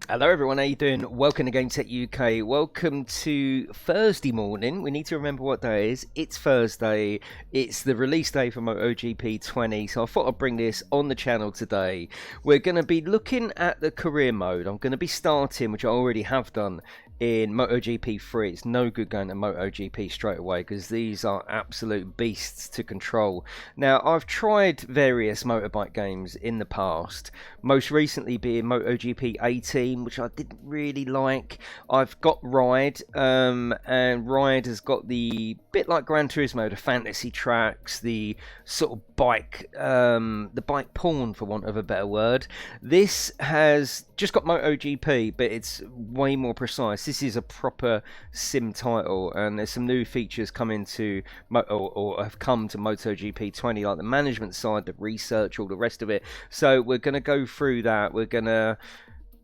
Hello everyone, how you doing? Welcome to GameTech UK. Welcome to Thursday morning. We need to remember what day it is. It's Thursday. It's the release day for MotoGP 20. So I thought I'd bring this on the channel today. We're going to be looking at the career mode. I'm going to be starting, which I already have done, in MotoGP 3. It's no good going to MotoGP straight away because these are absolute beasts to control. Now, I've tried various motorbike games in the past, most recently being MotoGP 18, which I didn't really like. I've got Ride, and Ride has got the bit like Gran Turismo, the fantasy tracks, the sort of bike, the bike porn, for want of a better word. This has just got MotoGP, but it's way more precise. This is a proper sim title, and there's some new features coming to or have come to MotoGP 20, like the management side, the research, all the rest of it. So we're going to go through that. We're going to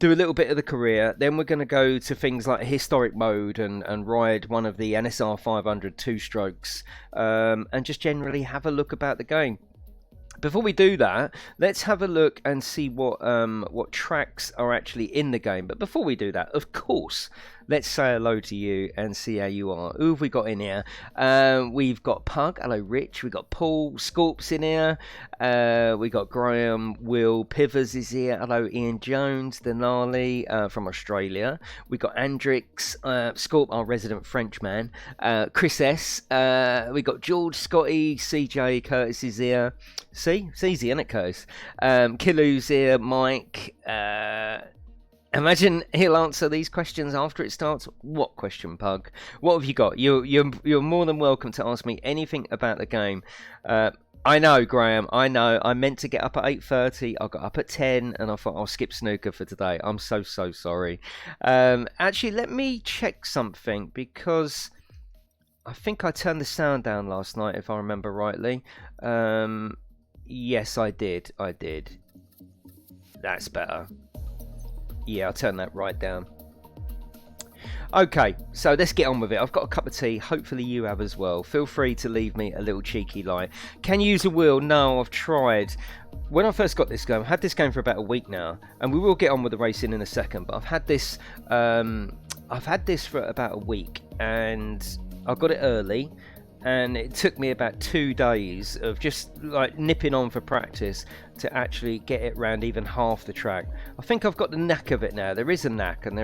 do a little bit of the career, then we're going to go to things like historic mode and ride one of the NSR 500 two-strokes, and just generally have a look about the game. Before we do that, let's have a look and see what tracks are actually in the game. But before we do that, of course, let's say hello to you and see how you are. Who have we got in here? We've got Pug. Hello, Rich. We've got Paul Scorps in here. We got Graham. Will Pivers is here. Hello, Ian Jones. Denali from Australia. We got Andrix. Scorp, our resident Frenchman. Chris S. We got George, Scotty, CJ, Curtis is here. See? It's easy, isn't it, Curtis? Killu's here. Mike. Imagine he'll answer these questions after it starts. What question, Pug? What have you got? You're more than welcome to ask me anything about the game. I know, Graham. I know. I meant to get up at 8:30. I got up at 10, and I thought I'll skip snooker for today. I'm so sorry. Actually, let me check something, because I think I turned the sound down last night, if I remember rightly. Yes, I did. That's better. Yeah, I'll turn that right down. Okay, so let's get on with it. I've got a cup of tea. Hopefully you have as well. Feel free to leave me a little cheeky like. Can you use a wheel? No, I've tried. When I first got this game, I had this game for about a week now, and we will get on with the racing in a second. But I've had this for about a week, and I got it early. And it took me about 2 days of just like nipping on for practice to actually get it round even half the track. I think I've got the knack of it now. There is a knack, and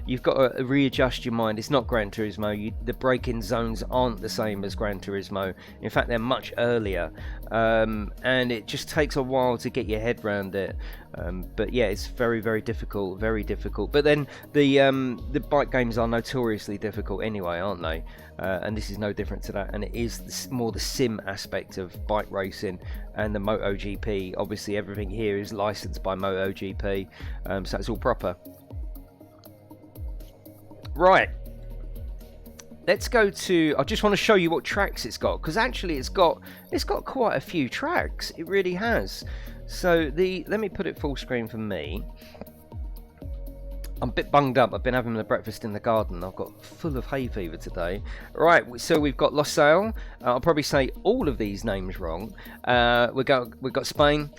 you've got to readjust your mind. It's not Gran Turismo. The braking zones aren't the same as Gran Turismo. In fact, they're much earlier, and it just takes a while to get your head round it. But yeah, it's very difficult, very difficult. But then the bike games are notoriously difficult anyway, aren't they? And this is no different to that. And it is more the sim aspect of bike racing and the MotoGP. Obviously, everything here is licensed by MotoGP, so it's all proper. Right. Let's go to. I just want to show you what tracks it's got, because actually it's got quite a few tracks. It really has. So let me put it full screen for me. I'm a bit bunged up. I've been having the breakfast in the garden. I've got full of hay fever today. Right, so we've got Losail. I'll probably say all of these names wrong. We've got Spain.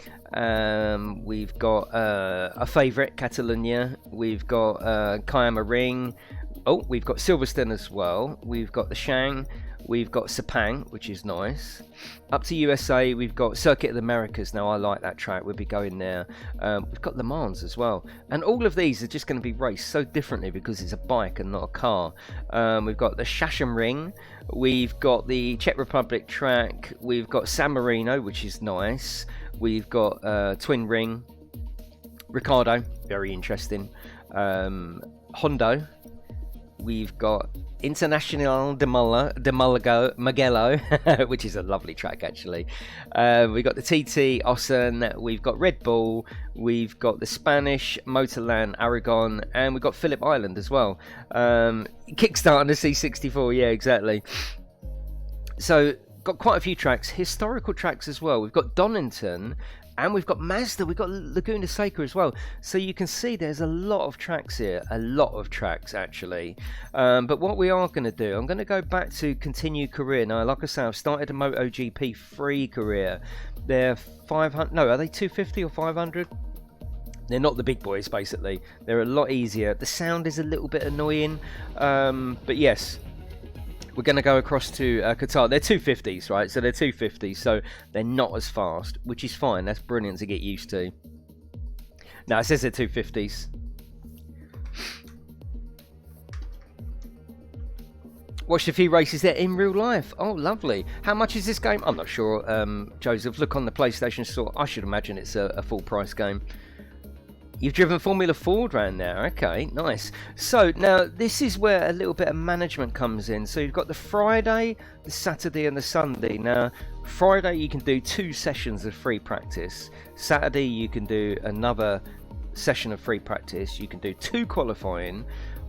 We've got a favourite, Catalonia. We've got Kiama Ring. Oh, we've got Silverstone as well. We've got the Shang. We've got Sepang, which is nice. Up to USA, we've got Circuit of the Americas. Now, I like that track. We'll be going there. We've got Le Mans as well. And all of these are just going to be raced so differently because it's a bike and not a car. We've got the Shasham Ring. We've got the Czech Republic track. We've got San Marino, which is nice. We've got Twin Ring. Ricardo, very interesting. Hondo. We've got International de Mugello, which is a lovely track actually. We've got the TT Ossen, we've got Red Bull, we've got the Spanish Motorland Aragon, and we've got Phillip Island as well. Kickstarter on the C64, yeah, exactly. So, got quite a few tracks, historical tracks as well. We've got Donington, and we've got Mazda, we've got Laguna Seca as well. So you can see there's a lot of tracks here, a lot of tracks actually. But what we are going to do, I'm going to go back to continue career. Now, like I say, I've started a MotoGP 3 career. They're 500, no, are they 250 or 500? They're not the big boys, basically. They're a lot easier. The sound is a little bit annoying, but yes, we're going to go across to Qatar. They're 250s, right? So they're 250s, so they're not as fast, which is fine. That's brilliant to get used to. Now, it says they're 250s. Watched a few races there in real life. Oh, lovely. How much is this game? I'm not sure, Joseph. Look on the PlayStation Store. I should imagine it's a full price game. You've driven Formula Ford around there. Okay, nice. So now this is where a little bit of management comes in. So you've got the Friday, the Saturday and the Sunday. Now, Friday you can do 2 sessions of free practice. Saturday you can do another session of free practice. You can do 2 qualifying.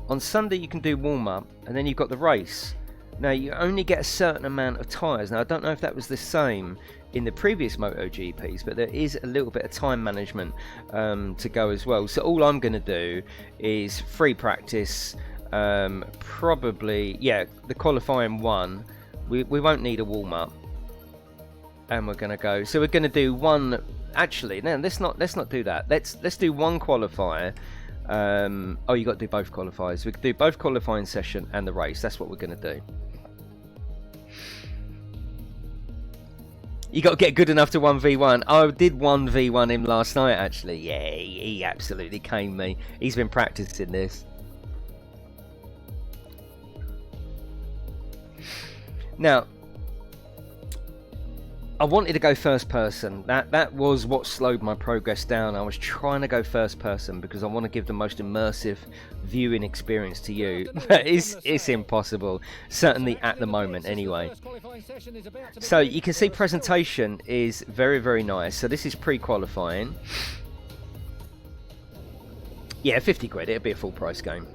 On Sunday you can do warm-up, and then you've got the race. Now you only get a certain amount of tyres. Now I don't know if that was the same in the previous MotoGPs, but there is a little bit of time management to go as well. So all I'm going to do is free practice, probably, yeah, the qualifying 1. We won't need a warm-up, and we're going to go. So we're going to do 1. Actually, no, let's not do that. Let's do 1 qualifier. Oh, you got to do both qualifiers. We can do both qualifying session and the race. That's what we're going to do. You got to get good enough to 1v1. I did 1v1 him last night, actually. Yeah, he absolutely caned me. He's been practicing this. Now, I wanted to go first person. That was what slowed my progress down. I was trying to go first person because I want to give the most immersive viewing experience to you. It's impossible, certainly at the moment anyway. So you can see presentation is very, very nice. So this is pre-qualifying. Yeah, 50 quid, it'll be a full price game.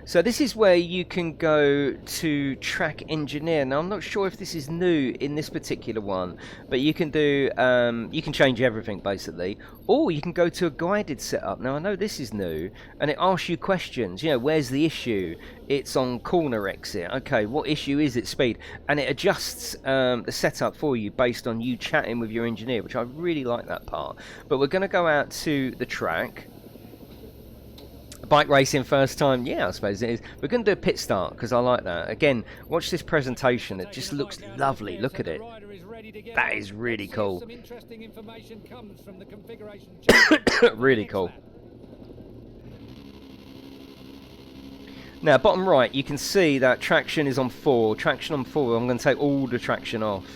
So this is where you can go to track engineer. Now I'm not sure if this is new in this particular one, but you can do you can change everything basically, or you can go to a guided setup. Now I know this is new, and it asks you questions. You know, where's the issue? It's on corner exit. Okay, what issue is it? Speed, and it adjusts the setup for you based on you chatting with your engineer, which I really like that part. But we're going to go out to the track. Bike racing first time, yeah, I suppose it is. We're going to do a pit start because I like that. Again, watch this presentation. It just looks lovely. Look at it. That is really cool. Really cool. Now, bottom right, you can see that traction is on 4. Traction on 4. I'm going to take all the traction off.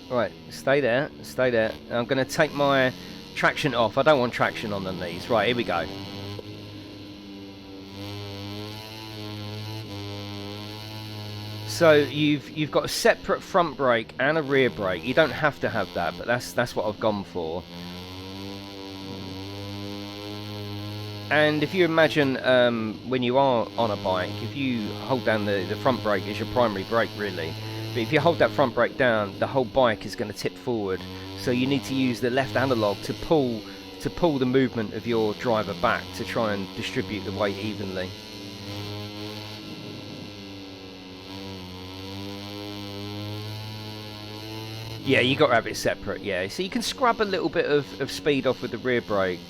Right, stay there, stay there. I'm going to take my traction off. I don't want traction on the knees. Right, here we go. So you've got a separate front brake and a rear brake. You don't have to have that, but that's what I've gone for. And if you imagine when you are on a bike, if you hold down the front brake as your primary brake, really. But if you hold that front brake down, the whole bike is going to tip forward. So you need to use the left analog to pull the movement of your driver back to try and distribute the weight evenly. Yeah, you got to have it separate. Yeah, so you can scrub a little bit of speed off with the rear brake,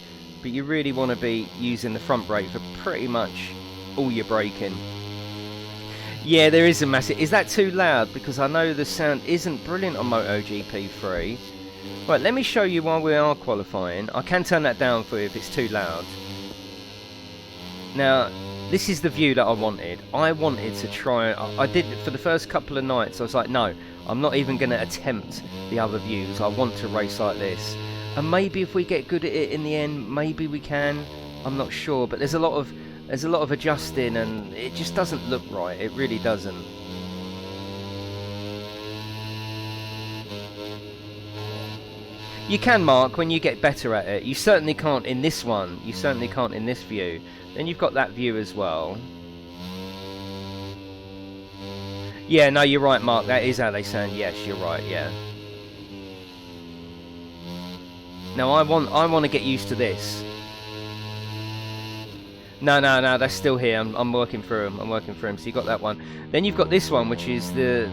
but you really want to be using the front brake for pretty much all your braking. Yeah, there is a massive... Is that too loud? Because I know the sound isn't brilliant on MotoGP 3. Right, let me show you while we are qualifying. I can turn that down for you if it's too loud. Now, this is the view that I wanted. I wanted to try... I did for the first couple of nights. I was like, no, I'm not even going to attempt the other views. I want to race like this. And maybe if we get good at it in the end, maybe we can. I'm not sure, but there's a lot of adjusting, and it just doesn't look right. It really doesn't. You can, Mark, when you get better at it. You certainly can't in this one. You certainly can't in this view. Then you've got that view as well. Yeah, no, you're right, Mark. That is how they sound. Yes, you're right, yeah. Now, I want to get used to this. No, that's still here. I'm working through them. I'm working through them. So you got that one. Then you've got this one, which is the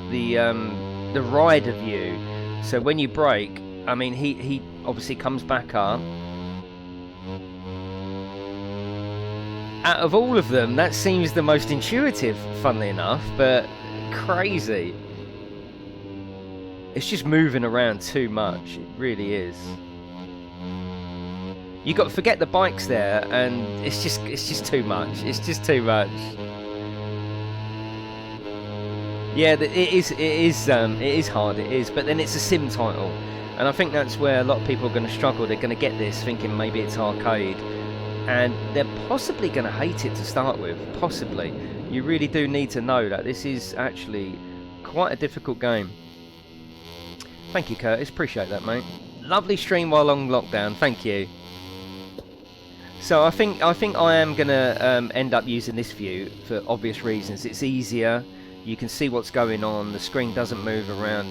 rider view. So when you brake, I mean, he obviously comes back up. Out of all of them, that seems the most intuitive, funnily enough, but crazy. It's just moving around too much. It really is. You got to forget the bikes there, and it's just too much. It's just too much. Yeah, it is hard. It is, but then it's a sim title, and I think that's where a lot of people are going to struggle. They're going to get this thinking maybe it's arcade, and they're possibly going to hate it to start with. Possibly. You really do need to know that this is actually quite a difficult game. Thank you, Curtis. Appreciate that, mate. Lovely stream while on lockdown. Thank you. So I think I am gonna end up using this view for obvious reasons. It's easier. You can see what's going on. The screen doesn't move around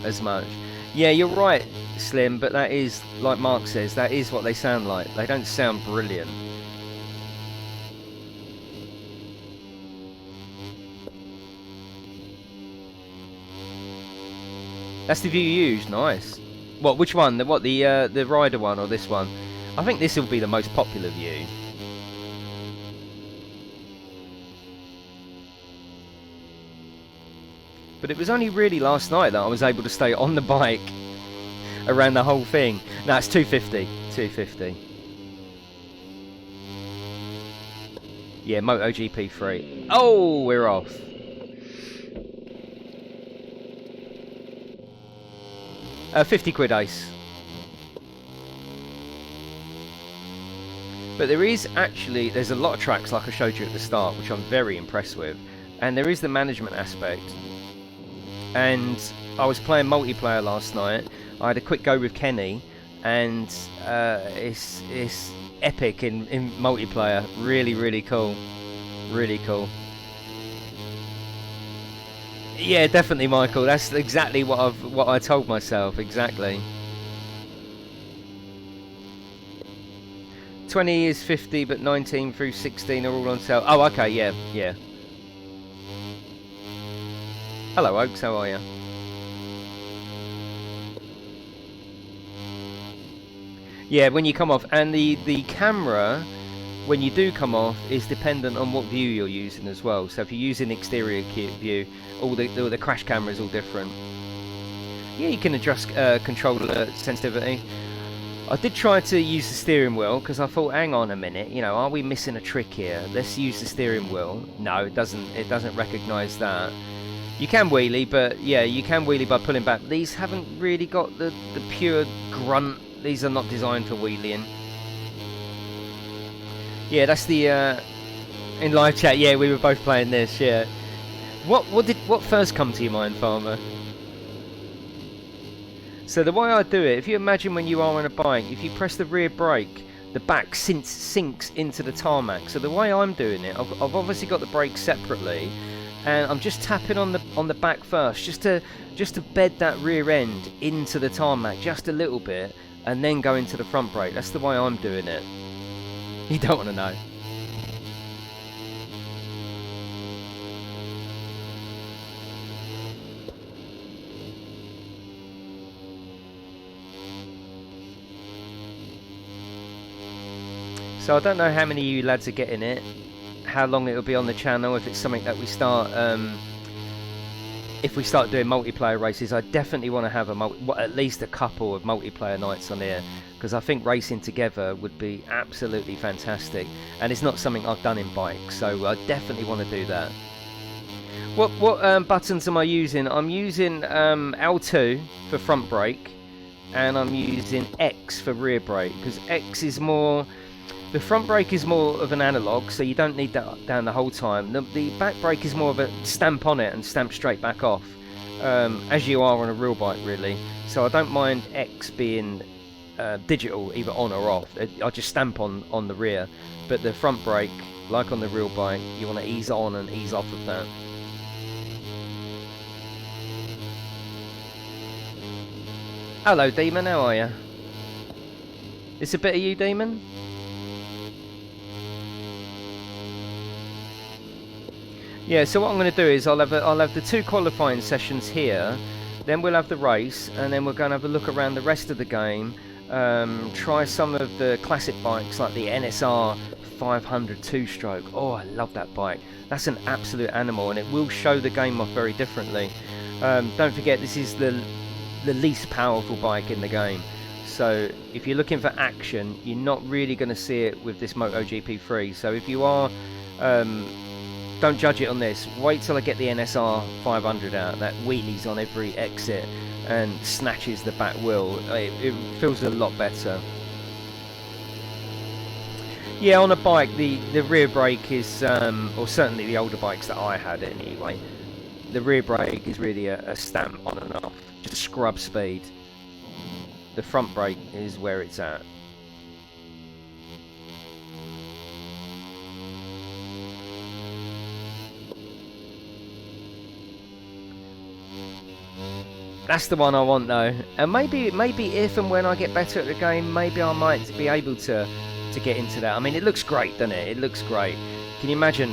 as much. Yeah, you're right, Slim. But that is, like Mark says, that is what they sound like. They don't sound brilliant. That's the view you use. Nice. What? Which one? The rider one or this one? I think this will be the most popular view. But it was only really last night that I was able to stay on the bike around the whole thing. No, it's 250. 250. Yeah, MotoGP 3. Oh, we're off. £50 Ace. But there's a lot of tracks like I showed you at the start, which I'm very impressed with. And there is the management aspect. And I was playing multiplayer last night. I had a quick go with Kenny, and it's epic in multiplayer. Really, really cool. Really cool. Yeah, definitely, Michael. That's exactly what I told myself. Exactly. 20 is 50, but 19 through 16 are all on sale. Oh, okay, yeah. Hello, Oaks, how are you? Yeah, when you come off, and the camera, when you do come off, is dependent on what view you're using as well. So if you're using exterior view, all the crash camera is all different. Yeah, you can adjust controller sensitivity. I did try to use the steering wheel because I thought, hang on a minute, you know, are we missing a trick here? Let's use the steering wheel. No, it doesn't recognise that. You can wheelie, but yeah, you can wheelie by pulling back. These haven't really got the pure grunt. These are not designed for wheeling. Yeah, that's the in live chat. Yeah, we were both playing this. Yeah. What first come to your mind, Farmer? So the way I do it, if you imagine when you are on a bike, if you press the rear brake, the back sinks into the tarmac. So the way I'm doing it, I've obviously got the brakes separately, and I'm just tapping on the back first, just to bed that rear end into the tarmac just a little bit, and then go into the front brake. That's the way I'm doing it. You don't want to know. So I don't know how many of you lads are getting it, how long it will be on the channel, if it's something that we start, if we start doing multiplayer races. I definitely want to have at least a couple of multiplayer nights on here, because I think racing together would be absolutely fantastic, and it's not something I've done in bikes, so I definitely want to do that. What buttons am I using? I'm using L2 for front brake, and I'm using X for rear brake, because X is more... The front brake is more of an analog, so you don't need that down the whole time. The back brake is more of a stamp on it and stamp straight back off, as you are on a real bike, really. So I don't mind X being digital, either on or off. I just stamp on the rear. But the front brake, like on the real bike, you want to ease on and ease off of that. Hello, Demon, how are you? Is a bit of you, Demon? Yeah, so what I'm going to do is I'll have the 2 qualifying sessions here, then we'll have the race, and then we're going to have a look around the rest of the game, try some of the classic bikes like the NSR 500 2-stroke. Oh, I love that bike. That's an absolute animal, and it will show the game off very differently. Don't forget, this is the least powerful bike in the game. So if you're looking for action, you're not really going to see it with this MotoGP 3. So if you are, don't judge it on this. Wait till I get the NSR 500 out. That wheelies on every exit and snatches the back wheel. It feels a lot better. Yeah, on a bike, the rear brake is, or certainly the older bikes that I had anyway, the rear brake is really a stamp on and off, just scrub speed. The front brake is where it's at. That's the one I want though, and maybe if and when I get better at the game, maybe I might be able to get into that. I mean, it looks great, doesn't it? It looks great. Can you imagine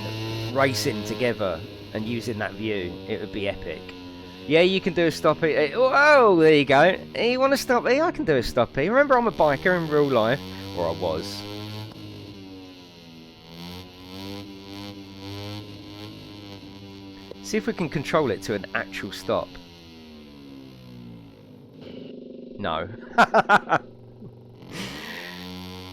racing together and using that view? It would be epic. Yeah, you can do a stoppie. Oh, there you go. You want to stoppie? I can do a stoppie. Remember, I'm a biker in real life, or I was. See if we can control it to an actual stop. No.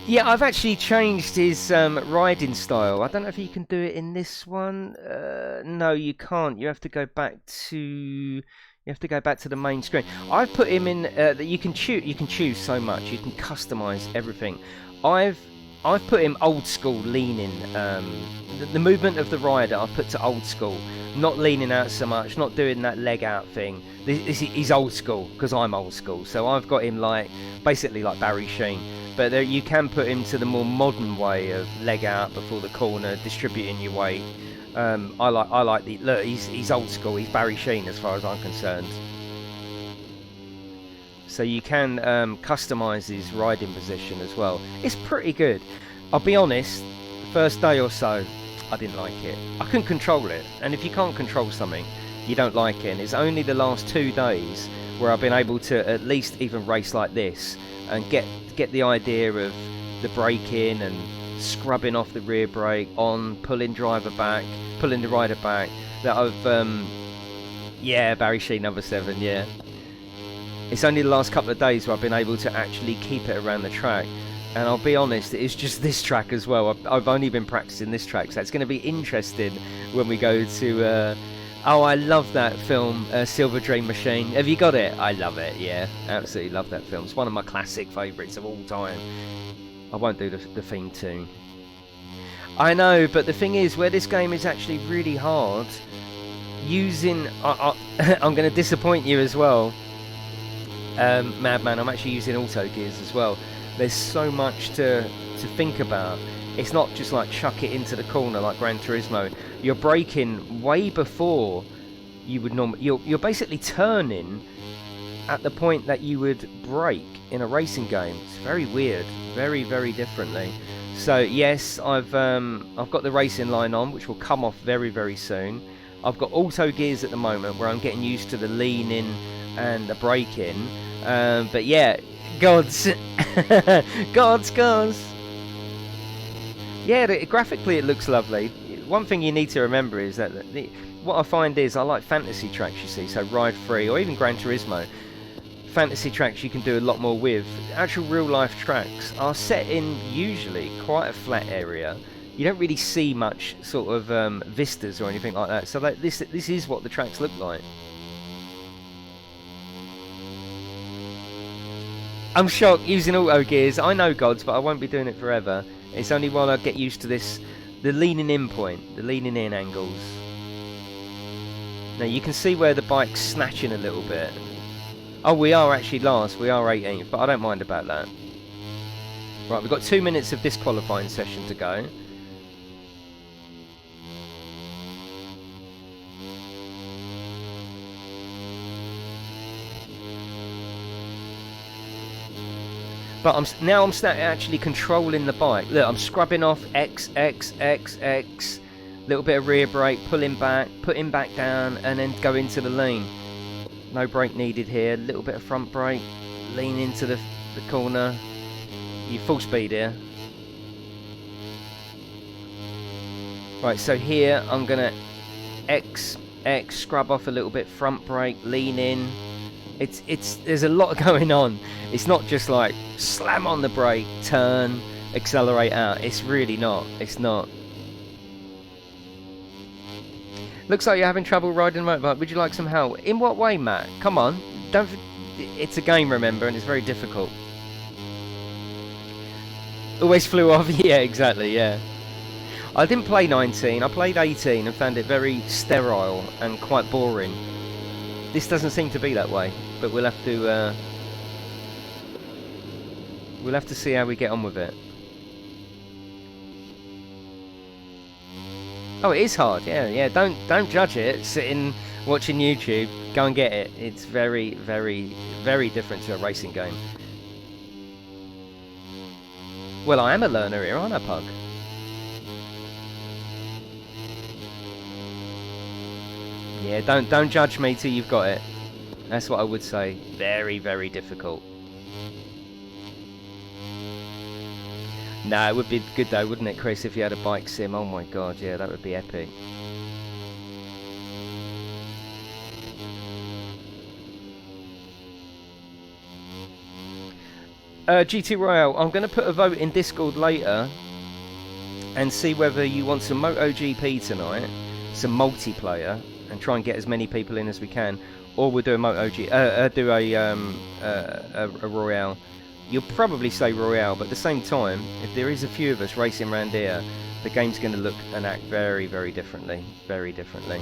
Yeah, I've actually changed his riding style. I don't know if you can do it in this one. No, you can't. You have to go back to the main screen. I've put him in that you can choose so much. You can customize everything. I've put him old school leaning. The movement of the rider I've put to old school. Not leaning out so much, not doing that leg out thing. He's old school because I'm old school. So I've got him basically like Barry Sheen. But you can put him to the more modern way of leg out before the corner, distributing your weight. I like the look. He's old school. He's Barry Sheen as far as I'm concerned. So you can customize his riding position as well. It's pretty good. I'll be honest. The first day or so, I didn't like it. I couldn't control it. And if you can't control something, you don't like it. And it's only the last 2 days where I've been able to at least even race like this and get the idea of the braking and scrubbing off the rear brake, pulling the rider back. That I've yeah, Barry Sheen number 7, yeah. It's only the last couple of days where I've been able to actually keep it around the track. And I'll be honest, it's just this track as well. I've only been practicing this track, so it's going to be interesting when we go to... oh, I love that film, Silver Dream Machine. Have you got it? I love it, yeah. Absolutely love that film. It's one of my classic favourites of all time. I won't do the theme tune. I know, but the thing is, where this game is actually really hard, using... I'm going to disappoint you as well. Madman, I'm actually using auto gears as well. There's so much to think about. It's not just like chuck it into the corner like Gran Turismo. You're braking way before you would normally. You're basically turning at the point that you would brake in a racing game. It's very weird, very, very differently. So yes, I've got the racing line on, which will come off very, very soon. I've got auto gears at the moment where I'm getting used to the leaning and the braking. But yeah, gods. gods. Yeah, graphically it looks lovely. One thing you need to remember is that what I find is I like fantasy tracks, you see, so Ride Free or even Gran Turismo. Fantasy tracks you can do a lot more with. Actual real life tracks are set in usually quite a flat area. You don't really see much sort of vistas or anything like that. So this is what the tracks look like. I'm shocked using auto gears. I know gods, but I won't be doing it forever. It's only while I get used to this, the leaning in point, the leaning in angles. Now you can see where the bike's snatching a little bit. Oh, we are actually last. We are 18th, but I don't mind about that. Right, we've got 2 minutes of this qualifying session to go. But I'm actually controlling the bike. Look, I'm scrubbing off X, X, X, X. Little bit of rear brake, pull him back, put him back down, and then go into the lean. No brake needed here. Little bit of front brake, lean into the corner. You full speed here. Right, so here I'm gonna X scrub off a little bit, front brake, lean in. There's a lot going on. It's not just like slam on the brake, turn, accelerate out. It's really not. It's not. Looks like you're having trouble riding a motorbike. Would you like some help? In what way, Matt? Come on. Don't. It's a game, remember, and it's very difficult. Always flew off. Yeah, exactly. Yeah. I didn't play 19. I played 18 and found it very sterile and quite boring. This doesn't seem to be that way, but we'll have to see how we get on with it. Oh, it is hard. Yeah. Don't judge it. Sitting watching YouTube, go and get it. It's very, very, very different to a racing game. Well, I am a learner here, aren't I, Pug? Yeah, don't judge me till you've got it. That's what I would say. Very, very difficult. Nah, it would be good though, wouldn't it, Chris, if you had a bike sim? Oh my god, yeah, that would be epic. GT Royale, I'm going to put a vote in Discord later and see whether you want some MotoGP tonight, some multiplayer, and try and get as many people in as we can, or we'll do a a Royale. You'll probably say Royale, but at the same time, if there is a few of us racing around here, the game's going to look and act very, very differently. Very differently.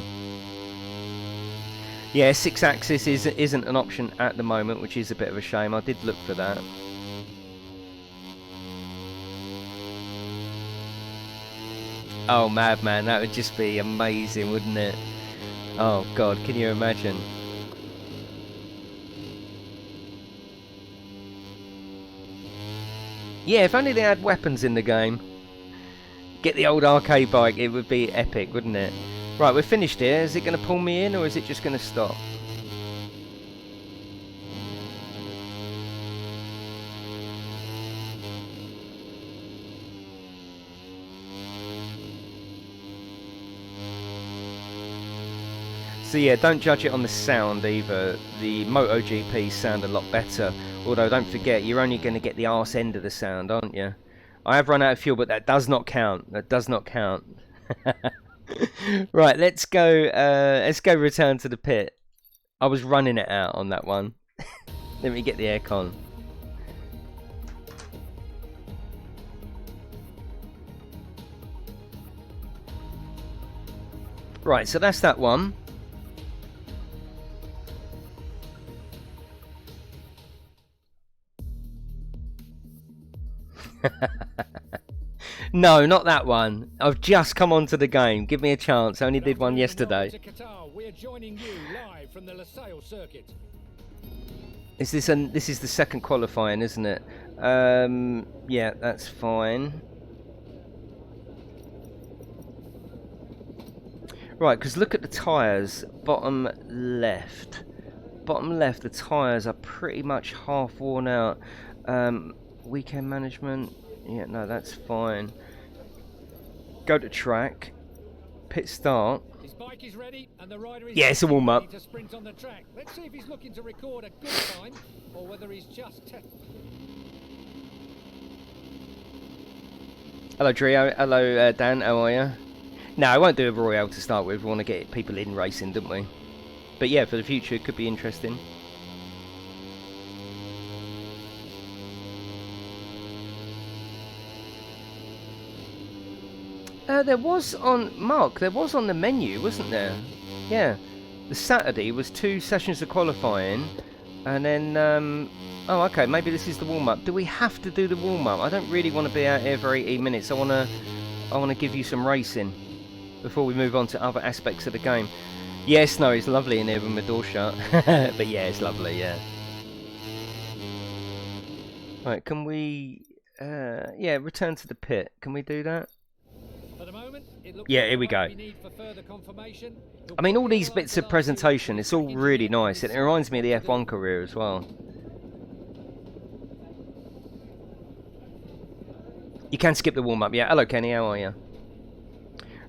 Yeah, 6-axis isn't an option at the moment, which is a bit of a shame. I did look for that. Oh, Madman, that would just be amazing, wouldn't it? Oh, God, can you imagine? Yeah, if only they had weapons in the game. Get the old arcade bike, it would be epic, wouldn't it? Right, we're finished here. Is it going to pull me in, or is it just going to stop? So yeah, don't judge it on the sound either. The MotoGP sound a lot better. Although don't forget, you're only going to get the arse end of the sound, aren't you? I have run out of fuel, but that does not count. That does not count. Right, let's go. Let's go return to the pit. I was running it out on that one. Let me get the aircon. Right, so that's that one. No, not that one. I've just come onto the game. Give me a chance. I only did one yesterday. This is the second qualifying, isn't it? Yeah, that's fine. Right, because look at the tyres. Bottom left. Bottom left, the tyres are pretty much half worn out. Weekend management. Yeah, no, that's fine. Go to track. Pit start. His bike is ready, and the rider is it's a warm up. To sprint on the track. Let's see if he's looking to record a good time or whether he's just Hello Drio, hello Dan, how are you? No, I won't do a Royale to start with. We want to get people in racing, don't we? But yeah, for the future it could be interesting. There was on the menu, wasn't there? Yeah, the Saturday was 2 sessions of qualifying, and then oh, okay, maybe this is the warm-up. Do we have to do the warm-up? I don't really want to be out here for 18 minutes. I want to give you some racing before we move on to other aspects of the game. Yes, no, it's lovely in here with my door shut, but yeah, it's lovely, yeah. Right, can we? Yeah, return to the pit. Can we do that? For the moment, Yeah, here we go. I mean, all these bits of presentation, it's all really nice. It reminds me of the F1 career as well. You can skip the warm-up. Yeah, hello Kenny, how are you?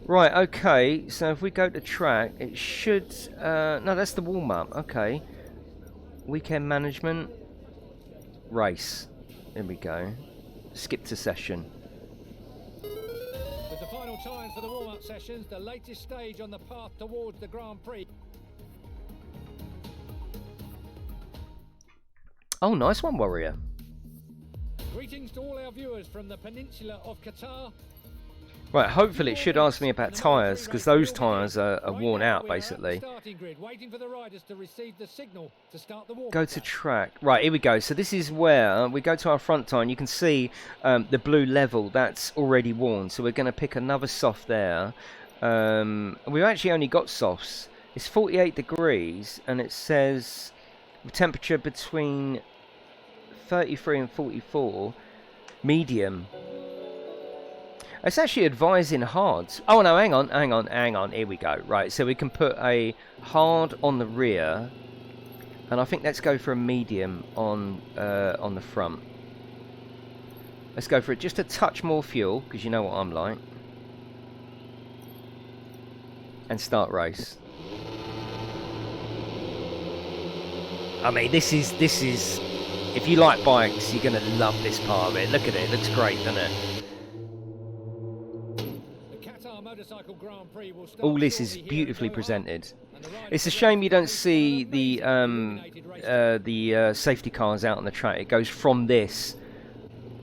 Right, okay, so if we go to track, it should... no, that's the warm-up, okay. Weekend management. Race. There we go. Skip to session. With the final time for the warm-up sessions, the latest stage on the path towards the Grand Prix. Oh, nice one, Warrior. Greetings to all our viewers from the peninsula of Qatar. Right, hopefully it should ask me about tyres, because those tyres are worn out, basically. Go to track. Right, here we go. So this is where we go to our front tyre, and you can see the blue level, that's already worn. So we're going to pick another soft there. We've actually only got softs. It's 48 degrees, and it says temperature between 33 and 44, medium. It's actually advising hards. Oh no, hang on. Here we go. Right, so we can put a hard on the rear, and I think let's go for a medium on the front. Let's go for it. Just a touch more fuel, because you know what I'm like. And start race. I mean, this is. If you like bikes, you're gonna love this part of it. Look at it. It looks great, doesn't it? All this is beautifully presented. It's a shame you don't see the safety cars out on the track. It goes from this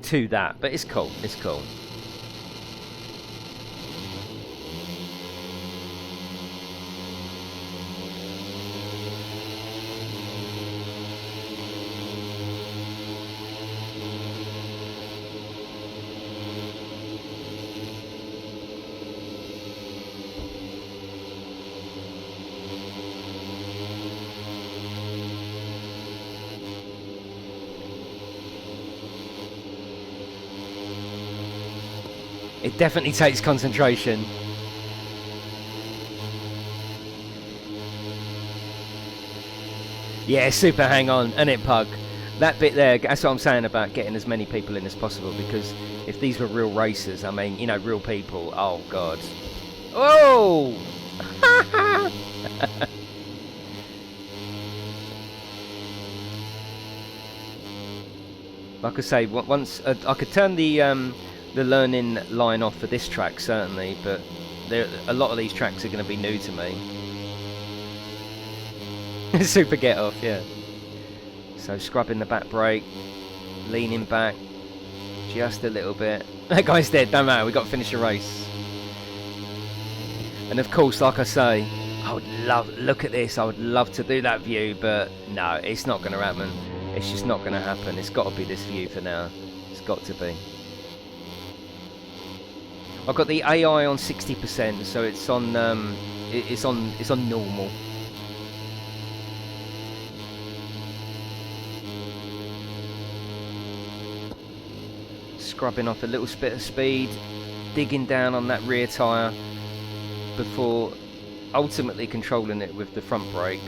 to that, but it's cool. It's cool. It definitely takes concentration. Yeah, super hang on, and it pug. That bit there, that's what I'm saying about getting as many people in as possible, because if these were real racers, I mean, you know, real people, oh god. Oh! Like I say, once I could turn the learning line off for this track, certainly, but a lot of these tracks are going to be new to me. Super get off, yeah. So scrubbing the back brake, leaning back just a little bit. That guy's dead, don't matter, we've got to finish the race. And of course, like I say, I would love, look at this, I would love to do that view, but no, it's not going to happen. It's just not going to happen. It's got to be this view for now. It's got to be. I've got the AI on 60%, so it's on it's on normal. Scrubbing off a little bit of speed, digging down on that rear tyre before ultimately controlling it with the front brake.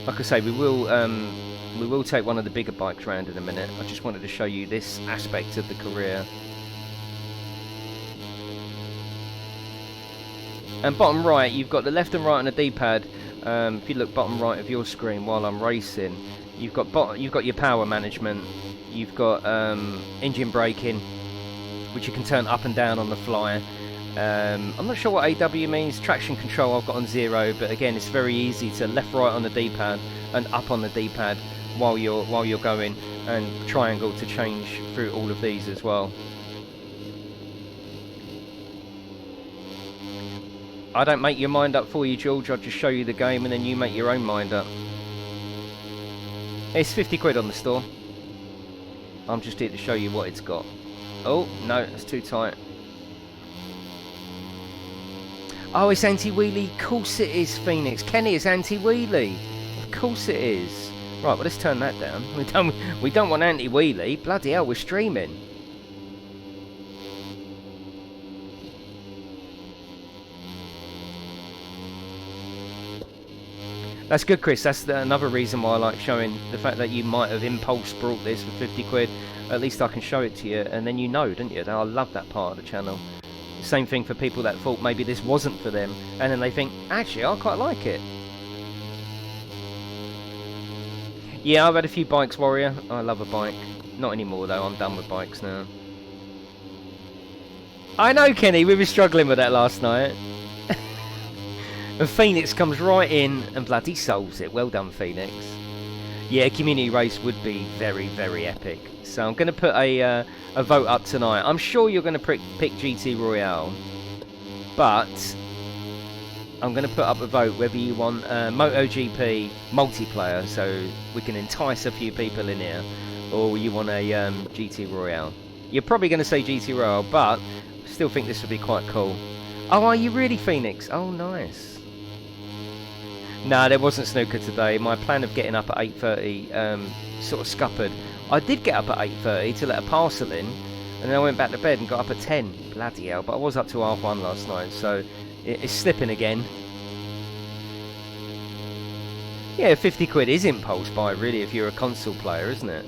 Like I say, we will take one of the bigger bikes round in a minute. I just wanted to show you this aspect of the career. And bottom right, you've got the left and right on the D-pad. If you look bottom right of your screen while I'm racing, you've got your power management. You've got engine braking, which you can turn up and down on the fly. I'm not sure what AW means. Traction control I've got on 0, but again, it's very easy to left, right on the D-pad and up on the D-pad while you're going, and triangle to change through all of these as well. I don't make your mind up for you, George. I'll just show you the game and then you make your own mind up. It's 50 quid on the store. I'm just here to show you what it's got. Oh, no, it's too tight. Oh, it's anti-wheelie. Of course it is, Phoenix. Kenny, it's anti-wheelie. Of course it is. Right, well, let's turn that down. We don't want anti-wheelie. Bloody hell, we're streaming. That's good, Chris. That's another reason why I like showing the fact that you might have impulse brought this for 50 quid. At least I can show it to you, and then you know, don't you? I love that part of the channel. Same thing for people that thought maybe this wasn't for them, and then they think, actually, I quite like it. Yeah, I've had a few bikes, Warrior. I love a bike. Not anymore, though. I'm done with bikes now. I know, Kenny. We were struggling with that last night. And Phoenix comes right in and bloody solves it. Well done, Phoenix. Yeah, a community race would be very, very epic. So I'm going to put a vote up tonight. I'm sure you're going to pick GT Royale. But I'm going to put up a vote whether you want MotoGP multiplayer, so we can entice a few people in here, or you want a GT Royale. You're probably going to say GT Royale, but I still think this would be quite cool. Oh, are you really, Phoenix? Oh, nice. No, there wasn't snooker today. My plan of getting up at 8:30 sort of scuppered. I did get up at 8:30 to let a parcel in, and then I went back to bed and got up at 10. Bloody hell, but I was up till 1:30 last night, so it's slipping again. Yeah, 50 quid is impulse buy, really, if you're a console player, isn't it?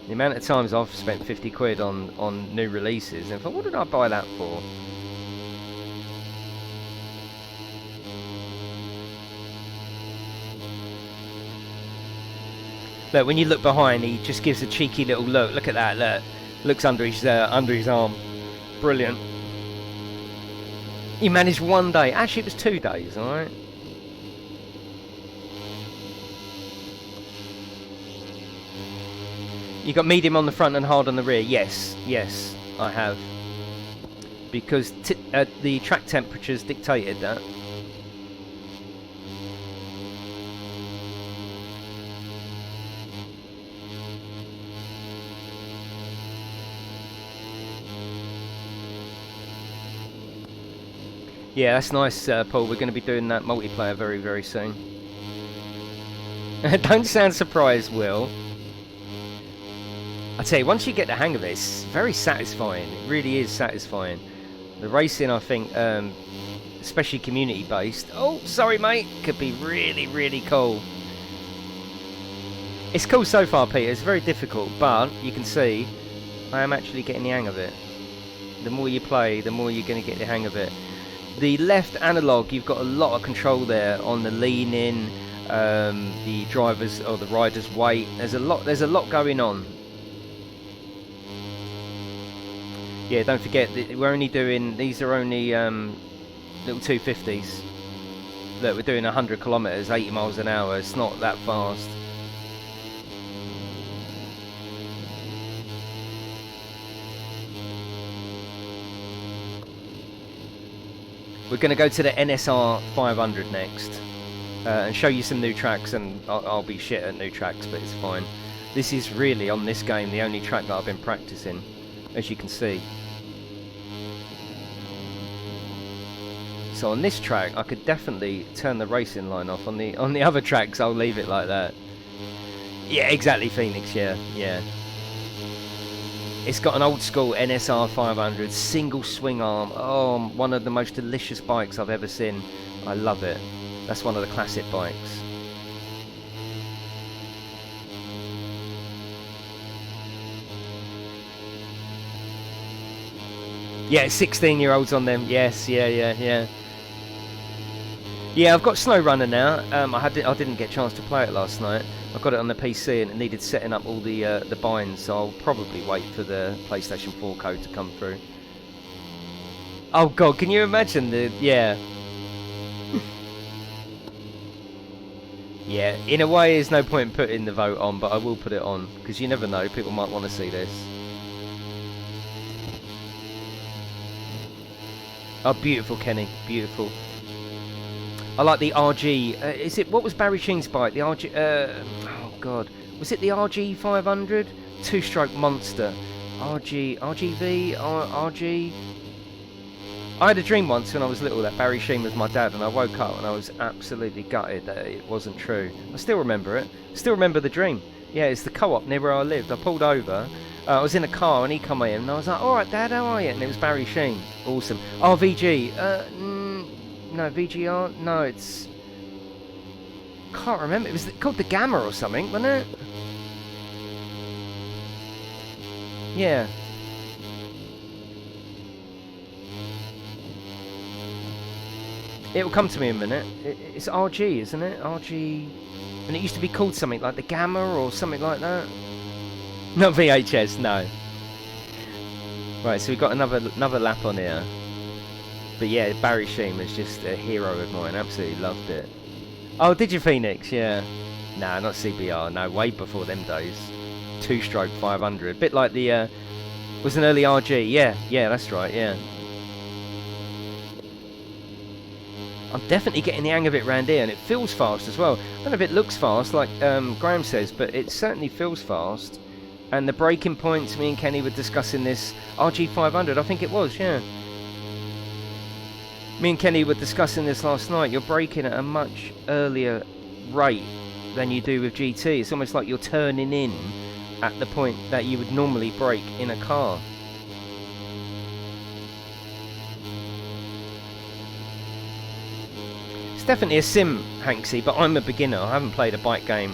The amount of times I've spent 50 quid on new releases, and I thought, what did I buy that for? Look, when you look behind, he just gives a cheeky little look. Look at that, look. Looks under his arm. Brilliant. He managed one day. Actually, it was 2 days, alright? You got medium on the front and hard on the rear. Yes, yes, I have. Because the track temperatures dictated that. Yeah, that's nice, Paul. We're going to be doing that multiplayer very, very soon. Don't sound surprised, Will. I tell you, once you get the hang of it, it's very satisfying. It really is satisfying. The racing, I think, especially community-based. Oh, sorry, mate. Could be really, really cool. It's cool so far, Peter. It's very difficult, but you can see I am actually getting the hang of it. The more you play, the more you're going to get the hang of it. The left analog, you've got a lot of control there on the lean in, the driver's or the rider's weight. There's a lot going on. Yeah, don't forget that we're only doing, these are only little 250s. Look, we're doing 100 kilometers, 80 miles an hour. It's not that fast. We're going to go to the NSR 500 next and show you some new tracks, and I'll be shit at new tracks, but it's fine. This is really, on this game, the only track that I've been practicing, as you can see. So on this track, I could definitely turn the racing line off. On the other tracks, I'll leave it like that. Yeah, exactly, Phoenix, yeah. It's got an old school NSR 500 single swing arm. Oh, one of the most delicious bikes I've ever seen. I love it. That's one of the classic bikes. Yeah, 16-year-olds on them. Yes, yeah. Yeah, I've got SnowRunner now. I didn't get a chance to play it last night. I got it on the PC and it needed setting up all the binds, so I'll probably wait for the PlayStation 4 code to come through. Oh god, can you imagine yeah. Yeah, in a way there's no point in putting the vote on, but I will put it on, because you never know, people might want to see this. Oh, beautiful, Kenny, beautiful. I like the RG, what was Barry Sheen's bike? The RG, oh god, was it the RG 500? Two-stroke monster. RG, RGV, RG, I had a dream once when I was little that Barry Sheen was my dad, and I woke up and I was absolutely gutted that it wasn't true. I still remember it. Still remember the dream. Yeah, it's the co-op near where I lived. I pulled over. I was in a car and he come in and I was like, alright Dad, how are you? And it was Barry Sheen. Awesome. Oh, VG. No, VGR? No, it's... Can't remember. It was called the Gamma or something, wasn't it? Yeah. It will come to me in a minute. It's RG, isn't it? RG... And it used to be called something like the Gamma or something like that. Not VHS, no. Right, so we've got another lap on here. But yeah, Barry Sheen was just a hero of mine. Absolutely loved it. Oh, did you, Phoenix? Yeah. Nah, not CBR. No, way before them days. 2-stroke 500. Bit like the... was an early RG. Yeah, that's right, yeah. I'm definitely getting the hang of it round here, and it feels fast as well. I don't know if it looks fast, like Graham says, but it certainly feels fast. And the braking points, me and Kenny were discussing this RG500, I think it was, yeah. Me and Kenny were discussing this last night. You're braking at a much earlier rate than you do with GT. It's almost like you're turning in at the point that you would normally brake in a car. It's definitely a sim, Hanksy, but I'm a beginner. I haven't played a bike game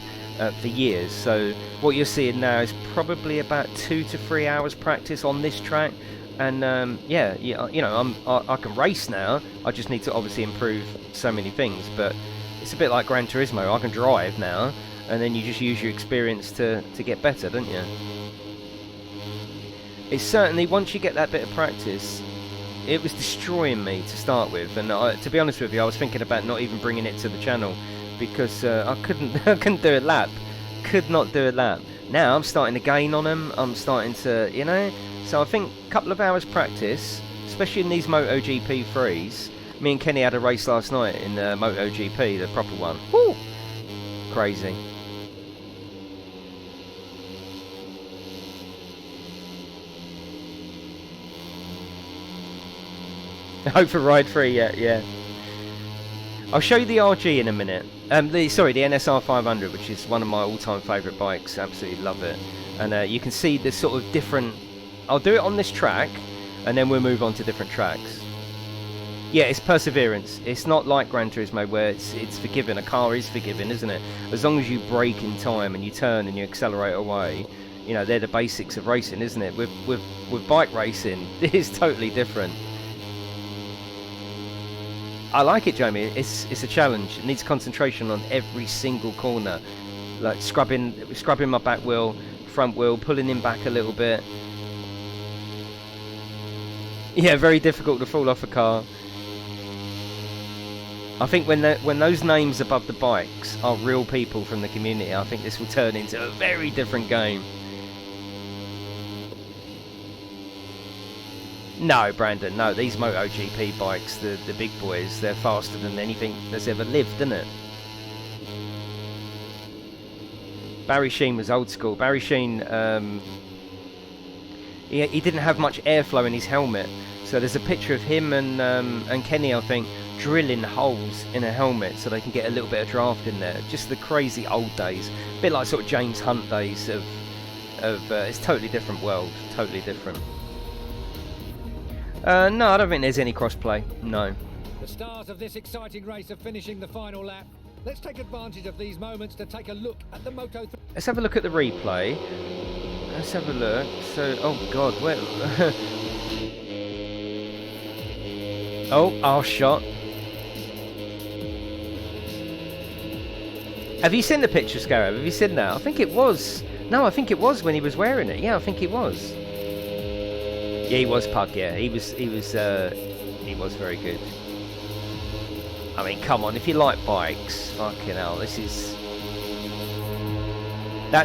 for years, so what you're seeing now is probably about 2 to 3 hours practice on this track. And yeah, you know, I can race now. I just need to obviously improve so many things. But it's a bit like Gran Turismo. I can drive now, and then you just use your experience to get better, don't you? It's certainly, once you get that bit of practice, it was destroying me to start with. And to be honest with you, I was thinking about not even bringing it to the channel because I couldn't do a lap. Could not do a lap. Now I'm starting to gain on them. I'm starting to, you know. So I think a couple of hours practice, especially in these MotoGP 3s. Me and Kenny had a race last night in the MotoGP, the proper one. Woo! Crazy. Hope for ride 3, yeah. I'll show you the RG in a minute. The NSR 500, which is one of my all-time favourite bikes. Absolutely love it. And you can see the sort of different... I'll do it on this track, and then we'll move on to different tracks. Yeah, it's perseverance. It's not like Gran Turismo where it's forgiven. A car is forgiven, isn't it? As long as you brake in time and you turn and you accelerate away, you know, they're the basics of racing, isn't it? With bike racing, it's totally different. I like it, Jamie. It's a challenge. It needs concentration on every single corner, like scrubbing my back wheel, front wheel, pulling him back a little bit. Yeah, very difficult to fall off a car. I think when those names above the bikes are real people from the community, I think this will turn into a very different game. No, Brandon, no. These MotoGP bikes, the big boys, they're faster than anything that's ever lived, isn't it? Barry Sheen was old school. Barry Sheen, he didn't have much airflow in his helmet. So there's a picture of him and Kenny, I think, drilling holes in a helmet so they can get a little bit of draft in there. Just the crazy old days. A bit like sort of James Hunt days of it's totally different world. Totally different. No, I don't think there's any crossplay. No. The stars of this exciting race are finishing the final lap. Let's take advantage of these moments to take a look at the Moto3. Let's have a look at the replay. Let's have a look. So, oh God, where? Oh, our shot. Have you seen the picture, Scarab? Have you seen that? I think it was. No, I think it was when he was wearing it. Yeah, I think it was. Yeah, he was pug. Yeah, he was very good. I mean, come on, if you like bikes, fucking hell, that's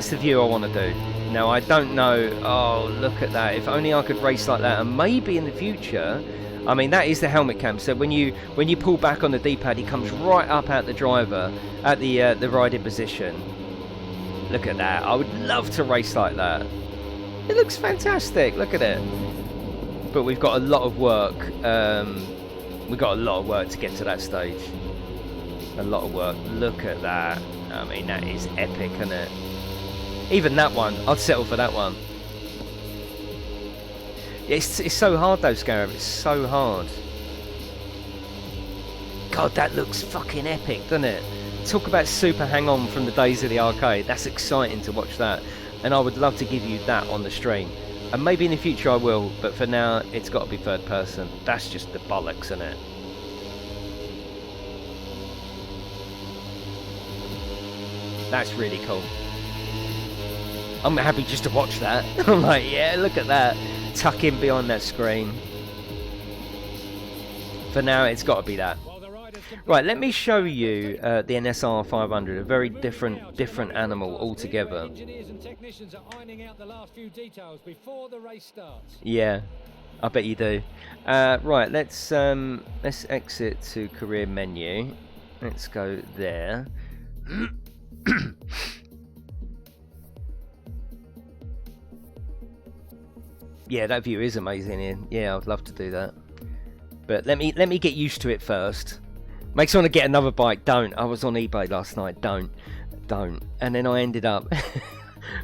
the view I want to do. Now, I don't know. Oh, look at that! If only I could race like that, and maybe in the future. I mean, that is the helmet cam. So when you pull back on the D-pad, he comes right up at the driver at the riding position. Look at that! I would love to race like that. It looks fantastic. Look at it. but we've got a lot of work. We've got a lot of work to get to that stage. A lot of work. Look at that. I mean, that is epic, isn't it? Even that one, I'd settle for that one. It's so hard though, Scarab. It's so hard. God, that looks fucking epic, doesn't it? Talk about super hang-on from the days of the arcade. That's exciting to watch that. And I would love to give you that on the stream. And maybe in the future I will, but for now, it's got to be third person. That's just the bollocks, isn't it? That's really cool. I'm happy just to watch that. I'm like, yeah, look at that. Tuck in behind that screen. For now, it's got to be that. Right, let me show you the NSR 500, a very different animal altogether. Yeah, I bet you do. Right, let's exit to career menu. Let's go there. Yeah, that view is amazing, Ian. Yeah, I'd love to do that. But let me get used to it first. Makes me want to get another bike. Don't. I was on eBay last night. Don't. And then I ended up.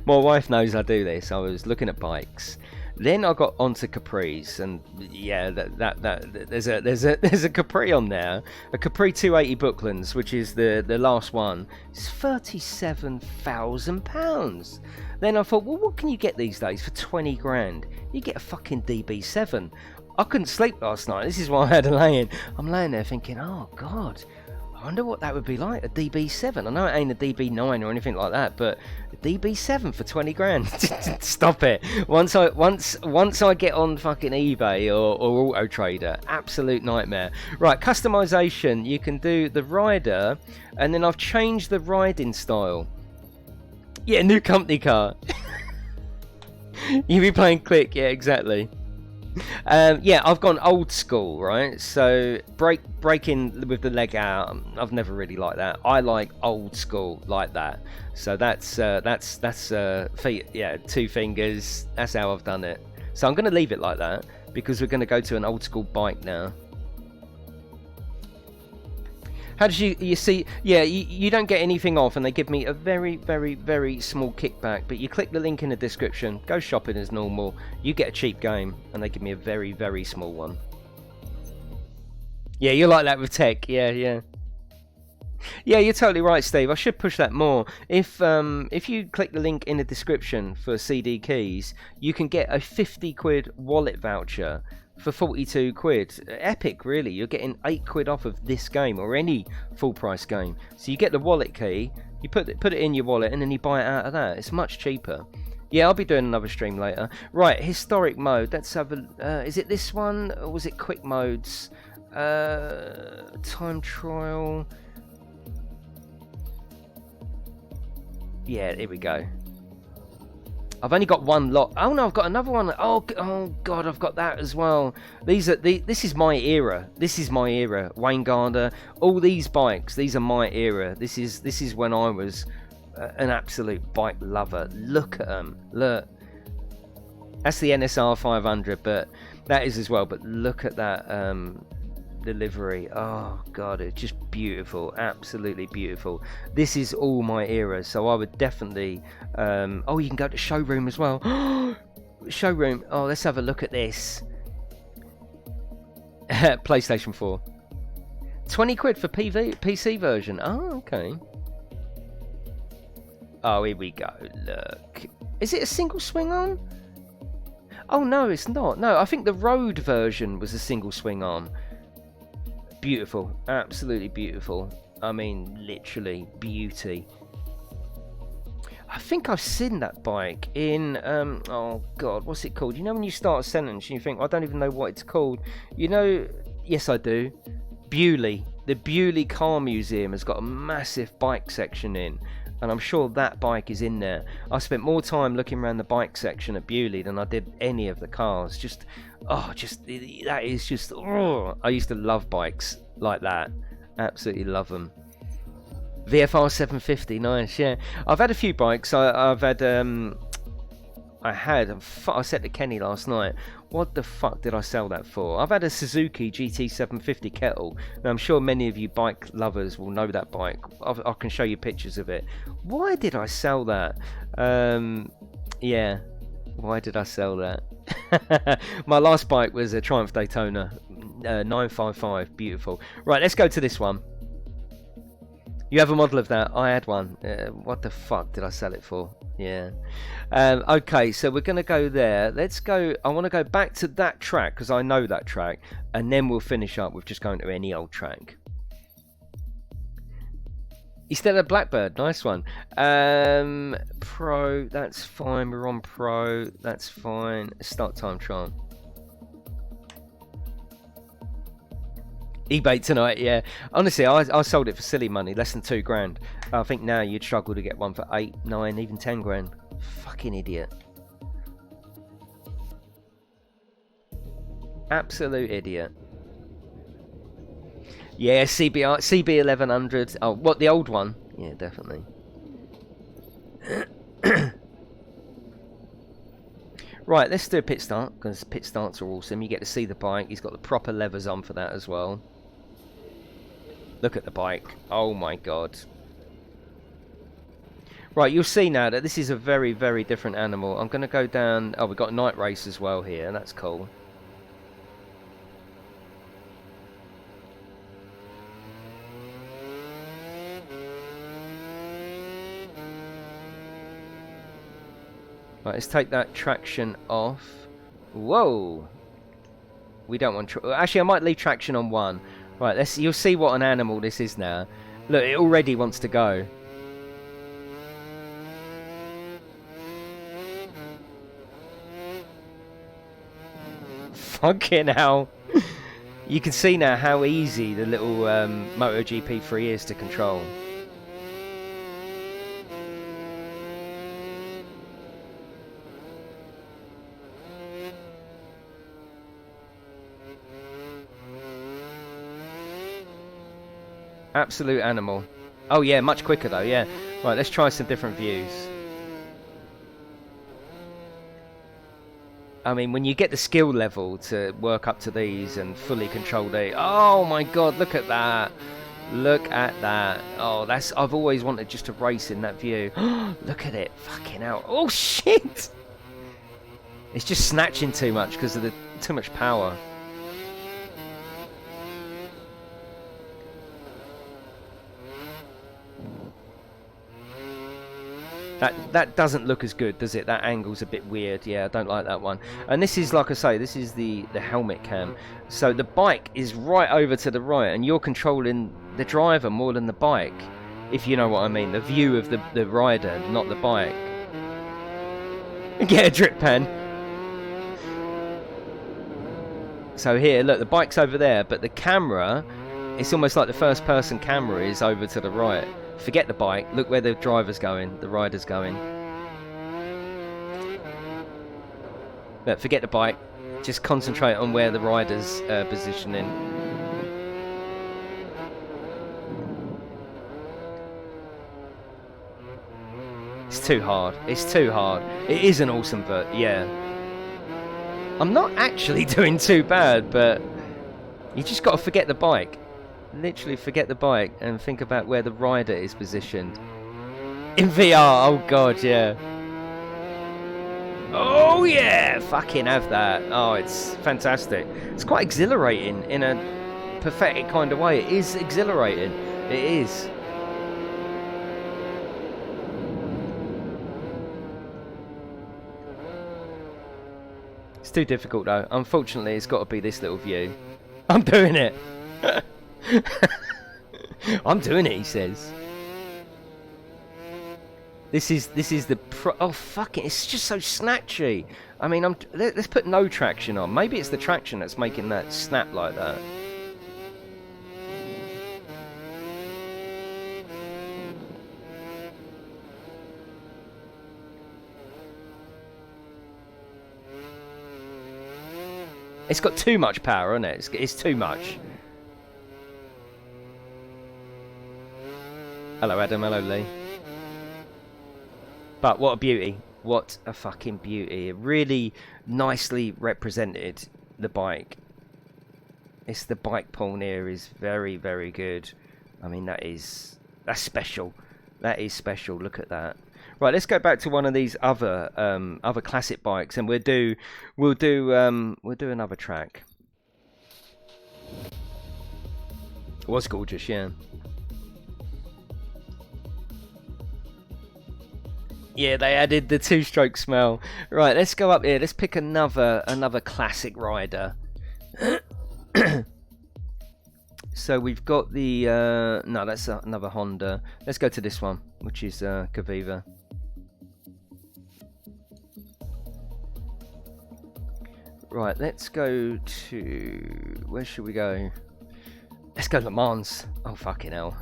My wife knows I do this. I was looking at bikes. Then I got onto Capris, and yeah, there's a Capri on there, a Capri 280 Booklands, which is the last one. It's £37,000. Then I thought, well, what can you get these days for 20 grand? You get a fucking DB7. I couldn't sleep last night. This is why I had to lay in. I'm laying there thinking, oh God, I wonder what that would be like, a DB7. I know it ain't a DB9 or anything like that, but a DB7 for 20 grand. Stop it. Once I get on fucking eBay or Auto Trader, absolute nightmare. Right, customization. You can do the rider, and then I've changed the riding style. Yeah, new company car. You be playing Click, yeah, exactly. Yeah, I've gone old school, right? So breaking with the leg out, I've never really liked that. I like old school like that. So that's feet, yeah, 2 fingers. That's how I've done it. So I'm going to leave it like that because we're going to go to an old school bike now. How did you see? Yeah, you don't get anything off, and they give me a very, very, very small kickback. But you click the link in the description, go shopping as normal. You get a cheap game, and they give me a very, very small one. Yeah, you're like that with tech. Yeah. Yeah, you're totally right, Steve. I should push that more. If you click the link in the description for CD keys, you can get a 50 quid wallet voucher for 42 quid. Epic, really. You're getting 8 quid off of this game or any full price game. So you get the wallet key, you put it in your wallet, and then you buy it out of that. It's much cheaper. Yeah, I'll be doing another stream later. Right, historic mode. Let's have a. Is it this one or was it quick modes? Time trial. Yeah, here we go. I've only got one lot. Oh no, I've got another one. Oh God, I've got that as well. This is my era. This is my era. Wayne Gardner. All these bikes. These are my era. This is when I was an absolute bike lover. Look at them. Look. That's the NSR 500, but that is as well. But look at that delivery. Oh God, it's just beautiful. Absolutely beautiful. This is all my era. So I would definitely. Oh, you can go to showroom as well. Showroom. Oh, let's have a look at this. PlayStation 4. 20 quid for PC version. Oh, okay. Oh, here we go. Look. Is it a single swing arm? Oh, no, it's not. No, I think the road version was a single swing arm. Beautiful. Absolutely beautiful. I mean, literally beauty. I think I've seen that bike in, oh God, what's it called? You know when you start a sentence and you think, I don't even know what it's called. You know, yes I do. Bewley. The Bewley Car Museum has got a massive bike section in. And I'm sure that bike is in there. I spent more time looking around the bike section at Bewley than I did any of the cars. That is just, oh, I used to love bikes like that. Absolutely love them. VFR 750, nice, yeah. I've had a few bikes. I said to Kenny last night, What the fuck did I sell that for? I've had a Suzuki GT750 kettle. Now, I'm sure many of you bike lovers will know that bike. I can show you pictures of it. Why did I sell that? Yeah. Why did I sell that? My last bike was a Triumph Daytona 955. Beautiful. Right, let's go to this one. You have a model of that? I had one. What the fuck did I sell it for? Yeah. Okay, so we're going to go there. Let's go. I want to go back to that track because I know that track. And then we'll finish up with just going to any old track. Instead of Blackbird, nice one. Pro, that's fine. We're on Pro, that's fine. Start time trial. eBay tonight, yeah. Honestly, I sold it for silly money, less than £2 grand. I think now you'd struggle to get one for 8, 9, even 10 grand. Fucking idiot. Absolute idiot. Yeah, CB1100. Oh, what, the old one? Yeah, definitely. Right, let's do a pit start, because pit starts are awesome. You get to see the bike. He's got the proper levers on for that as well. Look at the bike. Oh my god. Right, you'll see now that this is a very, very different animal. I'm going to go down... Oh, we've got night race as well here. That's cool. Right, let's take that traction off. Whoa! We don't want... Actually, I might leave traction on 1. Right, let's. You'll see what an animal this is now. Look, it already wants to go. Fucking hell. You can see now how easy the little MotoGP 3 is to control. Absolute animal. Oh yeah, much quicker though, yeah. Right, let's try some different views. I mean, when you get the skill level to work up to these and fully control the... Oh my god, look at that. Look at that. Oh, that's... I've always wanted just to race in that view. Look at it. Fucking hell. Oh shit! It's just snatching too much because of the too much power. That doesn't look as good, does it? That angle's a bit weird. Yeah, I don't like that one. And this is, like I say, this is the helmet cam. So the bike is right over to the right, and you're controlling the driver more than the bike, if you know what I mean. The view of the rider, not the bike. Get a drip pen. So here, look, the bike's over there, but the camera, it's almost like the first person camera is over to the right. Forget the bike, look where the driver's going, the rider's going. Look, forget the bike, just concentrate on where the rider's positioning. It's too hard, it's too hard. It is an awesome vert, yeah. I'm not actually doing too bad, but you just got to forget the bike. Literally forget the bike and think about where the rider is positioned. In VR, oh god, yeah. Oh yeah, fucking have that. Oh, it's fantastic. It's quite exhilarating in a pathetic kind of way. It is exhilarating. It is. It's too difficult though. Unfortunately, it's got to be this little view. I'm doing it. I'm doing it, he says. This is the oh fuck it, it's just so snatchy. I mean, let's put no traction on. Maybe it's the traction that's making that snap like that. It's got too much power, isn't it? It's too much. Hello Adam, hello Lee. But what a beauty. What a fucking beauty. It really nicely represented the bike. It's the bike porn here is very, very good. I mean, that's special. That is special. Look at that. Right, let's go back to one of these other classic bikes, and we'll do another track. It was gorgeous, yeah. Yeah, they added the two-stroke smell. Right, let's go up here. Let's pick another classic rider. So we've got the no, that's another Honda. Let's go to this one, which is Caviva. Right, let's go to, where should we go? Let's go to Le Mans. Oh fucking hell.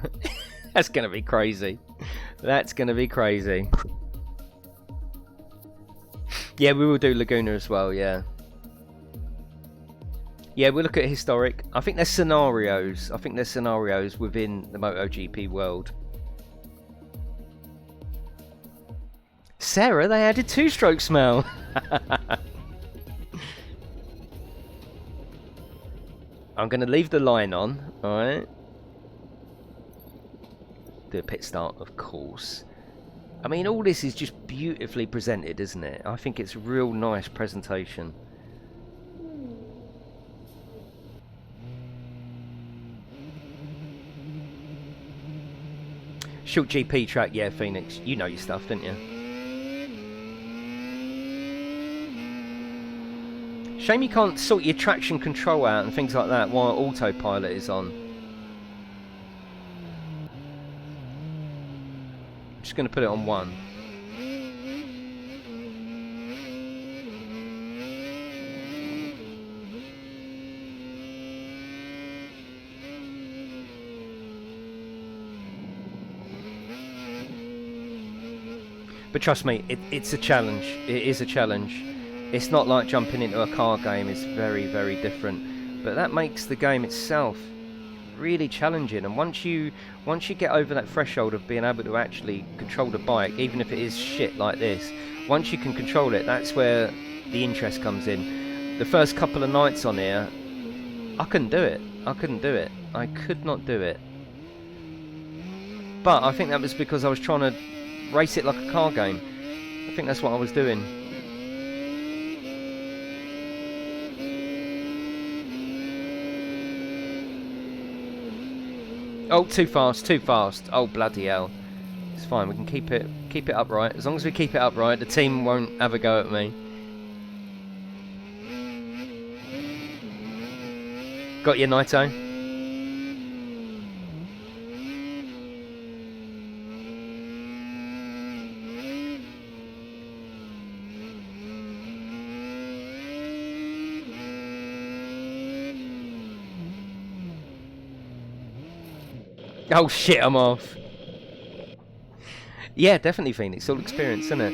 That's gonna be crazy. That's gonna be crazy. Yeah, we will do Laguna as well, yeah. Yeah, we'll look at historic. I think there's scenarios. I think there's scenarios within the MotoGP world. Sarah, they added two-stroke smell. I'm going to leave the line on, alright? Do a pit start, of course. I mean, all this is just beautifully presented, isn't it? I think it's a real nice presentation. Short GP track, yeah, Phoenix. You know your stuff, don't you? Shame you can't sort your traction control out and things like that while autopilot is on. Just going to put it on 1. But trust me, it's a challenge. It is a challenge. It's not like jumping into a car game. It's very, very different. But that makes the game itself really challenging. And once you get over that threshold of being able to actually control the bike, even if it is shit like this, once you can control it, that's where the interest comes in. The first couple of nights on here, I couldn't do it. I couldn't do it. I could not do it. But I think that was because I was trying to race it like a car game. I think that's what I was doing. Oh, too fast, too fast. Oh, bloody hell. It's fine, we can keep it upright. As long as we keep it upright, the team won't have a go at me. Got you, Naito? Oh shit, I'm off. Yeah, definitely Phoenix. All experience, isn't it?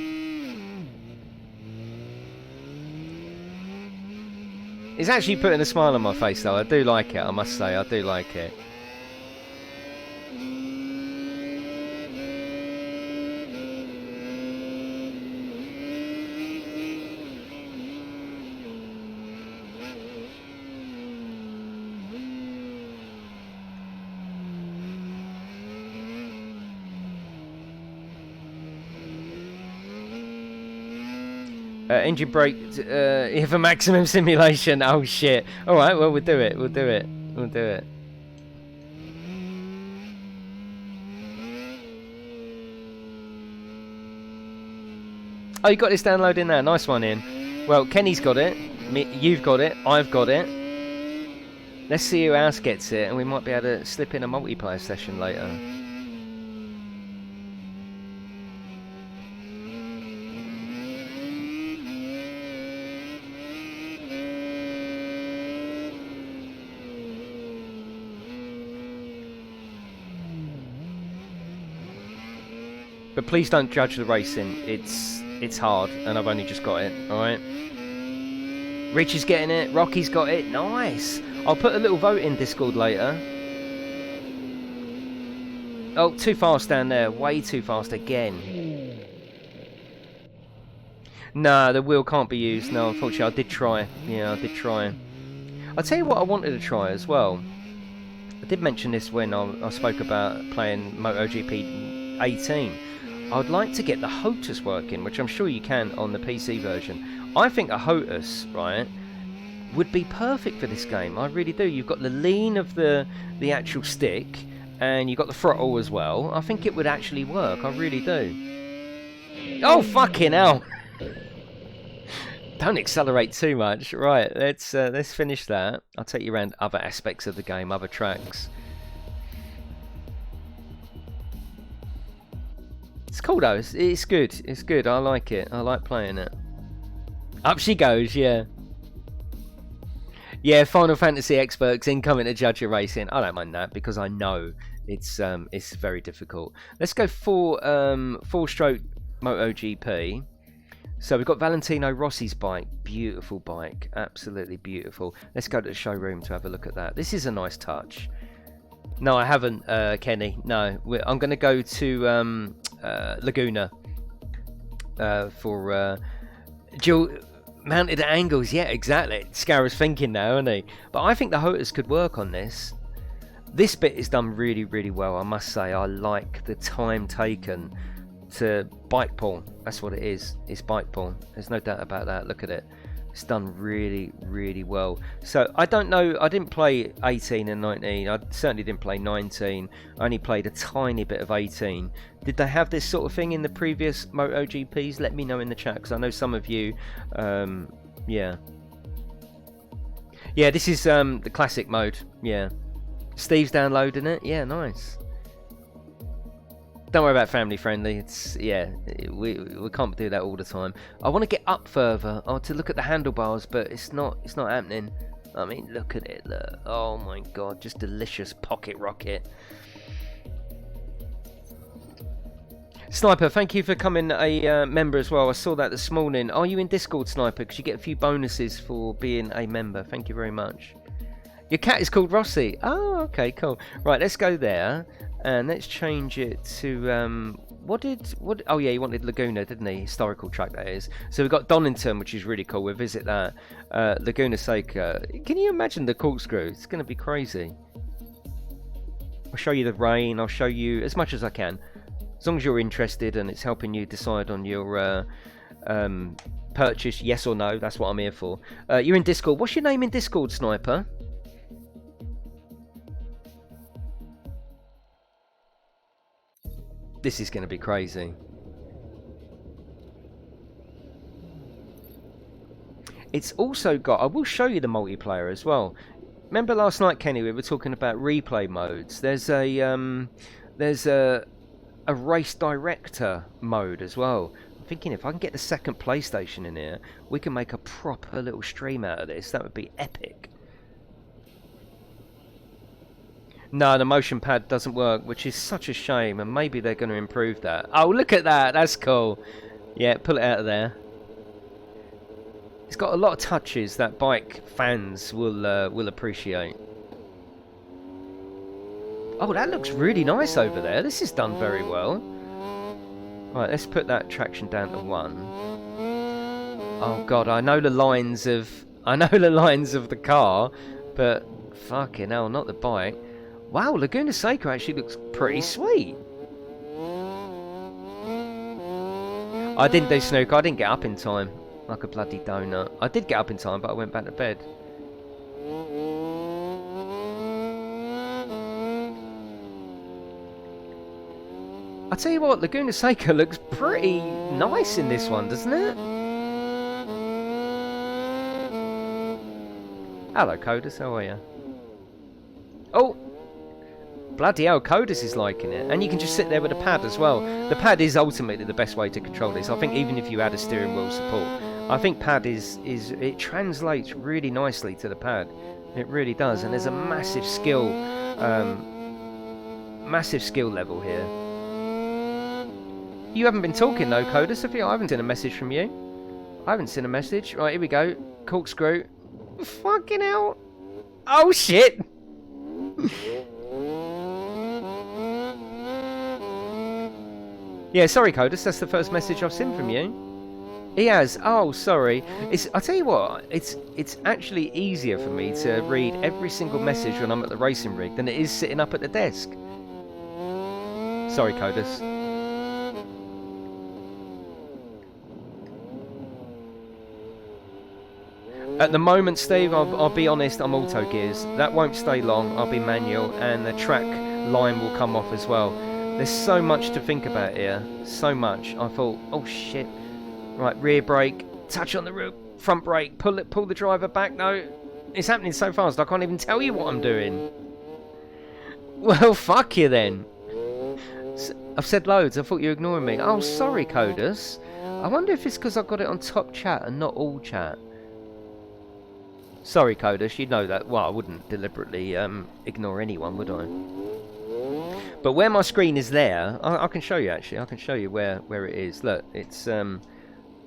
It's actually putting a smile on my face though. I do like it, I must say. I do like it. Engine brake for maximum simulation. Oh shit. Alright, well we'll do it. We'll do it. We'll do it. Oh, you got this downloading now. Nice one, Ian. Well, Kenny's got it. You've got it. I've got it. Let's see who else gets it, and we might be able to slip in a multiplayer session later. But please don't judge the racing. It's hard, and I've only just got it. All right. Rich is getting it. Rocky's got it. Nice. I'll put a little vote in Discord later. Oh, too fast down there. Way too fast again. No, the wheel can't be used. No, unfortunately, I did try. Yeah, I did try. I'll tell you what I wanted to try as well. I did mention this when I spoke about playing MotoGP 18. I'd like to get the HOTAS working, which I'm sure you can on the PC version. I think a HOTAS, right, would be perfect for this game. I really do. You've got the lean of the actual stick, and you've got the throttle as well. I think it would actually work. I really do. Oh, fucking hell! Don't accelerate too much. Right, let's finish that. I'll take you around other aspects of the game, other tracks. It's cool though. It's good. It's good. I like it. I like playing it. Up she goes. Yeah. Yeah. Final Fantasy experts incoming to judge your racing. I don't mind that because I know it's very difficult. Let's go for four-stroke MotoGP. So we've got Valentino Rossi's bike. Beautiful bike. Absolutely beautiful. Let's go to the showroom to have a look at that. This is a nice touch. No, I haven't, Kenny. No. I'm going to go to Laguna for dual mounted angles. Yeah, exactly. Scarra's thinking now, isn't he? But I think the HOTAS could work on this. This bit is done really, really well, I must say. I like the time taken to bike pull. That's what it is. It's bike pull. There's no doubt about that. Look at it. It's done really, really well. So I don't know. I didn't play 18 and 19. I certainly didn't play 19. I only played a tiny bit of 18. Did they have this sort of thing in the previous MotoGPs? Let me know in the chat because I know some of you. Yeah. Yeah. This is the classic mode. Yeah. Steve's downloading it. Yeah. Nice. Don't worry about family friendly. It's we can't do that all the time. I want to get up further. To look at the handlebars, but it's not happening. I mean, look at it. Look. Oh my god, just delicious pocket rocket. Sniper, thank you for coming a member as well. I saw that this morning. Are you in Discord, Sniper? Because you get a few bonuses for being a member. Thank you very much. Your cat is called Rossi. Oh, okay, cool. Right, let's go there. And let's change it to what? Oh yeah, he wanted Laguna, didn't he? Historical track that is. So we've got Donington, which is really cool. We'll visit that. Laguna Seca. Can you imagine the corkscrew? It's going to be crazy. I'll show you the rain. I'll show you as much as I can, as long as you're interested and it's helping you decide on your purchase, yes or no. That's what I'm here for. You're in Discord. What's your name in Discord, Sniper? This is going to be crazy. It's also got... I will show you the multiplayer as well. Remember last night, Kenny, we were talking about replay modes. There's a race director mode as well. I'm thinking if I can get the second PlayStation in here, we can make a proper little stream out of this. That would be epic. No, the motion pad doesn't work, which is such a shame, and maybe they're going to improve that. Oh, look at that. That's cool. Yeah, pull it out of there. It's got a lot of touches that bike fans will appreciate. Oh, that looks really nice over there. This is done very well. Right, let's put that traction down to 1. Oh god, I know the lines of the car, but fucking hell, not the bike. Wow, Laguna Seca actually looks pretty sweet. I didn't do snooker. I didn't get up in time. Like a bloody donut. I did get up in time, but I went back to bed. I'll tell you what, Laguna Seca looks pretty nice in this one, doesn't it? Hello, Codus. How are you? Oh! Bloody hell, Codus is liking it. And you can just sit there with a pad as well. The pad is ultimately the best way to control this. I think even if you add a steering wheel support, I think pad it translates really nicely to the pad. It really does. And there's a massive skill level here. You haven't been talking though, Codus, have you? I haven't seen a message from you. I haven't seen a message. Right, here we go. Corkscrew. Fucking hell. Oh, shit. Yeah, sorry, Codus. That's the first message I've seen from you. He has. Oh, sorry. I tell you what. It's actually easier for me to read every single message when I'm at the racing rig than it is sitting up at the desk. Sorry, Codus. At the moment, Steve, I'll be honest, I'm auto gears. That won't stay long. I'll be manual, and the track line will come off as well. There's so much to think about here. So much. I thought, oh shit. Right, rear brake, touch on the front brake, pull the driver back. No, it's happening so fast I can't even tell you what I'm doing. Well, fuck you then. I've said loads. I thought you were ignoring me. Oh, sorry, Codus. I wonder if it's because I got it on top chat and not all chat. Sorry, Codus. You know that. Well, I wouldn't deliberately ignore anyone, would I? But where my screen is there, I can show you actually. I can show you where it is. Look, it's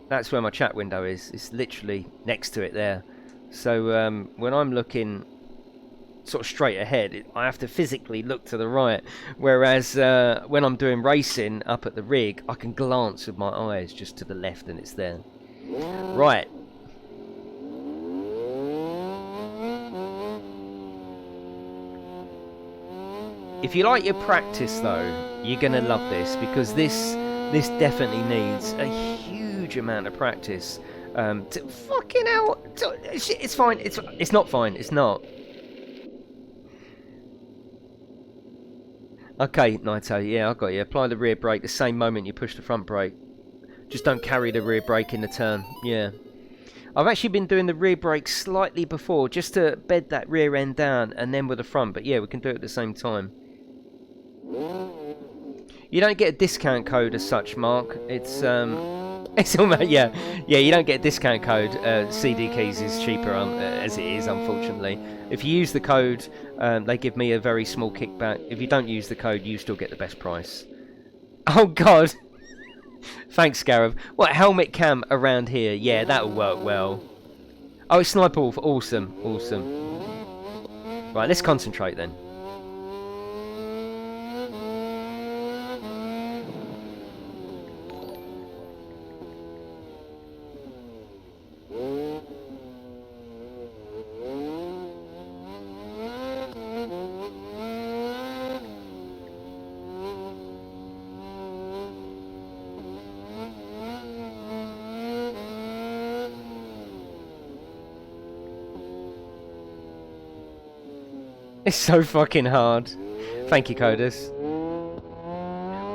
that's where my chat window is. It's literally next to it there. So when I'm looking sort of straight ahead, I have to physically look to the right. Whereas when I'm doing racing up at the rig, I can glance with my eyes just to the left and it's there. Right. If you like your practice though, you're going to love this, because this definitely needs a huge amount of practice. Fucking hell, it's fine. It's not fine. It's not. Okay, Naito. Yeah, I got you. Apply the rear brake the same moment you push the front brake. Just don't carry the rear brake in the turn. Yeah. I've actually been doing the rear brake slightly before, just to bed that rear end down, and then with the front. But yeah, we can do it at the same time. You don't get a discount code as such, Mark. It's almost, yeah. You don't get a discount code. CD keys is cheaper as it is, unfortunately. If you use the code, they give me a very small kickback. If you don't use the code, you still get the best price. Oh God. Thanks, Scarab. What, helmet cam around here? Yeah, that'll work well. Oh, it's Sniper Wolf. Awesome, awesome. Right, let's concentrate then. It's so fucking hard. Thank you, Codus.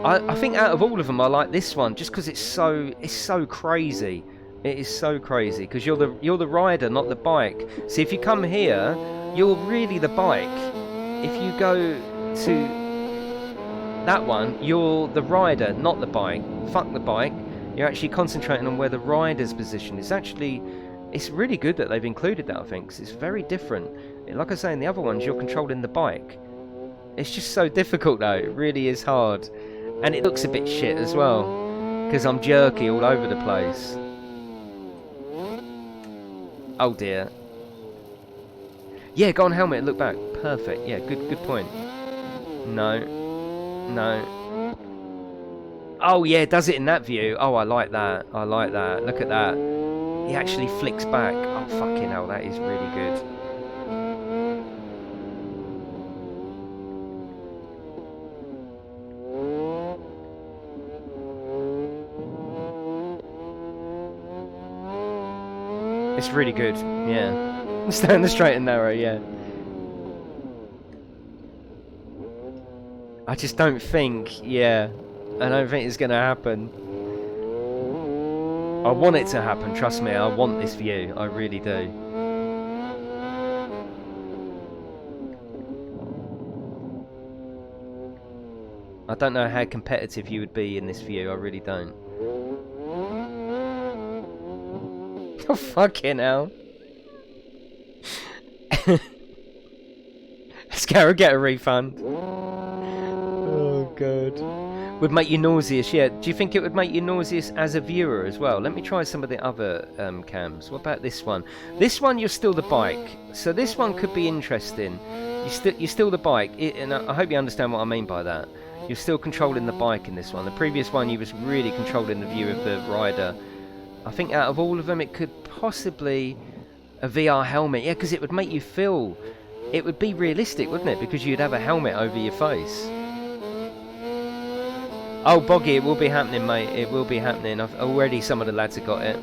I think out of all of them, I like this one just because it's so crazy. It is so crazy because you're the rider, not the bike. See, if you come here, you're really the bike. If you go to that one, you're the rider, not the bike. Fuck the bike. You're actually concentrating on where the rider's position is. It's really good that they've included that, I think, 'cause it's very different. Like I say, in the other ones, you're controlling the bike. It's just so difficult, though. It really is hard. And it looks a bit shit as well, because I'm jerky all over the place. Oh, dear. Yeah, go on helmet and look back. Perfect. Yeah, good point. No. Oh, yeah, it does it in that view. Oh, I like that. I like that. Look at that. He actually flicks back. Oh, fucking hell, that is really good. It's really good, yeah. Stay on the straight and narrow, yeah. I just don't think, yeah. I don't think it's going to happen. I want it to happen, trust me. I want this view, I really do. I don't know how competitive you would be in this view, I really don't. Oh, fucking hell. Scarab, get a refund. Oh, God. Would make you nauseous, yeah. Do you think it would make you nauseous as a viewer as well? Let me try some of the other cams. What about this one? This one, you're still the bike. So this one could be interesting. You're still the bike. And I hope you understand what I mean by that. You're still controlling the bike in this one. The previous one, you was really controlling the view of the rider. I think out of all of them, it could possibly a VR helmet. Yeah, because it would make you feel. It would be realistic, wouldn't it? Because you'd have a helmet over your face. Oh, Boggy, it will be happening, mate. It will be happening. Already some of the lads have got it.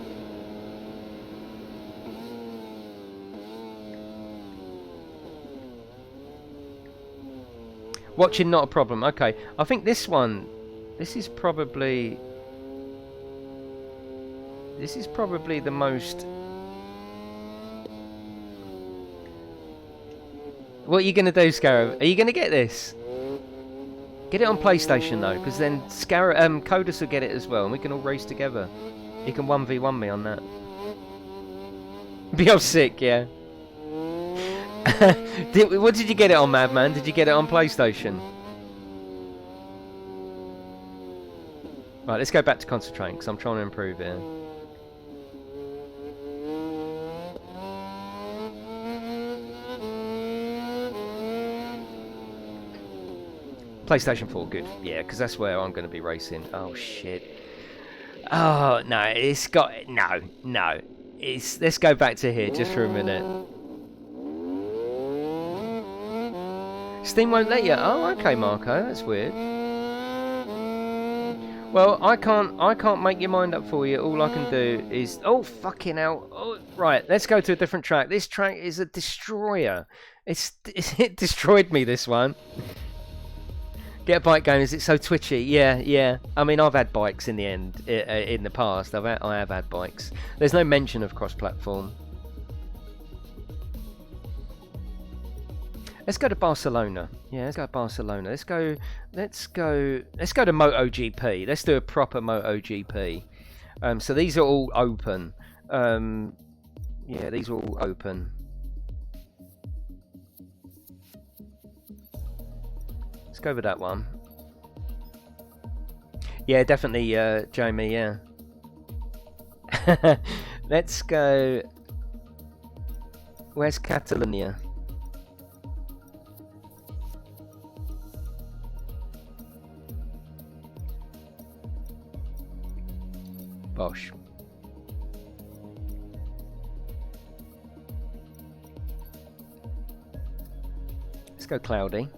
Watching, not a problem. Okay, I think this one, this is probably the most. What are you going to do, Scarab? Are you going to get this? Get it on PlayStation, though, because then Codus will get it as well, and we can all race together. You can 1v1 me on that. Be all sick, yeah. What did you get it on, Madman? Did you get it on PlayStation? Right, let's go back to concentrating, because I'm trying to improve here. PlayStation 4, good. Yeah, because that's where I'm going to be racing. Oh, shit. Oh, no, it's got... No. Let's go back to here just for a minute. Steam won't let you. Oh, okay, Marco. That's weird. Well, I can't make your mind up for you. All I can do is... Oh, fucking hell. Oh, right, let's go to a different track. This track is a destroyer. It destroyed me, this one. Get a bike going. Is it so twitchy? Yeah. I mean, I've had bikes in the end, in the past. I have had bikes. There's no mention of cross-platform. Let's go to Barcelona. Yeah, let's go to Barcelona. Let's go to MotoGP. Let's do a proper MotoGP. So these are all open. Yeah, these are all open. Let's go with that one. Yeah, definitely, Jamie, yeah. Let's go... Where's Catalonia? Bosh. Let's go cloudy.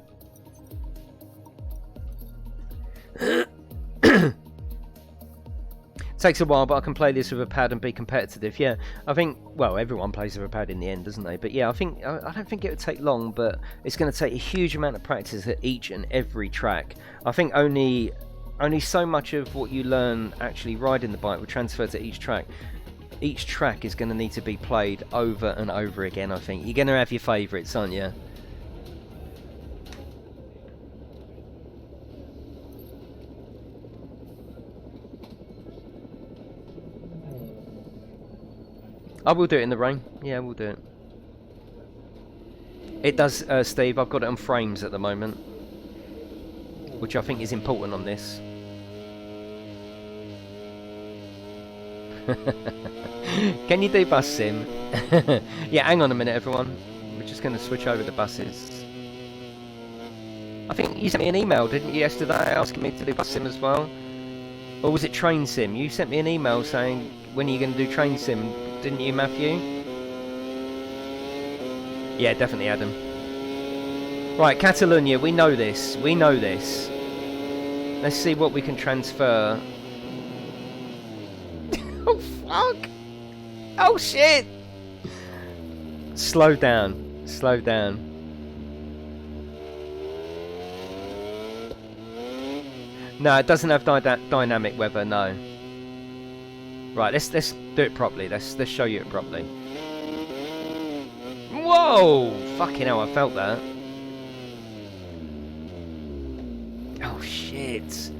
Takes a while, but I can play this with a pad and be competitive. Yeah, I think, well, everyone plays with a pad in the end, doesn't they? But yeah, I don't think it would take long, but it's going to take a huge amount of practice at each and every track. I think only so much of what you learn actually riding the bike will transfer to each track. Each track is going to need to be played over and over again, I think. You're going to have your favourites, aren't you? I will do it in the rain. Yeah, we'll do it. It does, Steve. I've got it on frames at the moment, which I think is important on this. Can you do bus sim? Yeah, hang on a minute, everyone. We're just going to switch over the buses. I think you sent me an email, didn't you, yesterday, asking me to do bus sim as well? Or was it train sim? You sent me an email saying, when are you going to do train sim? Didn't you, Matthew? Yeah, definitely, Adam. Right, Catalonia, we know this. We know this. Let's see what we can transfer. Oh, fuck! Oh, shit! Slow down. Slow down. No, it doesn't have dynamic weather, no. Right, let's do it properly. Let's show you it properly. Whoa! Fucking hell, I felt that. Oh shit.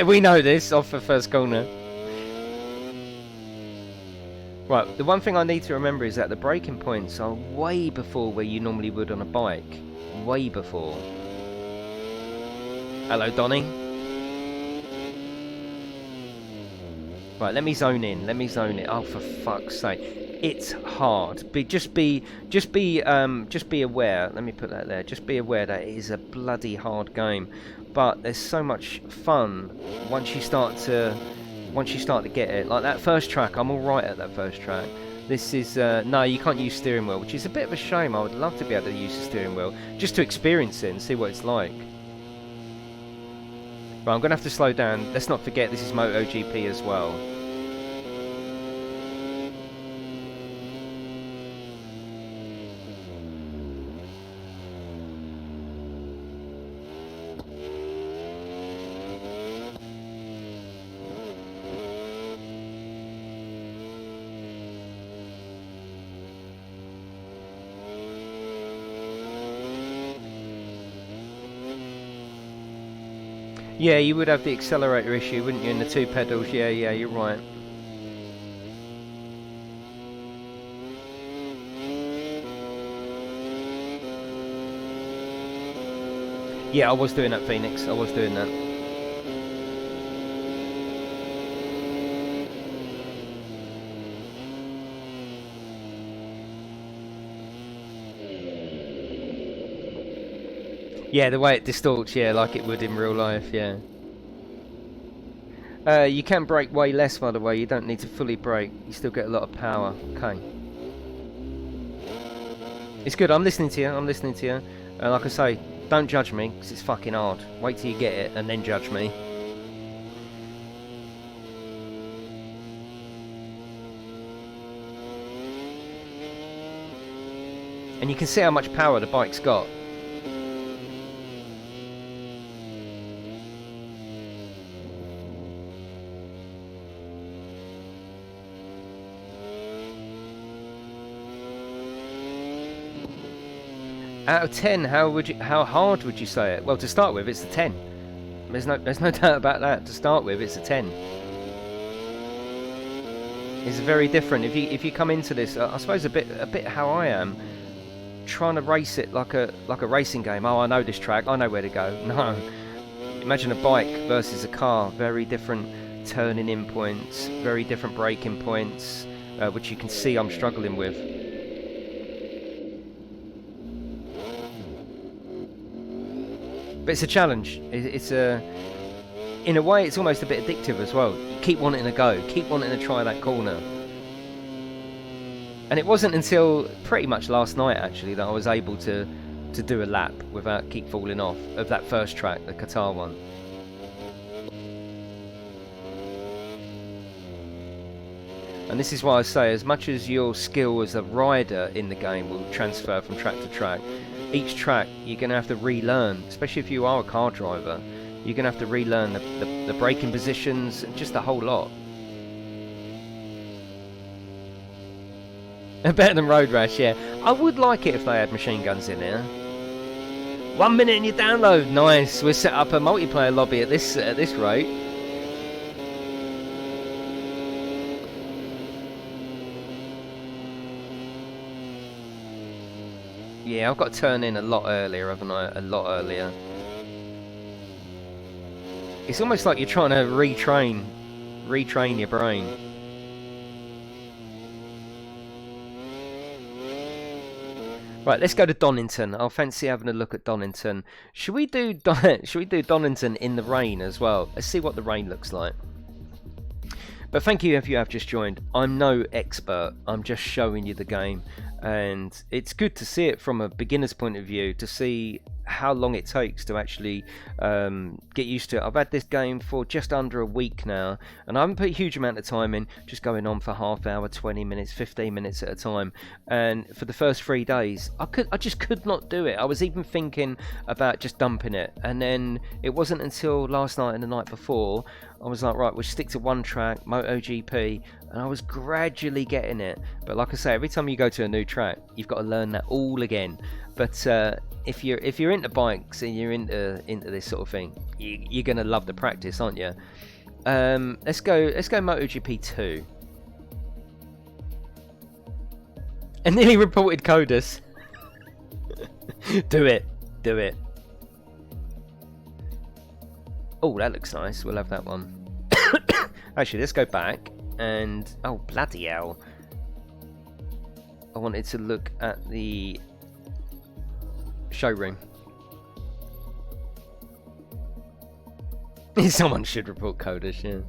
We know this off the first corner. Right, the one thing I need to remember is that the braking points are way before where you normally would on a bike. Way before. Hello, Donny. Right, let me zone in. Let me zone it. Oh, for fuck's sake. it's hard. Just be aware. Let me put that there. Just be aware that it is a bloody hard game, but there's so much fun once you start to get it. Like that first track, I'm all right at that first track. This is no, you can't use steering wheel, which is a bit of a shame. I would love to be able to use the steering wheel just to experience it and see what it's like. But I'm gonna have to slow down. Let's not forget this is MotoGP as well. Yeah, you would have the accelerator issue, wouldn't you, in the two pedals? Yeah, you're right. Yeah, I was doing that, Phoenix. I was doing that. Yeah, the way it distorts, yeah, like it would in real life, yeah. You can brake way less, by the way. You don't need to fully brake. You still get a lot of power. Okay. It's good. I'm listening to you. I'm listening to you. Like I say, don't judge me, because it's fucking hard. Wait till you get it, and then judge me. And you can see how much power the bike's got. Out of 10, how hard would you say it? Well, to start with, it's a 10. There's no doubt about that. To start with, it's a 10. It's very different. If you come into this, I suppose a bit how I am, trying to race it like a racing game. Oh, I know this track. I know where to go. No, imagine a bike versus a car. Very different turning in points. Very different braking points, which you can see I'm struggling with. But it's a challenge. It's in a way, it's almost a bit addictive as well. You keep wanting to go, keep wanting to try that corner. And it wasn't until pretty much last night, actually, that I was able to do a lap without keep falling off of that first track, the Qatar one. And this is why I say, as much as your skill as a rider in the game will transfer from track to track, each track you're going to have to relearn, especially if you are a car driver. You're going to have to relearn the braking positions, just the whole lot. Better than Road Rash, yeah. I would like it if they had machine guns in here. 1 minute and you download. Nice. We'll set up a multiplayer lobby at this rate. Yeah, I've got to turn in a lot earlier, haven't I? A lot earlier. It's almost like you're trying to retrain your brain. Right, let's go to Donington. I'll fancy having a look at Donington. Should we do Donington in the rain as well? Let's see what the rain looks like. But thank you if you have just joined. I'm no expert. I'm just showing you the game. And it's good to see it from a beginner's point of view, to see how long it takes to actually get used to it. I've had this game for just under a week now, and I haven't put a huge amount of time in, just going on for half hour, 20 minutes, 15 minutes at a time. And for the first 3 days, I just could not do it. I was even thinking about just dumping it, and then it wasn't until last night and the night before I was like, right, we'll stick to one track, MotoGP, and I was gradually getting it. But like I say, every time you go to a new track, you've got to learn that all again. But if you're into bikes and you're into this sort of thing, you're gonna love the practice, aren't you? Let's go MotoGP 2. A nearly reported Codus. Do it. Oh, that looks nice. We'll have that one. Actually, let's go back and... Oh, bloody hell. I wanted to look at the showroom. Someone should report coders, yeah.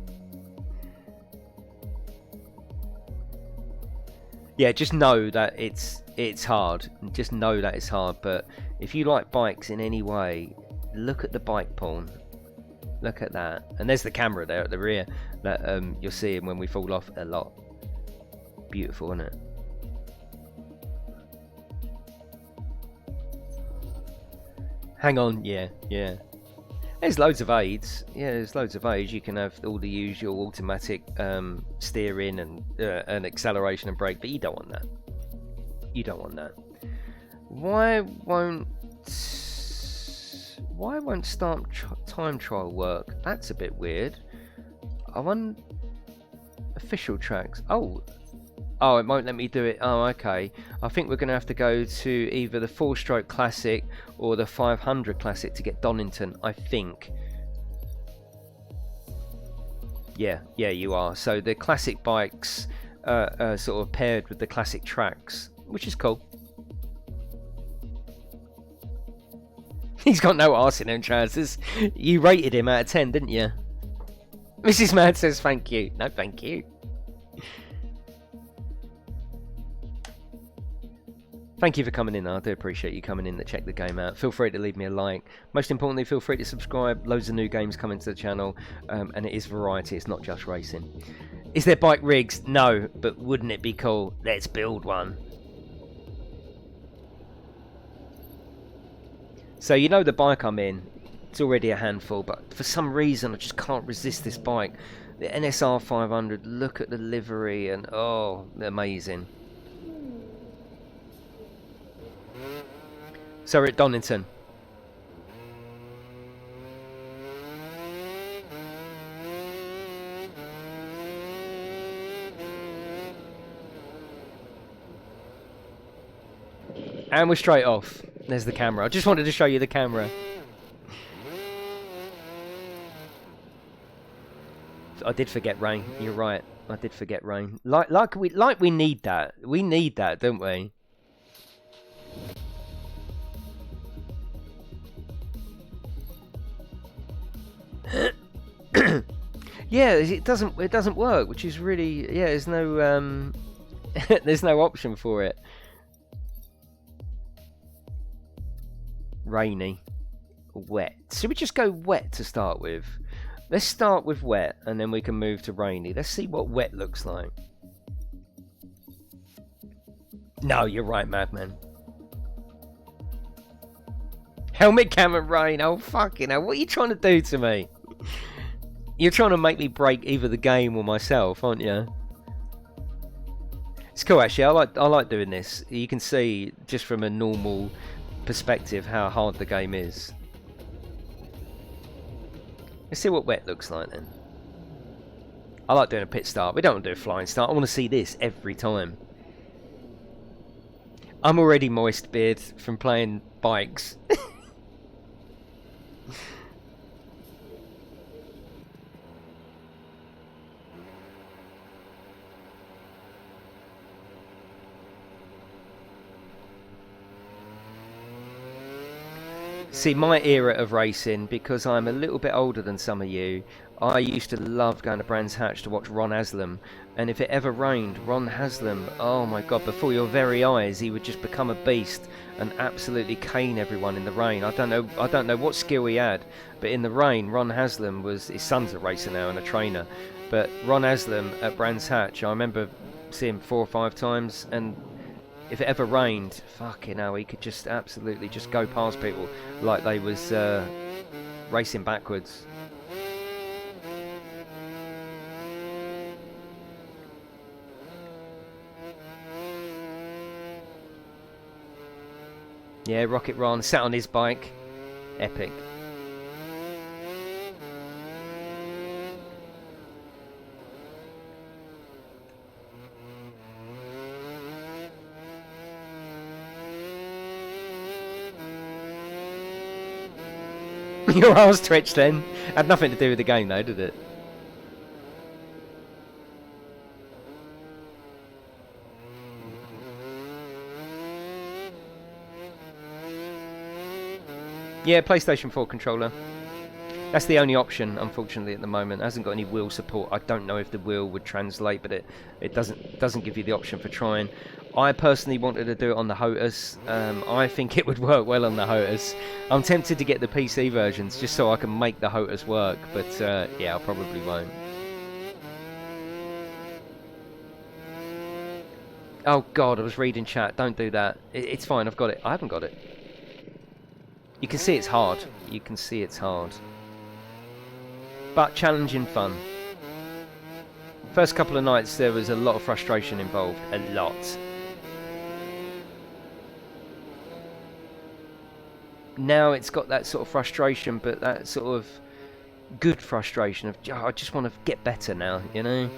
Yeah, just know that it's hard. Just know that it's hard. But if you like bikes in any way, look at the bike porn. Look at that. And there's the camera there at the rear that you'll see when we fall off a lot. Beautiful, isn't it? Hang on, yeah. There's loads of aids. Yeah, there's loads of aids. You can have all the usual automatic steering and acceleration and brake, but you don't want that. You don't want that. Why won't start time trial work? That's a bit weird. I want official tracks. Oh, it won't let me do it. Oh, okay. I think we're going to have to go to either the 4-stroke Classic or the 500 Classic to get Donington, I think. Yeah, you are. So the Classic bikes are sort of paired with the Classic tracks, which is cool. He's got no arse in him, trousers. You rated him out of 10, didn't you? Mrs. Mad says thank you. No, thank you. Thank you for coming in. I do appreciate you coming in to check the game out. Feel free to leave me a like. Most importantly, feel free to subscribe. Loads of new games coming to the channel, and it is variety. It's not just racing. Is there bike rigs? No, but wouldn't it be cool? Let's build one. So you know the bike I'm in. It's already a handful, but for some reason I just can't resist this bike. The NSR 500. Look at the livery, and oh, amazing. So we're at Donington. And we're straight off. There's the camera. I just wanted to show you the camera. I did forget rain. You're right. I did forget rain. Like we need that. We need that, don't we? Yeah, it doesn't work, which is really, yeah, there's no there's no option for it. Rainy, wet. Should we just go wet to start with? Let's start with wet and then we can move to rainy. Let's see what wet looks like. No, you're right, madman. Helmet cam and rain. Oh fucking hell, what are you trying to do to me? You're trying to make me break either the game or myself, aren't you? It's cool actually. I like doing this. You can see just from a normal perspective how hard the game is. Let's see what wet looks like then. I like doing a pit start. We don't want to do a flying start. I want to see this every time. I'm already moist, beard, from playing bikes. See, my era of racing, because I'm a little bit older than some of you, I used to love going to Brands Hatch to watch Ron Haslam. And if it ever rained, Ron Haslam, oh my god, before your very eyes, he would just become a beast and absolutely cane everyone in the rain. I don't know what skill he had, but in the rain, Ron Haslam was, his son's a racer now and a trainer, but Ron Haslam at Brands Hatch, I remember seeing him 4 or 5 times, and if it ever rained, fucking hell, he could just absolutely just go past people like they was racing backwards. Yeah, Rocket Ron sat on his bike. Epic. Your arms twitched then. Had nothing to do with the game though, did it? Yeah, PlayStation 4 controller. That's the only option, unfortunately, at the moment. It hasn't got any wheel support. I don't know if the wheel would translate, but it doesn't give you the option for trying. I personally wanted to do it on the HOTAS. I think it would work well on the HOTAS. I'm tempted to get the PC versions just so I can make the HOTAS work, but yeah, I probably won't. Oh god, I was reading chat. Don't do that. It's fine, I've got it. I haven't got it. You can see it's hard. You can see it's hard. But challenging fun. First couple of nights there was a lot of frustration involved. A lot. Now it's got that sort of frustration, but that sort of good frustration of, oh, I just want to get better now, you know?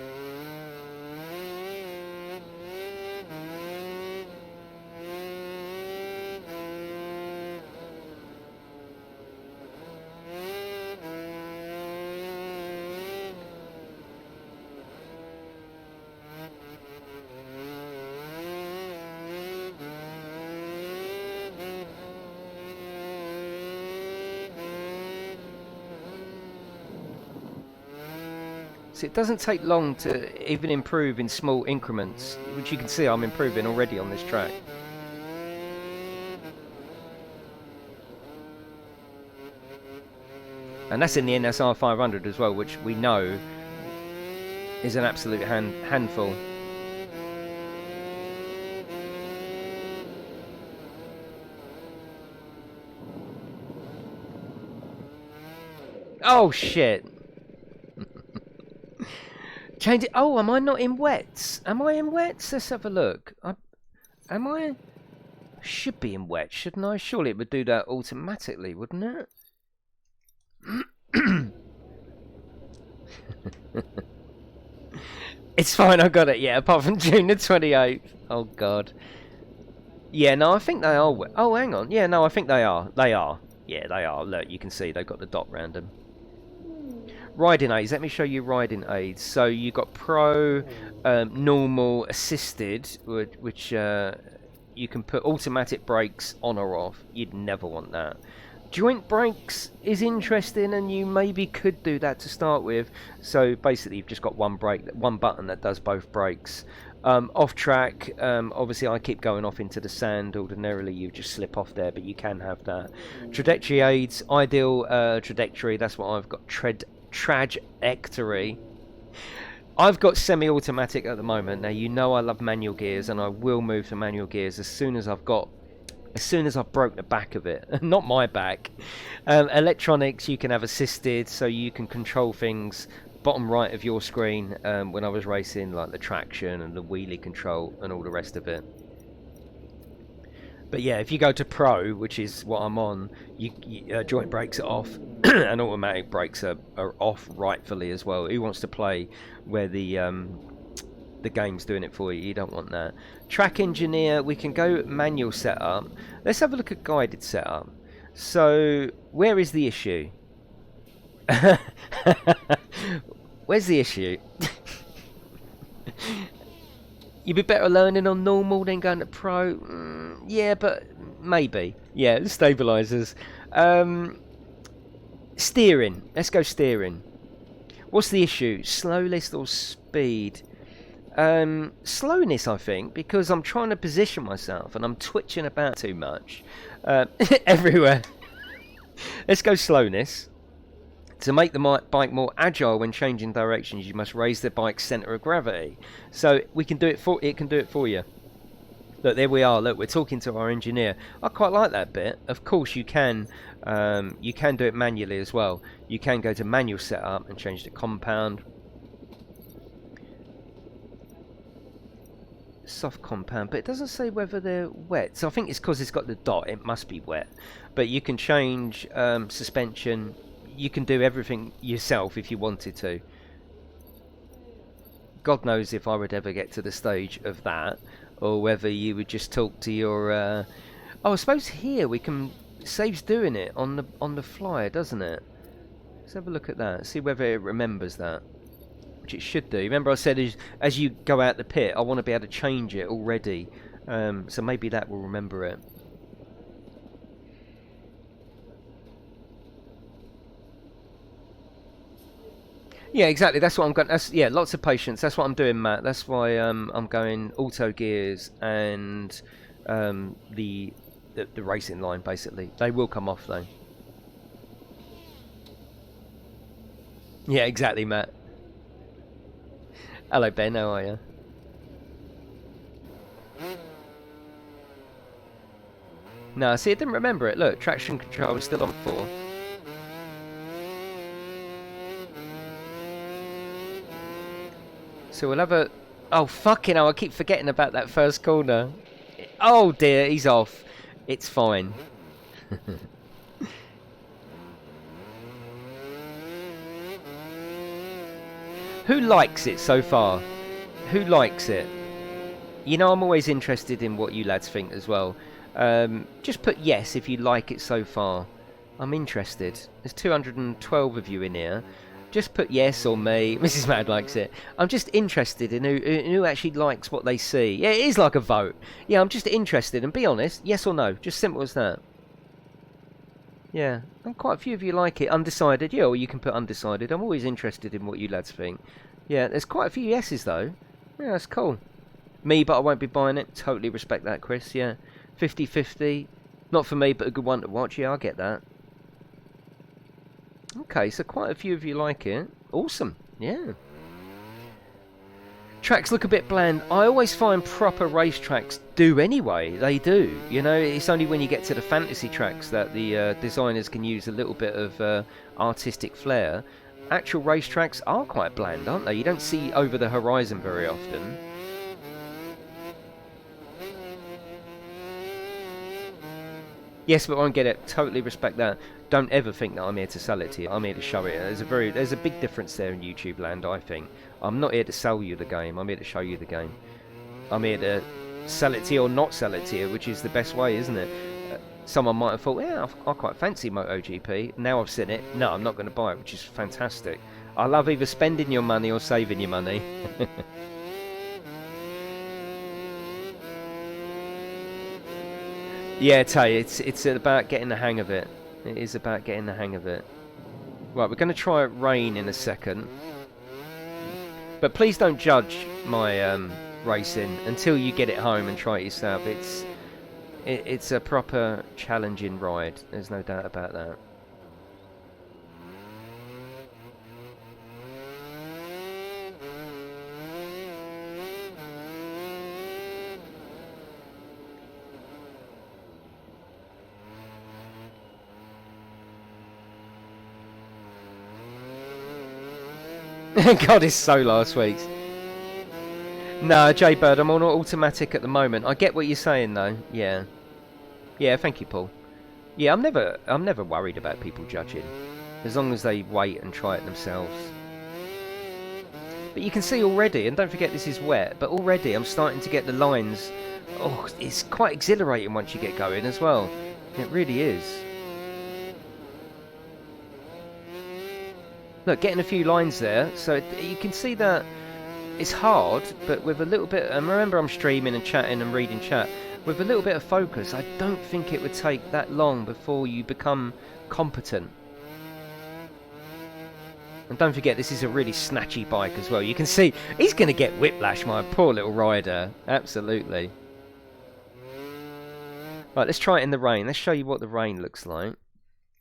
It doesn't take long to even improve in small increments, which you can see I'm improving already on this track. And that's in the NSR 500 as well, which we know is an absolute handful. Oh shit! Change it. Oh, am I not in wets? Am I in wets? Let's have a look. Am I? Should be in wets, shouldn't I? Surely it would do that automatically, wouldn't it? It's fine, I got it. Yeah, apart from June the 28th. Oh god. Yeah, no, I think they are. Oh, hang on. Yeah, no, I think they are. They are. Yeah, they are. Look, you can see they've got the dot random. Riding aids. Let me show you riding aids. So you got pro, normal, assisted, which you can put automatic brakes on or off. You'd never want that. Joint brakes is interesting, and you maybe could do that to start with. So basically, you've just got one button that does both brakes. Off track, obviously I keep going off into the sand. Ordinarily you just slip off there, but you can have that. Trajectory aids, ideal trajectory. That's what I've got. Trajectory. I've got semi-automatic at the moment. Now you know I love manual gears, and I will move to manual gears as soon as I've broke the back of it. Not my back. Electronics, you can have assisted, so you can control things bottom right of your screen when I was racing, like the traction and the wheelie control and all the rest of it. But yeah, if you go to Pro, which is what I'm on, joint brakes are off and automatic brakes are off rightfully as well. Who wants to play where the game's doing it for you? You don't want that. Track engineer, we can go manual setup. Let's have a look at guided setup. So where is the issue? Where's the issue? You'd be better learning on normal than going to pro. Yeah, but maybe. Yeah, stabilizers. Steering. Let's go steering. What's the issue? Slowest or speed? Slowness, I think, because I'm trying to position myself and I'm twitching about too much everywhere. Let's go slowness. To make the bike more agile when changing directions, you must raise the bike's center of gravity. So we can do it for it. Can do it for you. Look, there we are. Look, we're talking to our engineer. I quite like that bit. Of course, you can do it manually as well. You can go to manual setup and change the compound. Soft compound, but it doesn't say whether they're wet. So I think it's because it's got the dot. It must be wet. But you can change suspension. You can do everything yourself if you wanted to. God knows if I would ever get to the stage of that, or whether you would just talk to your. Oh, I suppose here we can. Saves doing it on the fly, doesn't it? Let's have a look at that. See whether it remembers that, which it should do. Remember, I said as you go out the pit, I want to be able to change it already. So maybe that will remember it. Yeah, exactly. That's what I'm going. That's yeah, lots of patience. That's what I'm doing, Matt. That's why I'm going auto gears and the racing line. Basically, they will come off though. Yeah, exactly, Matt. Hello, Ben. How are you? No, see, I didn't remember it. Look, traction control is still on 4. So we'll have a... Oh, fucking hell, I keep forgetting about that first corner. Oh, dear, he's off. It's fine. Who likes it so far? Who likes it? You know, I'm always interested in what you lads think as well. Just put yes if you like it so far. I'm interested. There's 212 of you in here. Just put yes or me. Mrs. Mad likes it. I'm just interested in who actually likes what they see. Yeah, it is like a vote. Yeah, I'm just interested. And be honest, yes or no. Just simple as that. Yeah, and quite a few of you like it. Undecided. Yeah, or you can put undecided. I'm always interested in what you lads think. Yeah, there's quite a few yeses though. Yeah, that's cool. Me, but I won't be buying it. Totally respect that, Chris. Yeah, 50-50. Not for me, but a good one to watch. Yeah, I get that. Okay, so quite a few of you like it. Awesome. Yeah. Tracks look a bit bland. I always find proper racetracks do anyway. They do. You know, it's only when you get to the fantasy tracks that the designers can use a little bit of artistic flair. Actual racetracks are quite bland, aren't they? You don't see over the horizon very often. Yes, but I won't get it. Totally respect that. Don't ever think that I'm here to sell it to you. I'm here to show it. There's a big difference there in YouTube land, I think. I'm not here to sell you the game. I'm here to show you the game. I'm here to sell it to you or not sell it to you, which is the best way, isn't it? Someone might have thought, yeah, I quite fancy MotoGP. Now I've seen it. No, I'm not going to buy it, which is fantastic. I love either spending your money or saving your money. Yeah, Tay, it's about getting the hang of it. It is about getting the hang of it. Right, we're going to try rain in a second. But please don't judge my racing until you get it home and try it yourself. It's a proper challenging ride. There's no doubt about that. God, it's so last week's. No, J Bird, I'm on automatic at the moment. I get what you're saying though. Yeah. Yeah, thank you, Paul. Yeah, I'm never worried about people judging. As long as they wait and try it themselves. But you can see already, and don't forget this is wet, but already I'm starting to get the lines. Oh, it's quite exhilarating once you get going as well. It really is. Look, getting a few lines there, so you can see that it's hard, but with a little bit, and remember I'm streaming and chatting and reading chat, with a little bit of focus, I don't think it would take that long before you become competent. And don't forget, this is a really snatchy bike as well. You can see, he's going to get whiplash, my poor little rider. Absolutely. Right, let's try it in the rain. Let's show you what the rain looks like.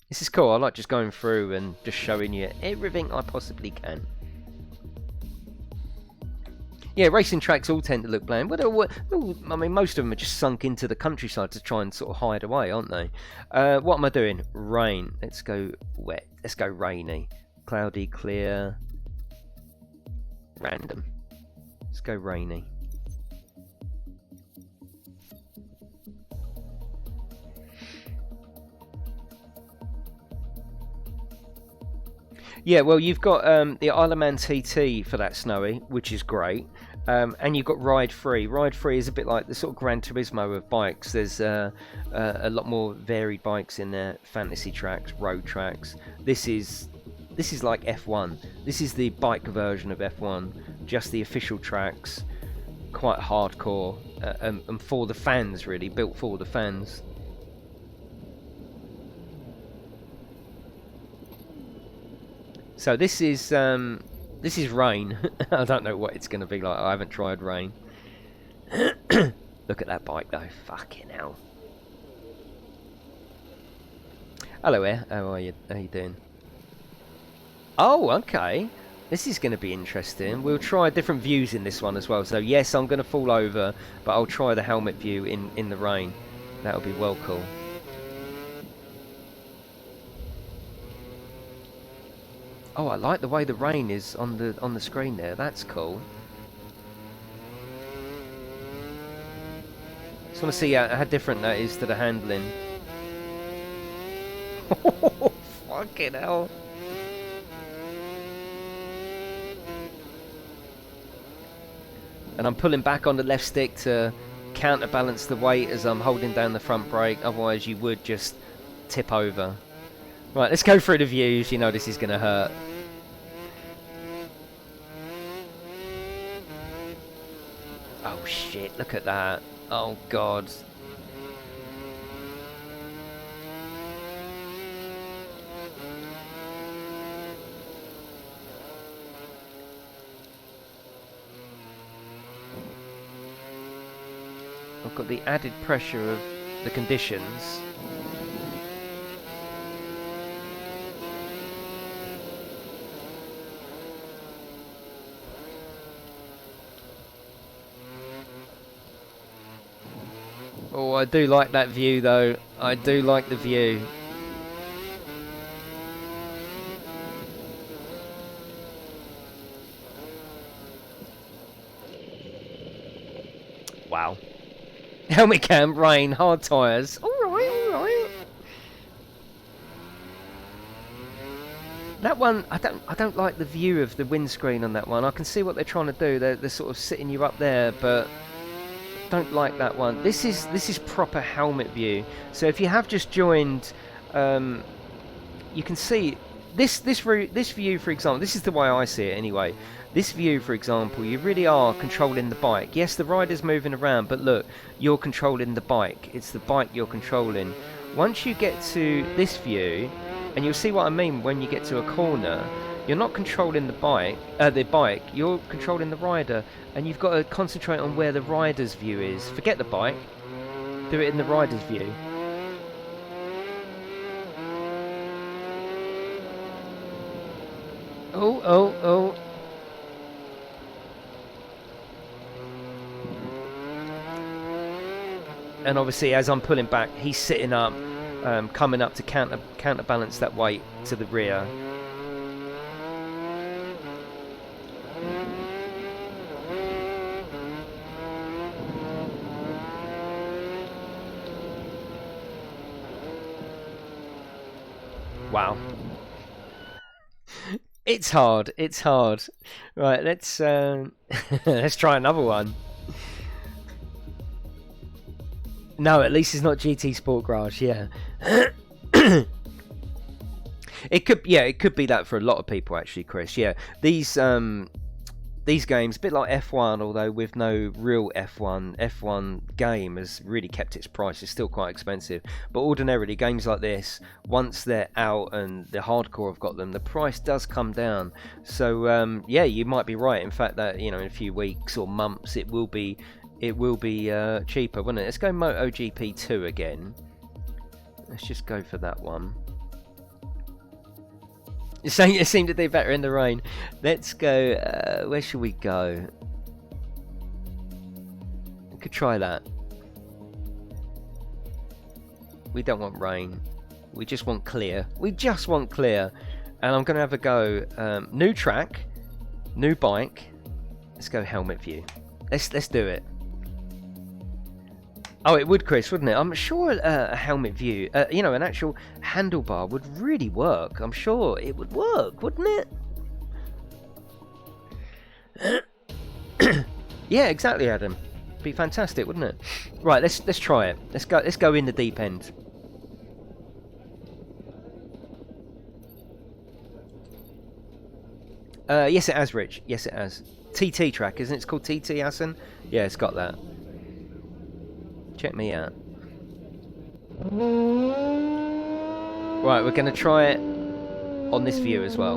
This is cool. I like just going through and just showing you everything I possibly can. Yeah, racing tracks all tend to look bland. I mean, most of them are just sunk into the countryside to try and sort of hide away, aren't they? What am I doing? Rain. Let's go wet. Let's go rainy. Cloudy, clear, random. Let's go rainy. Yeah, well, you've got the Isle of Man TT for that snowy, which is great. And you've got Ride Free. Ride Free is a bit like the sort of Gran Turismo of bikes. There's a lot more varied bikes in there. Fantasy tracks, road tracks. This is like F1. This is the bike version of F1. Just the official tracks. Quite hardcore. And for the fans, really. Built for the fans. So this is This is rain. I don't know what it's going to be like. I haven't tried rain. Look at that bike though. Fucking hell. Hello there. How are you? How you doing? Oh, okay. This is going to be interesting. We'll try different views in this one as well. So yes, I'm going to fall over, but I'll try the helmet view in the rain. That'll be well cool. Oh, I like the way the rain is on the screen there. That's cool. Just want to see how different that is to the handling. Oh, fucking hell. And I'm pulling back on the left stick to counterbalance the weight as I'm holding down the front brake. Otherwise you would just tip over. Right, let's go through the views. You know this is going to hurt. Oh shit, look at that. Oh god. I've got the added pressure of the conditions. Oh, I do like that view though. I do like the view. Wow. Helmet cam, rain, hard tyres. Alright, alright. That one, I don't like the view of the windscreen on that one. I can see what they're trying to do. They're sort of sitting you up there, but don't like that one. This is proper helmet view. So if you have just joined, you can see this view, for example. This is the way I see it anyway. This view, for example, you really are controlling the bike. Yes, the rider's moving around, but look, you're controlling the bike. It's the bike you're controlling. Once you get to this view, and you'll see what I mean when you get to a corner, you're not controlling the bike, you're controlling the rider, and you've got to concentrate on where the rider's view is. Forget the bike, do it in the rider's view. Oh, oh, oh. And obviously as I'm pulling back, he's sitting up, coming up to counterbalance that weight to the rear. Wow. It's hard, it's hard. Right, let's let's try another one. No, at least it's not GT Sport Garage, yeah. It could be that for a lot of people actually, Chris. Yeah. These games, a bit like F1, although with no real F1 game has really kept its price. It's still quite expensive. But ordinarily, games like this, once they're out and the hardcore have got them, the price does come down. So yeah, you might be right. In fact, that in a few weeks or months, it will be cheaper, won't it? Let's go MotoGP 2 again. Let's just go for that one. It seemed to do better in the rain. Let's go. Where should we go? We could try that. We don't want rain. We just want clear. We just want clear. And I'm going to have a go. New track, new bike. Let's go helmet view. Let's do it. Oh, it would, Chris, wouldn't it? I'm sure a helmet view, an actual handlebar would really work. I'm sure it would work, wouldn't it? Yeah, exactly, Adam. Be fantastic, wouldn't it? Right, let's try it. Let's go in the deep end. Yes, it has, Rich. Yes, it has. TT track, isn't it? It's called TT, Hassan? Yeah, it's got that. Check me out. Right, we're going to try it on this view as well.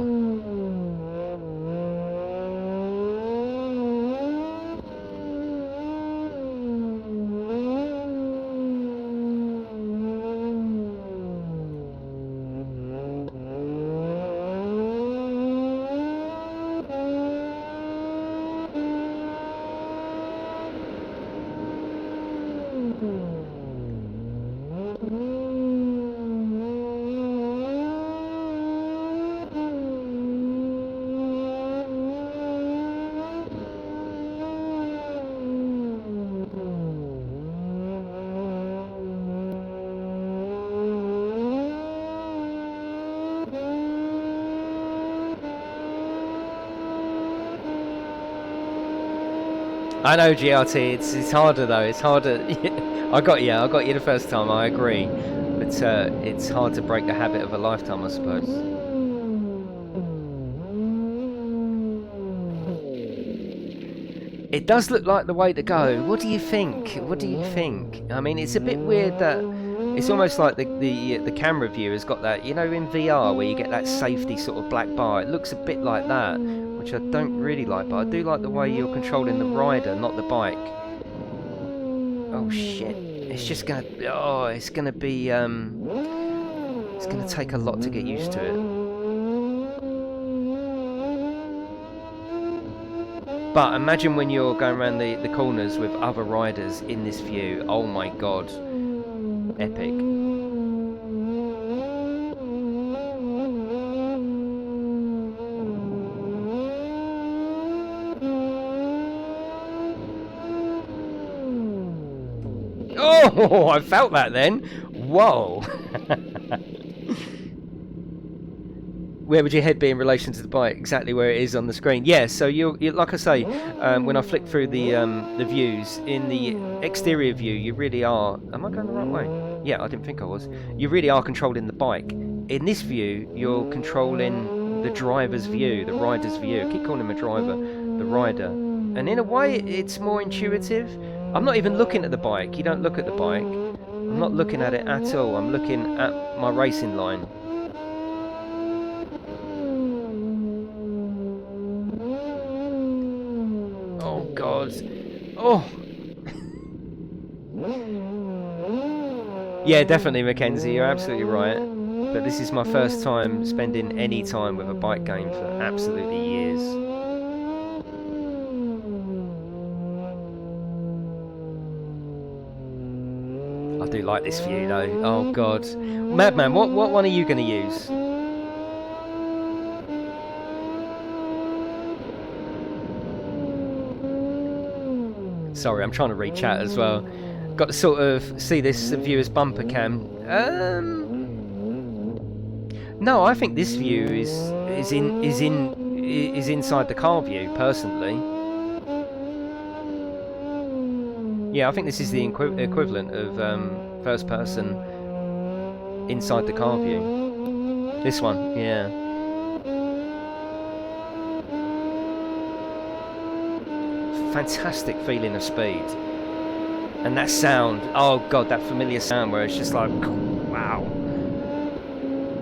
I know, GRT, it's harder though, it's harder. I got you the first time, I agree. But it's hard to break the habit of a lifetime, I suppose. It does look like the way to go. What do you think? What do you think? I mean, it's a bit weird that it's almost like the camera view has got that, you know, in VR where you get that safety sort of black bar. It looks a bit like that, which I don't really like, but I do like the way you're controlling the rider, not the bike. Oh shit! It's just gonna, oh, it's gonna be, it's gonna take a lot to get used to it. But imagine when you're going around the corners with other riders in this view. Oh my god. Epic. Oh, I felt that then. Whoa. Where would your head be in relation to the bike? Exactly where it is on the screen. Yeah, so you like I say, when I flick through the views, in the exterior view, you really are... Am I going the right way? Yeah, I didn't think I was. You really are controlling the bike. In this view, you're controlling the driver's view, the rider's view. I keep calling him a driver, the rider. And in a way, it's more intuitive. I'm not even looking at the bike. You don't look at the bike. I'm not looking at it at all. I'm looking at my racing line. Oh god. Oh. Yeah, definitely, Mackenzie. You're absolutely right. But this is my first time spending any time with a bike game for absolutely years. I do like this view though. Oh god. Madman, what one are you going to use? Sorry, I'm trying to read chat as well. Got to sort of see this viewer's bumper cam. No, I think this view is inside the car view personally. Yeah, I think this is the equivalent of first person inside the car view. This one, yeah. Fantastic feeling of speed. And that sound, oh god, that familiar sound where it's just like, wow.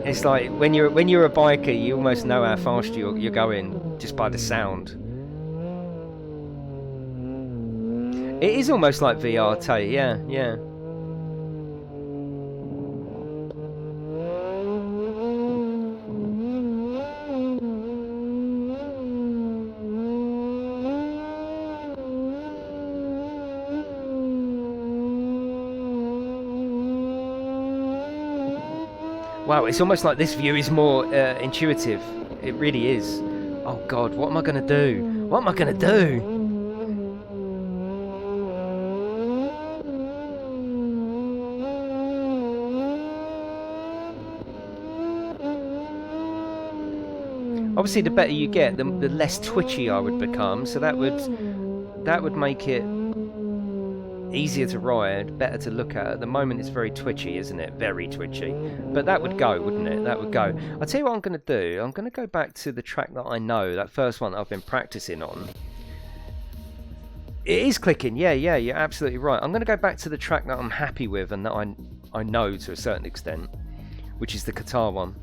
It's like when you're a biker, you almost know how fast you're going just by the sound. It is almost like VRT, yeah, yeah. Wow, it's almost like this view is more intuitive. It really is. Oh god, what am I going to do? What am I going to do? Obviously, the better you get, the less twitchy I would become. So that would make it easier to ride, better to look at. At the moment, it's very twitchy, isn't it? Very twitchy. But that would go, wouldn't it? That would go. I'll tell you what I'm going to do. I'm going to go back to the track that I know, that first one that I've been practicing on. It is clicking. Yeah, you're absolutely right. I'm going to go back to the track that I'm happy with and that I know to a certain extent, which is the Qatar one.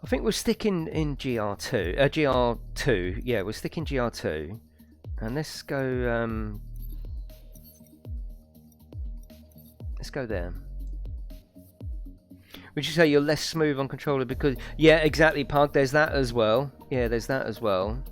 I think we're sticking in GR2. Yeah, we're sticking GR2. And let's go there. Would you say you're less smooth on controller because... Yeah, exactly, Pug. There's that as well. Yeah, there's that as well.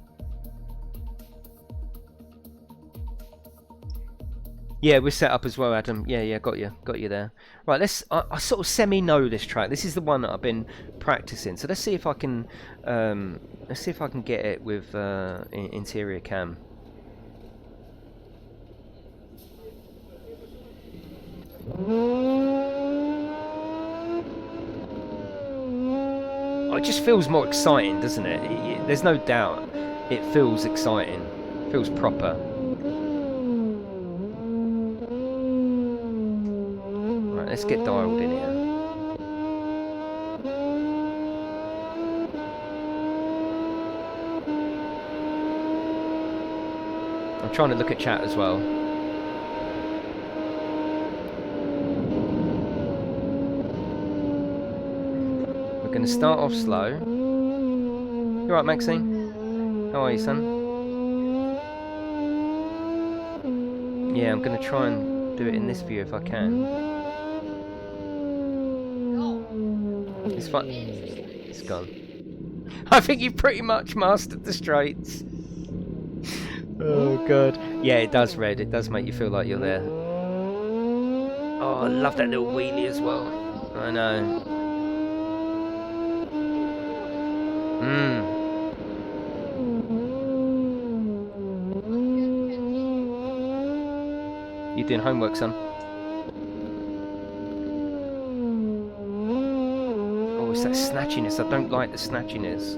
Yeah, we're set up as well, Adam. Yeah, got you there. Right, I sort of semi-know this track. This is the one that I've been practicing. So let's see if I can, get it with interior cam. Oh, it just feels more exciting, doesn't it? There's no doubt. It feels exciting. It feels proper. Right, let's get dialed in here. I'm trying to look at chat as well. We're going to start off slow. You alright, Maxine? How are you, son? Yeah, I'm going to try and do it in this view if I can. It's fun. It's gone. I think you've pretty much mastered the straights. Oh, God. Yeah, it does, Red. It does make you feel like you're there. Oh, I love that little wheelie as well. I know. You doing homework, son? Oh, it's that snatchiness. I don't like the snatchiness.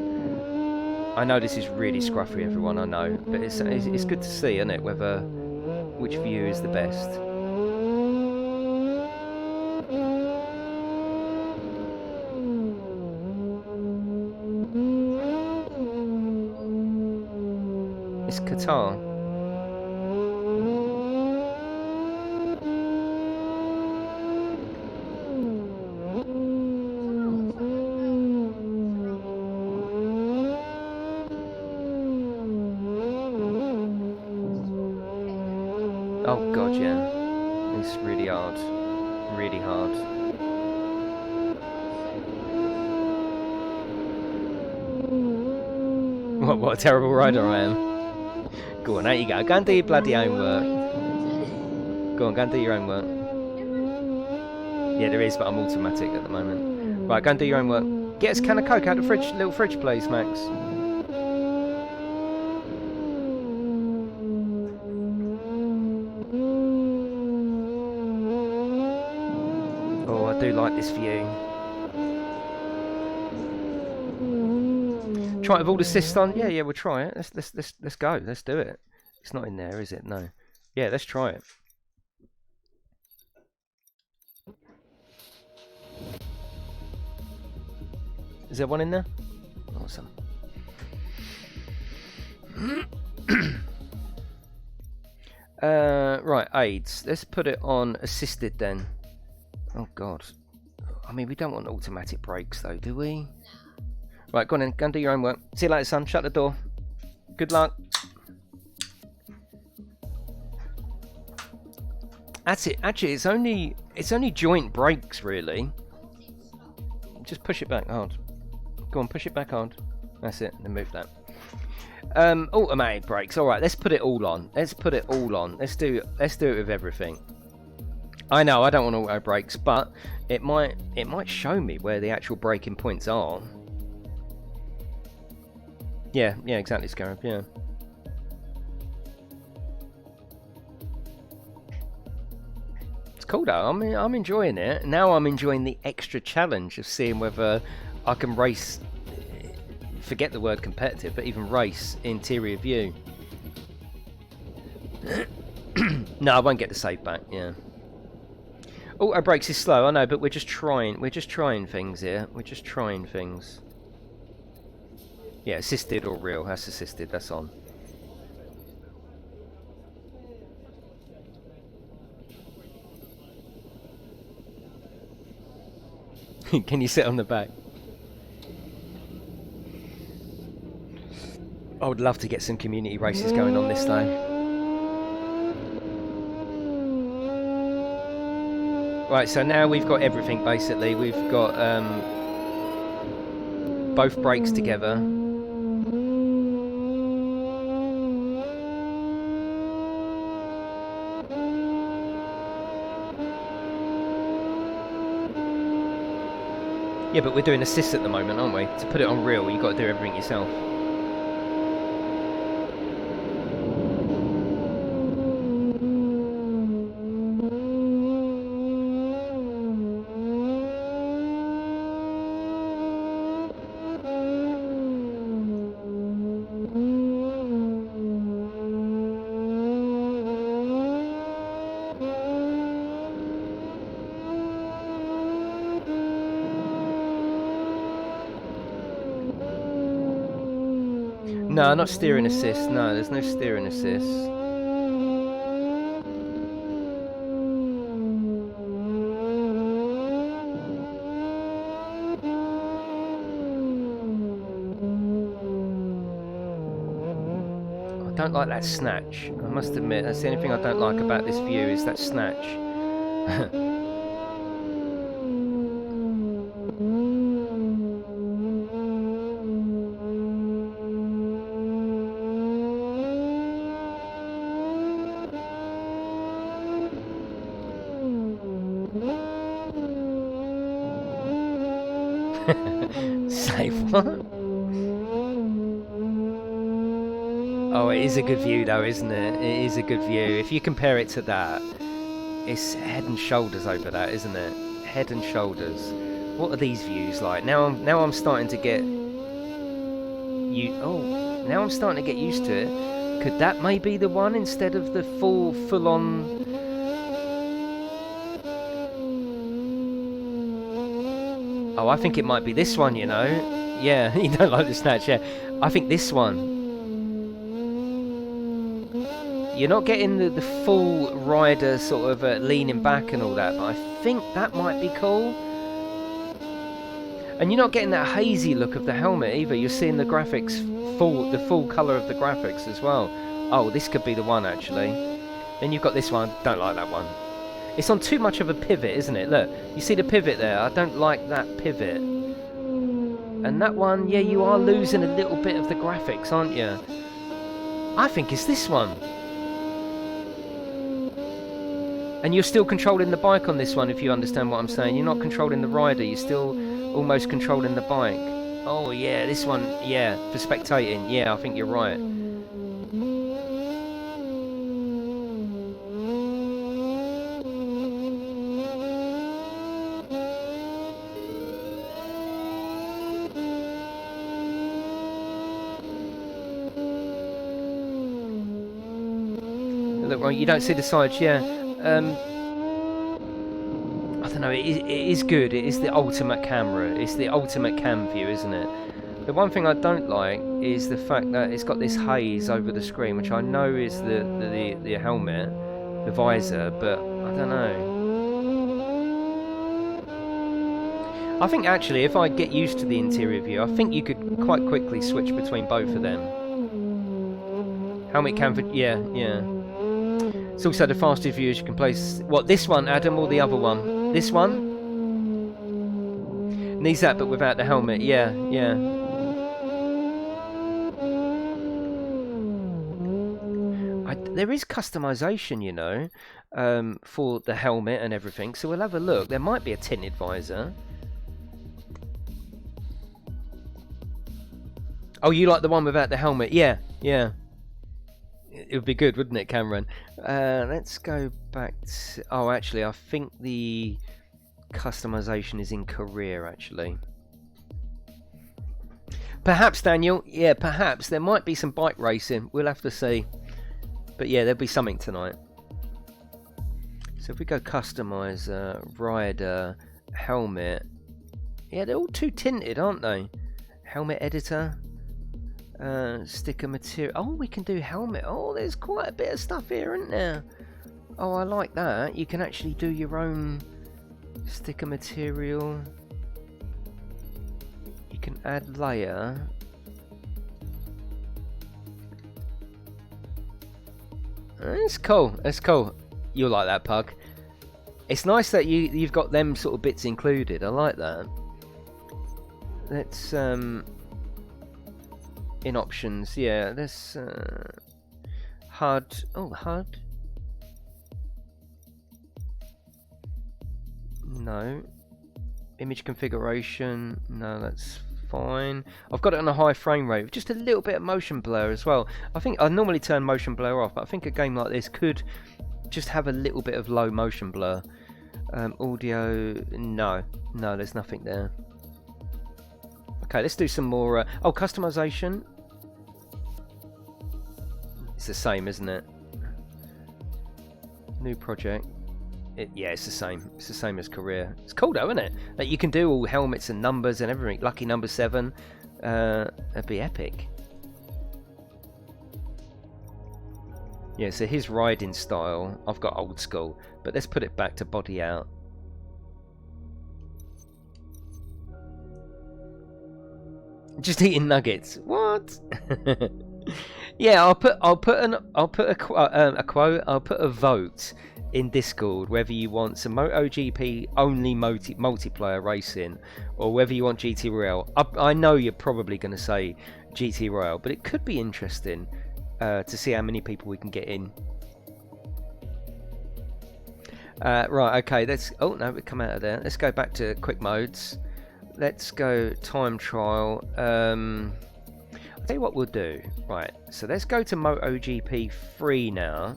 I know this is really scruffy, everyone. I know, but it's good to see, isn't it? Which view is the best. It's Qatar. Oh God, yeah. It's really hard. Really hard. What a terrible rider I am. Go on, out you go. Go and do your bloody homework. Go on, go and do your homework. Yeah, there is, but I'm automatic at the moment. Right, go and do your homework. Get us a can of Coke out of the fridge, little fridge, please, Max. Oh, I do like this view. Try it with all the assists on. Yeah, we'll try it. Let's go. Let's do it. It's not in there, is it? No. Yeah, let's try it. Is there one in there? Awesome. Right, aids. Let's put it on assisted then. Oh God. I mean, we don't want automatic brakes though, do we? Right, go on then. Go and do your homework. See you later, son. Shut the door. Good luck. That's it. Actually, it's only joint brakes, really. Just push it back hard. Go on, push it back hard. That's it. Then move that. Automatic brakes. All right, let's put it all on. Let's put it all on. Let's do it with everything. I know I don't want auto brakes, but it might show me where the actual braking points are. Yeah, exactly, Scarab, yeah. It's cool though, I'm enjoying it. Now I'm enjoying the extra challenge of seeing whether I can race, forget the word competitive, but even race interior view. No, I won't get the save back, yeah. Auto brakes is slow, I know, but we're just trying things here. We're just trying things. Yeah, assisted or real. That's assisted. That's on. Can you sit on the back? I would love to get some community races going on this though. Right, so now we've got everything basically. We've got both brakes together. Yeah, but we're doing assists at the moment, aren't we? To put it on real, you've got to do everything yourself. No, not steering assist. No, there's no steering assist. I don't like that snatch. I must admit, that's the only thing I don't like about this view is that snatch. Save what? Oh, it is a good view though, isn't it? It is a good view. If you compare it to that, it's head and shoulders over that, isn't it? Head and shoulders. What are these views like? Now I'm starting to get now I'm starting to get used to it. Could that maybe the one instead of the full on? Oh, I think it might be this one, you know. Yeah, you don't like the snatch, yeah. I think this one. You're not getting the full rider sort of leaning back and all that, but I think that might be cool. And you're not getting that hazy look of the helmet either. You're seeing the graphics, the full colour of the graphics as well. Oh, this could be the one actually. Then you've got this one. Don't like that one. It's on too much of a pivot, isn't it? Look, you see the pivot there? I don't like that pivot. And that one, yeah, you are losing a little bit of the graphics, aren't you? I think it's this one. And you're still controlling the bike on this one, if you understand what I'm saying. You're not controlling the rider, you're still almost controlling the bike. Oh yeah, this one, yeah, for spectating. Yeah, I think you're right. Look, right, you don't see the sides, yeah. I don't know, it is good. It is the ultimate camera. It's the ultimate cam view, isn't it? The one thing I don't like is the fact that it's got this haze over the screen, which I know is the helmet, the visor, but I don't know. I think actually, if I get used to the interior view, I think you could quite quickly switch between both of them. Helmet cam, yeah. It's also the fastest view as you can place. What, this one, Adam, or the other one? This one? Needs that, but without the helmet. Yeah. There is customization, you know, for the helmet and everything. So we'll have a look. There might be a tinted visor. Oh, you like the one without the helmet? Yeah. It would be good, wouldn't it, Cameron? Let's go back to... Oh, actually, I think the customization is in career, actually. Perhaps, Daniel. Yeah, perhaps. There might be some bike racing. We'll have to see. But yeah, there'll be something tonight. So if we go customize, rider, helmet. Yeah, they're all too tinted, aren't they? Helmet editor. Sticker material. Oh, we can do helmet. Oh, there's quite a bit of stuff here, isn't there? Oh, I like that. You can actually do your own sticker material. You can add layer. It's cool. It's cool. You'll like that, Pug. It's nice that you've got them sort of bits included. I like that. Let's in options, yeah, this HUD. Oh, HUD. No, Image configuration, no, that's fine. I've got it on a high frame rate, just a little bit of motion blur as well. I think I normally turn motion blur off, but I think a game like this could just have a little bit of low motion blur. Audio, no, there's nothing there. Okay, let's do some more. Oh, customization. It's the same, isn't it? New project. Yeah, it's the same. It's the same as career. It's cool though, isn't it? That you can do all helmets and numbers and everything. Lucky number 7. That'd be epic. Yeah, so his riding style, I've got old school, but let's put it back to body out. Just eating nuggets. What? Yeah, I'll put a quote. I'll put a vote in Discord whether you want some MotoGP only multiplayer racing or whether you want GT Royale. I know you're probably going to say GT Royale, but it could be interesting to see how many people we can get in. Right, okay, let's... Oh, no, we come out of there. Let's go back to quick modes. Let's go time trial. I'll tell you what we'll do. Right, so let's go to MotoGP 3 now.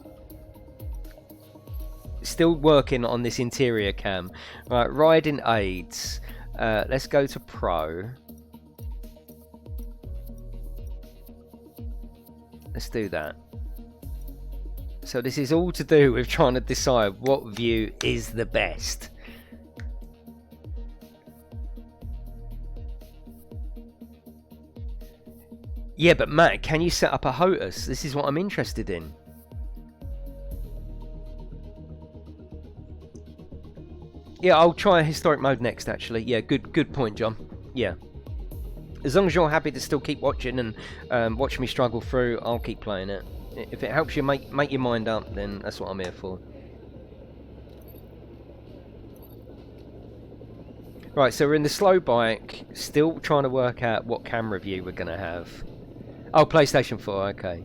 Still working on this interior cam. Right, riding aids. Let's go to Pro. Let's do that. So this is all to do with trying to decide what view is the best. Yeah, but Matt, can you set up a HOTUS? This is what I'm interested in. Yeah, I'll try a historic mode next, actually. Yeah, good point, John. Yeah. As long as you're happy to still keep watching and watch me struggle through, I'll keep playing it. If it helps you make your mind up, then that's what I'm here for. Right, so we're in the slow bike, still trying to work out what camera view we're going to have. Oh, PlayStation 4, okay.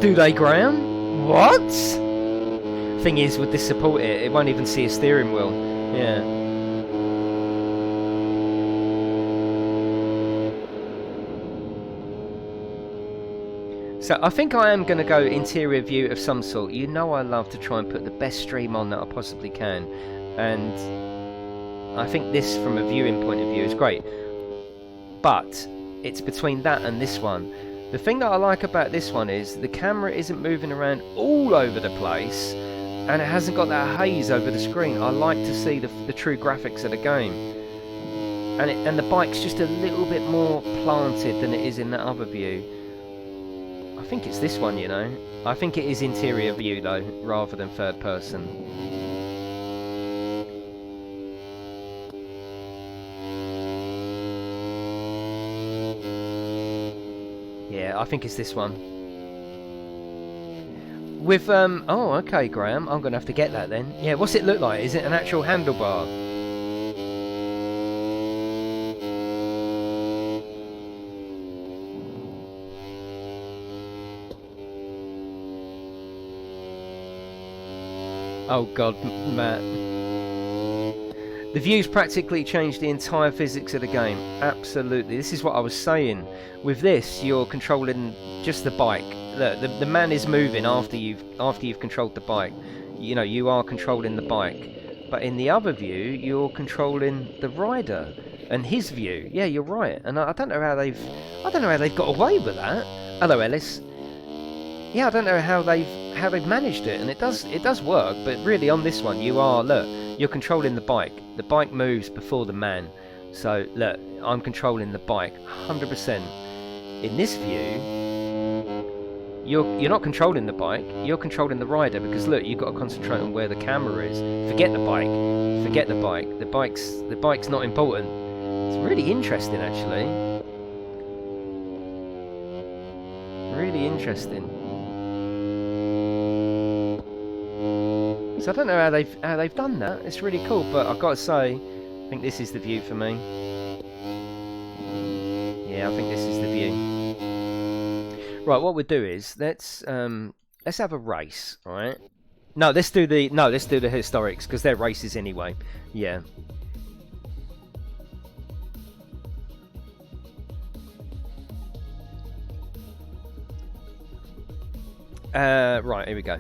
Do they ground? What? Thing is, with this support it won't even see a steering wheel. Yeah. So I think I am going to go interior view of some sort. You know I love to try and put the best stream on that I possibly can. And I think this, from a viewing point of view, is great. But it's between that and this one. The thing that I like about this one is the camera isn't moving around all over the place and it hasn't got that haze over the screen. I like to see the true graphics of the game. And the bike's just a little bit more planted than it is in that other view. I think it's this one, you know. I think it is interior view though, rather than third person. Yeah, I think it's this one. With, oh, okay, Graham. I'm going to have to get that then. Yeah, what's it look like? Is it an actual handlebar? Oh, God, Matt. The views practically changed the entire physics of the game. Absolutely. This is what I was saying. With this, you're controlling just the bike. Look, the man is moving after you've controlled the bike. You know, you are controlling the bike. But in the other view, you're controlling the rider and his view. Yeah, you're right. And I don't know how they've got away with that. Hello, Ellis. Yeah, I don't know how they've managed it, and it does work. But really, on this one, you're controlling the bike. The bike moves before the man. So, look, I'm controlling the bike 100%. In this view, you're not controlling the bike, you're controlling the rider, because look, you've got to concentrate on where the camera is. Forget the bike. Forget the bike. The bike's not important. It's really interesting, actually. Really interesting. So I don't know how they've done that. It's really cool, but I've got to say, I think this is the view for me. Yeah, I think this is the view. Right, what we'll do is let's have a race, all right? No, let's do the historics because they're races anyway. Yeah. Right, here we go.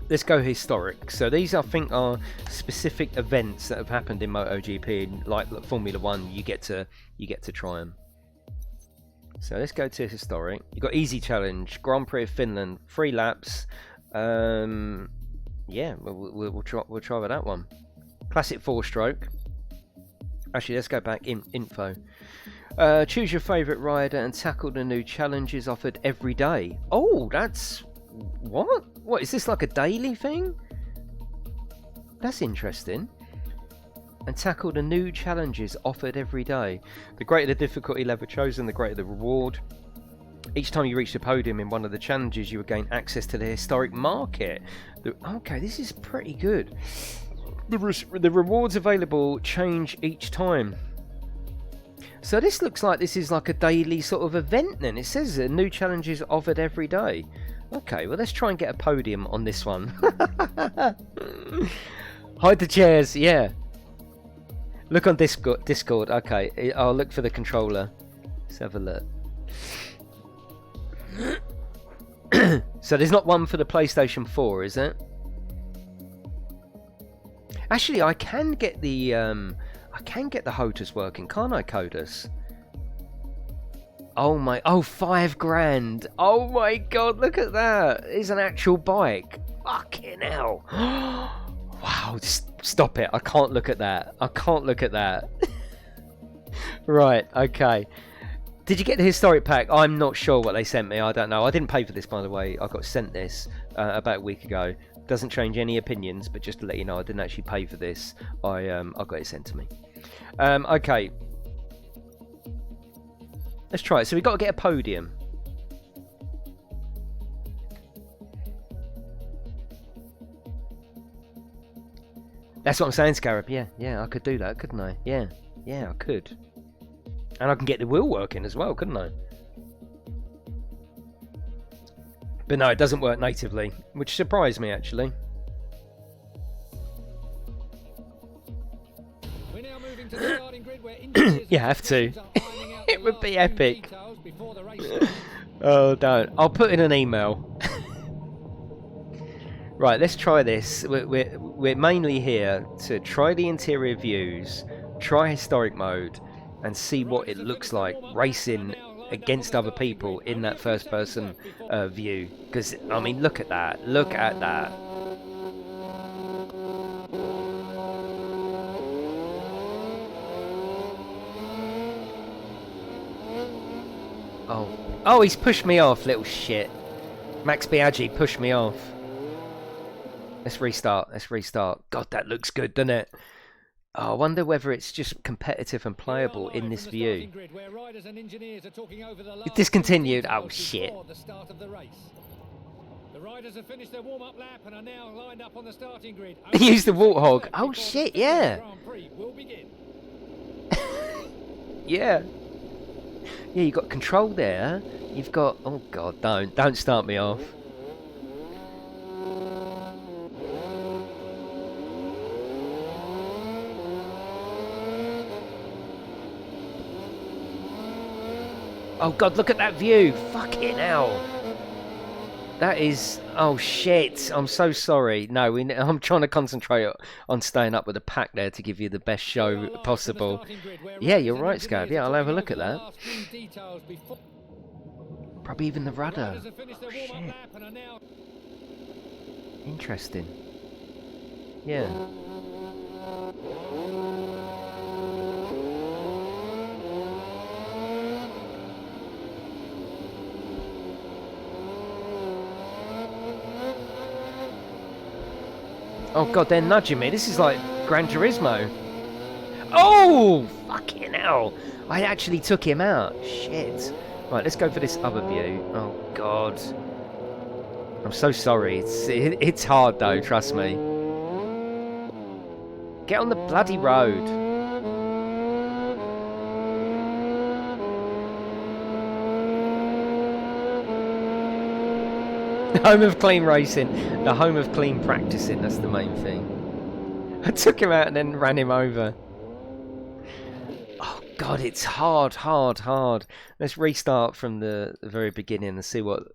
Let's go historic. So these, I think, are specific events that have happened in MotoGP, like Formula 1. You get to try them. So let's go to historic. You've got easy challenge, Grand Prix of Finland, 3 laps. Yeah, we'll try with that one. Classic 4-stroke. Actually, let's go back in info. Choose your favourite rider and tackle the new challenges offered every day. Oh, that's... What? What, is this like a daily thing? That's interesting. And tackle the new challenges offered every day. The greater the difficulty level chosen, the greater the reward. Each time you reach the podium in one of the challenges, you will gain access to the historic market. Okay, this is pretty good. The rewards available change each time. So this looks like this is like a daily sort of event then. It says that new challenges offered every day. Okay, well let's try and get a podium on this one. Hide the chairs, yeah. Look on Discord. Okay, I'll look for the controller. Let's have a look. So there's not one for the PlayStation 4, is it? Actually, I can get the HOTAS working, can't I, Codus? Oh my, oh, $5,000. Oh my god, look at that. It's an actual bike. Fucking hell. Wow, stop it. I can't look at that. I can't look at that. Right, okay. Did you get the historic pack? I'm not sure what they sent me. I don't know. I didn't pay for this, by the way. I got sent this about a week ago. Doesn't change any opinions, but just to let you know, I didn't actually pay for this. I got it sent to me. Okay. Let's try it. So we've got to get a podium. That's what I'm saying, Scarab. Yeah, I could do that, couldn't I? Yeah, I could. And I can get the wheel working as well, couldn't I? But no, it doesn't work natively, which surprised me, actually. We're now moving to the starting grid where engineers You have to. It would be epic. before the race. Oh, don't. I'll put in an email. Right, let's try this. We're mainly here to try the interior views, try historic mode, and see what it looks like racing against other people in that first person view. Because, I mean, look at that. Look at that. Oh, he's pushed me off, little shit. Max Biaggi pushed me off. Let's restart. God, that looks good, doesn't it? Oh, I wonder whether it's just competitive and playable in this view. It's discontinued. Oh, shit. The riders have finished their warm-up lap and are now lined up on the starting grid. Use the warthog. Oh, shit, yeah. Yeah. Yeah, you've got control there. You've got... Oh, God, don't start me off. Oh, God, look at that view. Fucking hell. That is... Oh, shit. I'm so sorry. No, I'm trying to concentrate on staying up with the pack there to give you the best show possible. Yeah, you're right, Scab. Yeah, I'll have a look at that. Probably even the rudder. Oh, shit. Interesting. Yeah. Oh god, they're nudging me. This is like Gran Turismo. Oh, fucking hell. I actually took him out. Shit. Right, let's go for this other view. Oh god. I'm so sorry. It's hard though, trust me. Get on the bloody road. The home of clean racing. The home of clean practicing, that's the main thing. I took him out and then ran him over. Oh god, it's hard. Let's restart from the very beginning and see what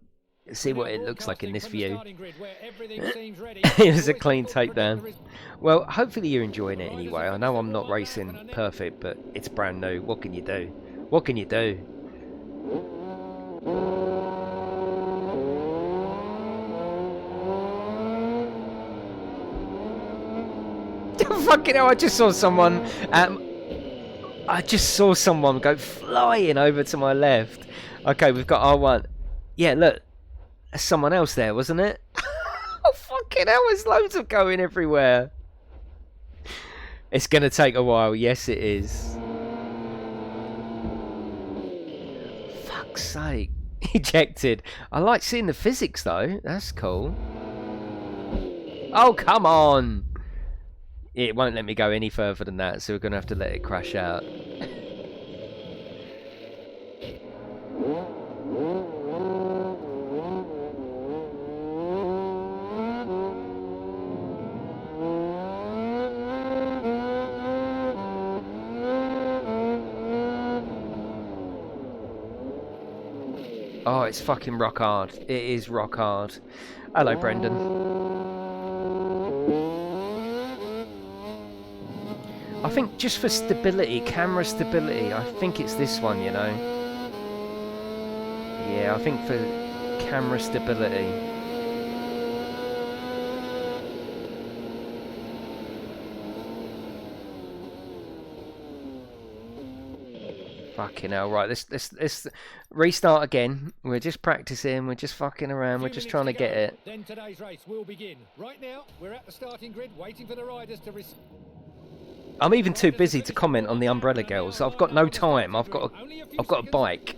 it looks like in this view. It was a clean takedown. Well, hopefully you're enjoying it anyway. I know I'm not racing perfect, but it's brand new. What can you do? What can you do? Fucking hell, I just saw someone go flying over to my left. Okay, we've got R1. Yeah, look. There's someone else there, wasn't it? Oh, fucking hell, there's loads of going everywhere. It's going to take a while. Yes, it is. Fuck's sake. Ejected. I like seeing the physics, though. That's cool. Oh, come on. It won't let me go any further than that, so we're going to have to let it crash out. Oh, it's fucking rock hard. It is rock hard. Hello, Brendan. I think just for stability, camera stability, I think it's this one, you know. Yeah, I think for camera stability. Fucking hell, right, let's restart again. We're just practicing, we're just fucking around, we're just trying to get it. Then today's race will begin. Right now, we're at the starting grid waiting for the riders to I'm even too busy to comment on the Umbrella Girls. I've got no time. I've got a bike.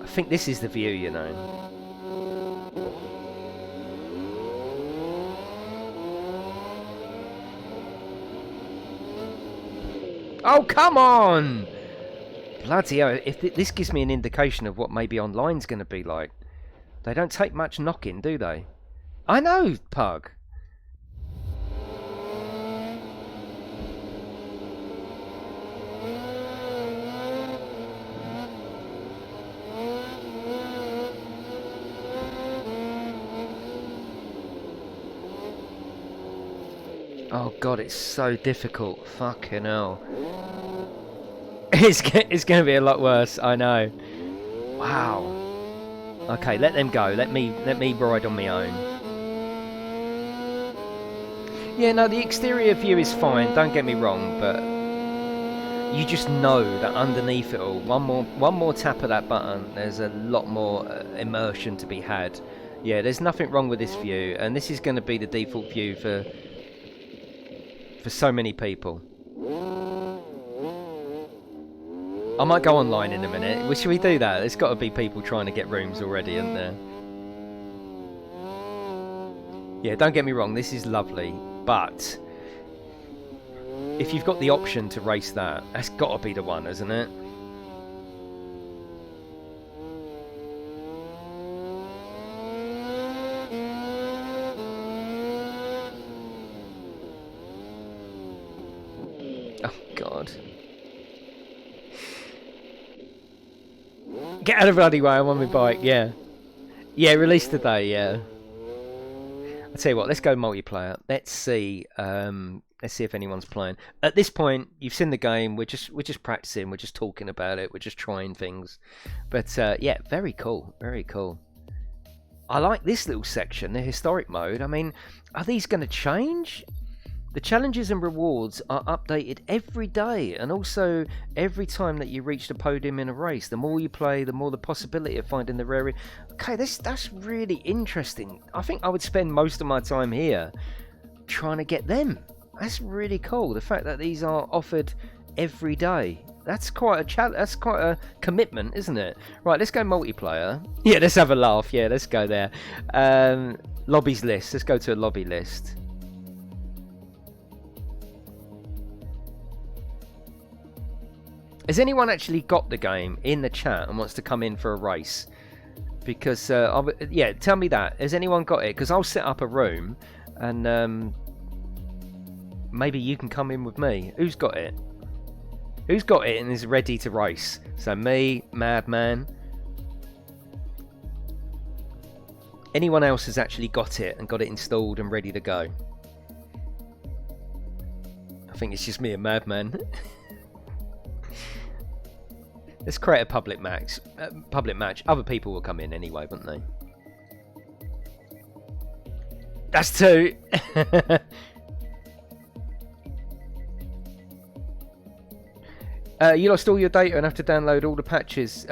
I think this is the view, you know. Oh, come on! Bloody hell, if this gives me an indication of what maybe online's going to be like. They don't take much knocking, do they? I know, Pug. Oh god, it's so difficult. Fucking hell. It's going to be a lot worse, I know. Wow. Okay, let them go. Let me ride on my own. Yeah, no, the exterior view is fine, don't get me wrong, but you just know that underneath it all, one more tap of that button, there's a lot more immersion to be had. Yeah, there's nothing wrong with this view, and this is going to be the default view for so many people. I might go online in a minute. Well, should we do that? There's got to be people trying to get rooms already, isn't there? Yeah, don't get me wrong, this is lovely, but if you've got the option to race that, that's got to be the one, isn't it? Oh, God. Get out of the bloody way, I'm on my bike, yeah. Yeah, released today, yeah. I'll tell you what, let's go multiplayer. Let's see if anyone's playing. At this point, you've seen the game, we're just practicing, we're just talking about it, we're just trying things. But yeah, very cool, very cool. I like this little section, the historic mode. I mean, are these going to change? The challenges and rewards are updated every day, and also every time that you reach the podium in a race. The more you play, the more the possibility of finding the rare. Okay, that's really interesting. I think I would spend most of my time here trying to get them. That's really cool. The fact that these are offered every day. That's quite a that's quite a commitment, isn't it? Right, let's go multiplayer. Yeah, let's have a laugh. Yeah, let's go there. Lobbies list. Let's go to a lobby list. Has anyone actually got the game in the chat and wants to come in for a race? Because yeah, tell me that. Has anyone got it? Because I'll set up a room, and maybe you can come in with me. Who's got it? Who's got it and is ready to race? So me, Madman. Anyone else has actually got it and got it installed and ready to go? I think it's just me and Madman. Let's create a public match. Other people will come in anyway, won't they? That's 2. You lost all your data and have to download all the patches.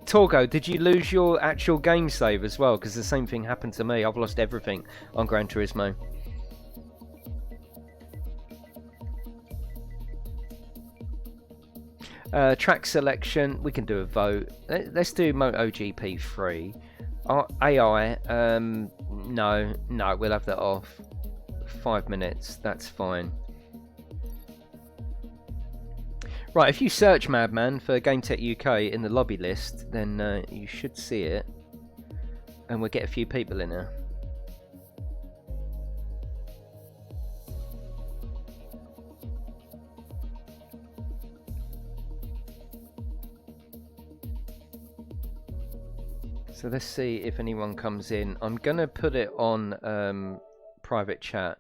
Torgo, did you lose your actual game save as well? Because the same thing happened to me. I've lost everything on Gran Turismo. Track selection, we can do a vote. Let's do MotoGP 3. AI, no, we'll have that off. 5 minutes, that's fine. Right, if you search Madman for GameTech UK in the lobby list, then you should see it. And we'll get a few people in there. So let's see if anyone comes in. I'm going to put it on private chat,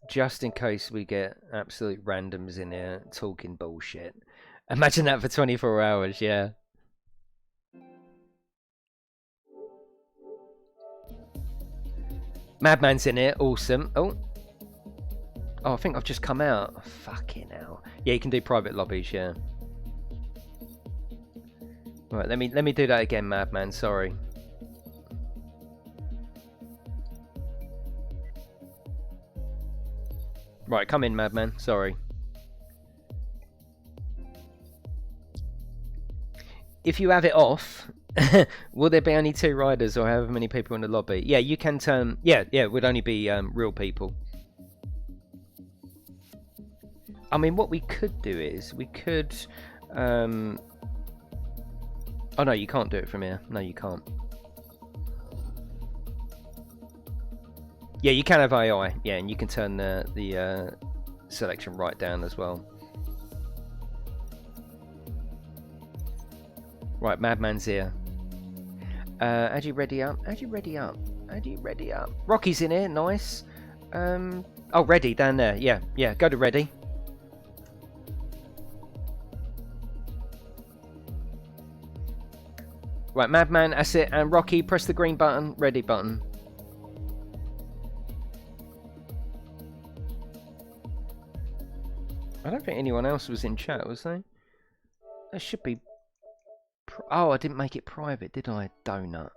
just in case we get absolute randoms in here talking bullshit. Imagine that for 24 hours, yeah. Madman's in here, awesome. Oh, I think I've just come out. Fucking hell. Yeah, you can do private lobbies, yeah. Right, let me do that again, Madman, sorry. Right, come in, Madman, sorry. If you have it off, will there be only 2 riders or however many people in the lobby? Yeah, you can turn... Yeah, it would only be real people. I mean, what we could do is, we could... Oh no, you can't do it from here. No, you can't. Yeah, you can have AI. Yeah, and you can turn the selection right down as well. Right, Madman's here. How'd you ready up? How'd you ready up? How'd you ready up? Rocky's in here, nice. Oh, ready down there. Yeah, go to ready. Right, Madman, that's it. And Rocky, press the green button, ready button. I don't think anyone else was in chat, was they? There should be... Oh, I didn't make it private, did I? Donut.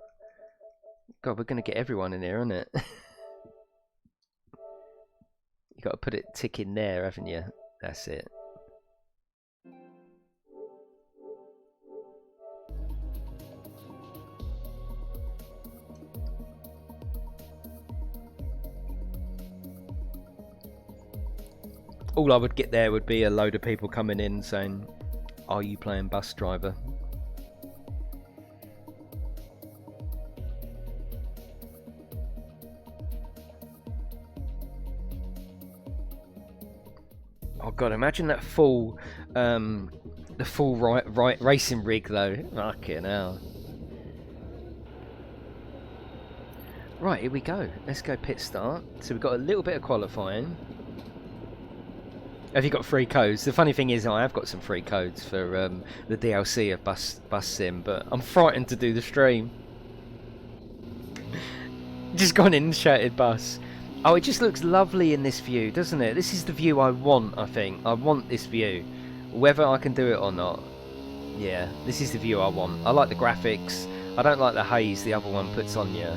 God, we're going to get everyone in here, aren't it? You got to put it tick in there, haven't you? That's it. All I would get there would be a load of people coming in saying, "Are you playing bus driver?" Oh god, imagine that full, the full right racing rig though. Fucking hell. Right, here we go. Let's go pit start. So we've got a little bit of qualifying. Have you got free codes? The funny thing is, I have got some free codes for the DLC of Bus Sim, but I'm frightened to do the stream. Just gone in and shouted bus. Oh, it just looks lovely in this view, doesn't it? This is the view I want, I think. I want this view. Whether I can do it or not. Yeah, this is the view I want. I like the graphics. I don't like the haze the other one puts on you.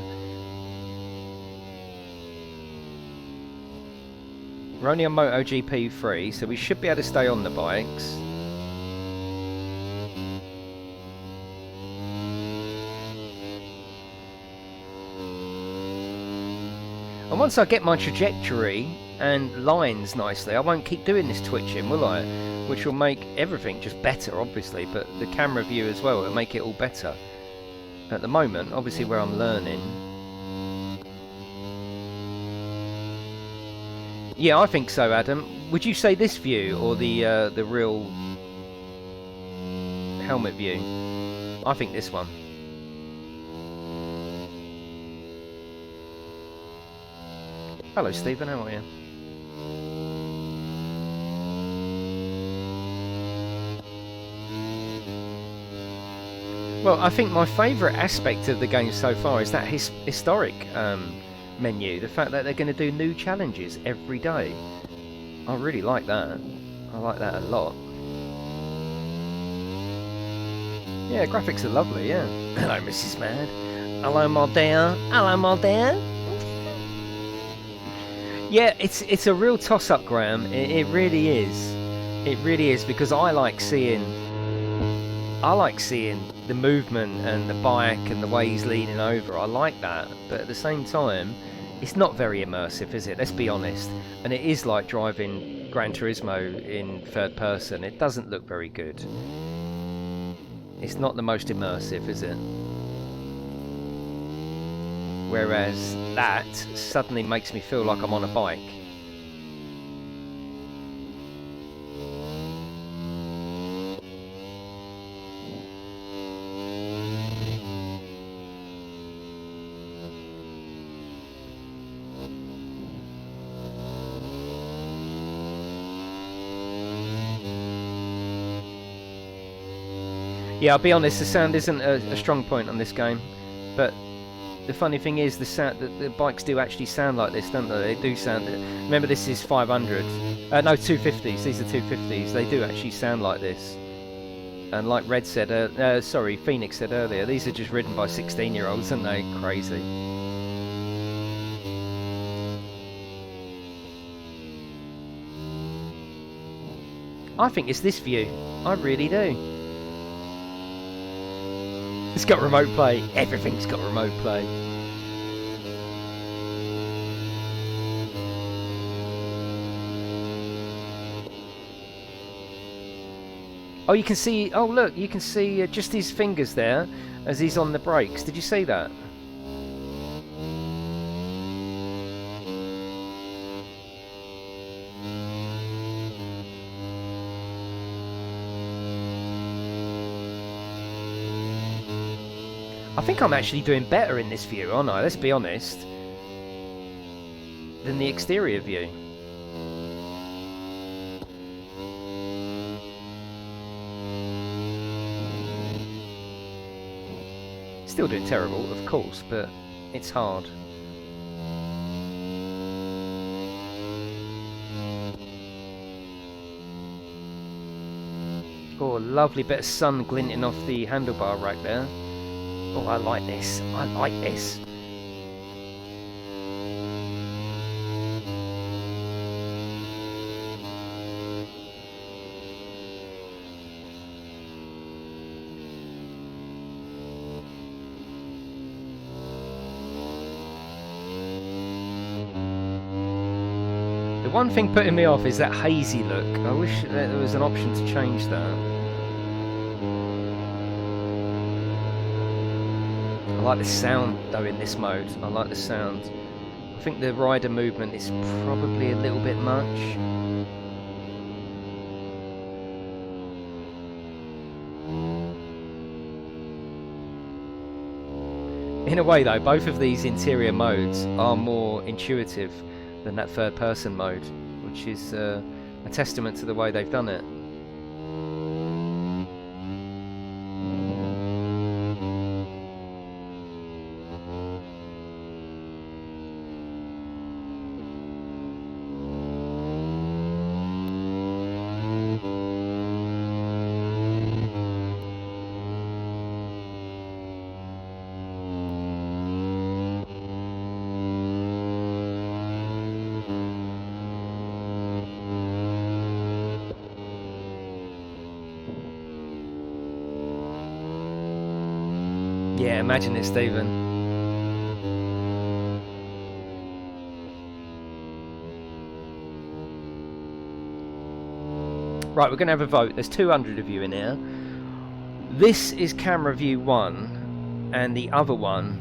We're only on MotoGP 3, so we should be able to stay on the bikes. And once I get my trajectory and lines nicely, I won't keep doing this twitching, will I? Which will make everything just better, obviously, but the camera view as well, it'll make it all better. At the moment, obviously where I'm learning... Yeah, I think so, Adam. Would you say this view or the real helmet view? I think this one. Hello, Stephen. How are you? Well, I think my favourite aspect of the game so far is that historic menu. The fact that they're going to do new challenges every day. I really like that. I like that a lot. Yeah, graphics are lovely, yeah. Hello, Mrs. Mad. Hello, my dear. Hello, my dear. Yeah, it's a real toss-up, Graham. It really is. It really is, because I like seeing the movement and the bike and the way he's leaning over. I like that, but at the same time, it's not very immersive, is it? Let's be honest. And it is like driving Gran Turismo in third person. It doesn't look very good. It's not the most immersive, is it? Whereas that suddenly makes me feel like I'm on a bike. Yeah, I'll be honest, the sound isn't a strong point on this game, but the funny thing is the bikes do actually sound like this, don't they? They do sound... Remember, this is 500. No, 250s. These are 250s. They do actually sound like this. And like Red said... sorry, Phoenix said earlier, these are just ridden by 16-year-olds, aren't they? Crazy. I think it's this view. I really do. It's got remote play. Everything's got remote play. Oh, you can see... Oh, look. You can see just his fingers there as he's on the brakes. Did you see that? I think I'm actually doing better in this view, aren't I? Let's be honest. Than the exterior view. Still doing terrible, of course, but it's hard. Oh, lovely bit of sun glinting off the handlebar right there. Oh, I like this. I like this. The one thing putting me off is that hazy look. I wish there was an option to change that. I like the sound though in this mode. I like the sound. I think the rider movement is probably a little bit much. In a way though, both of these interior modes are more intuitive than that third person mode, which is a testament to the way they've done it. Yeah, imagine it, Stephen. Right, we're going to have a vote. There's 200 of you in here. This is camera view 1, and the other one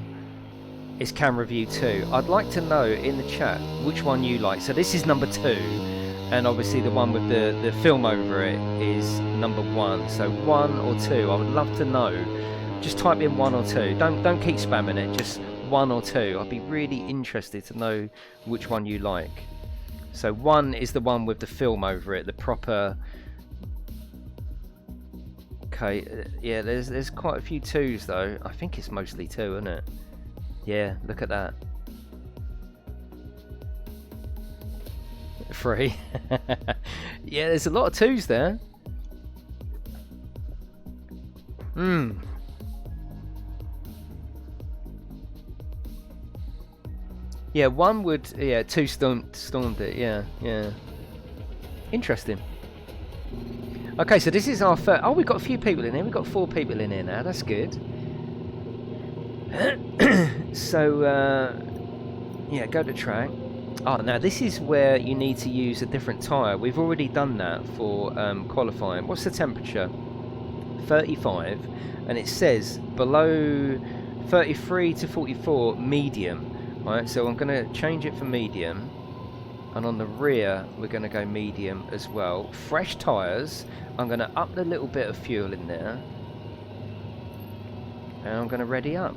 is camera view 2. I'd like to know in the chat which one you like. So this is number 2, and obviously the one with the film over it is number 1. So 1 or 2. I would love to know. Just type in 1 or 2. Don't keep spamming it. Just 1 or 2. I'd be really interested to know which one you like. So 1 is the one with the film over it, the proper. Okay, yeah, there's quite a few 2s though. I think it's mostly 2, isn't it? Yeah, look at that. 3. Yeah, there's a lot of 2s there. Yeah, 1 would, yeah, 2 stormed it, yeah. Interesting. Okay, so this is our first. Oh, we've got a few people in here. We've got 4 people in here now. That's good. So, yeah, go to track. Oh, now this is where you need to use a different tyre. We've already done that for qualifying. What's the temperature? 35. And it says below 33 to 44, medium. Right, so I'm going to change it for medium. And on the rear, we're going to go medium as well. Fresh tyres. I'm going to up the little bit of fuel in there. And I'm going to ready up.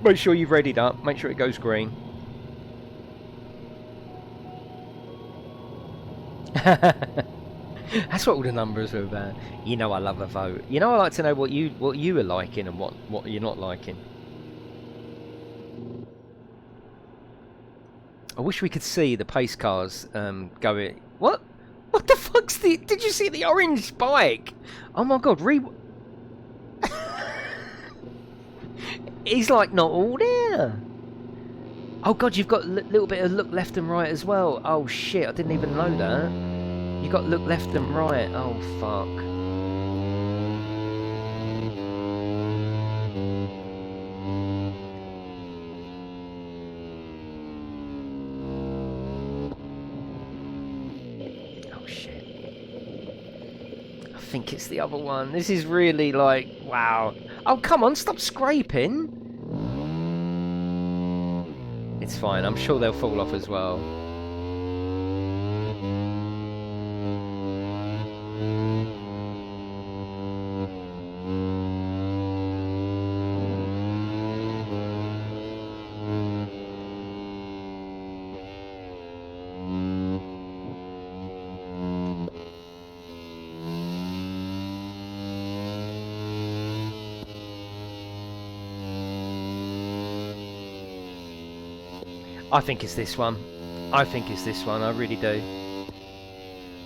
Make sure you've readied up. Make sure it goes green. That's what all the numbers are about. You know I love a vote. You know I like to know what you are liking and what you're not liking. I wish we could see the pace cars going. What? What the fuck's the? Did you see the orange bike? Oh my god! He's like not all there. Oh god, you've got a little bit of look left and right as well. Oh shit! I didn't even know that. You got look left and right. Oh fuck. Oh shit. I think it's the other one. This is really like, wow. Oh come on, stop scraping. It's fine. I'm sure they'll fall off as well. I think it's this one. I think it's this one. I really do.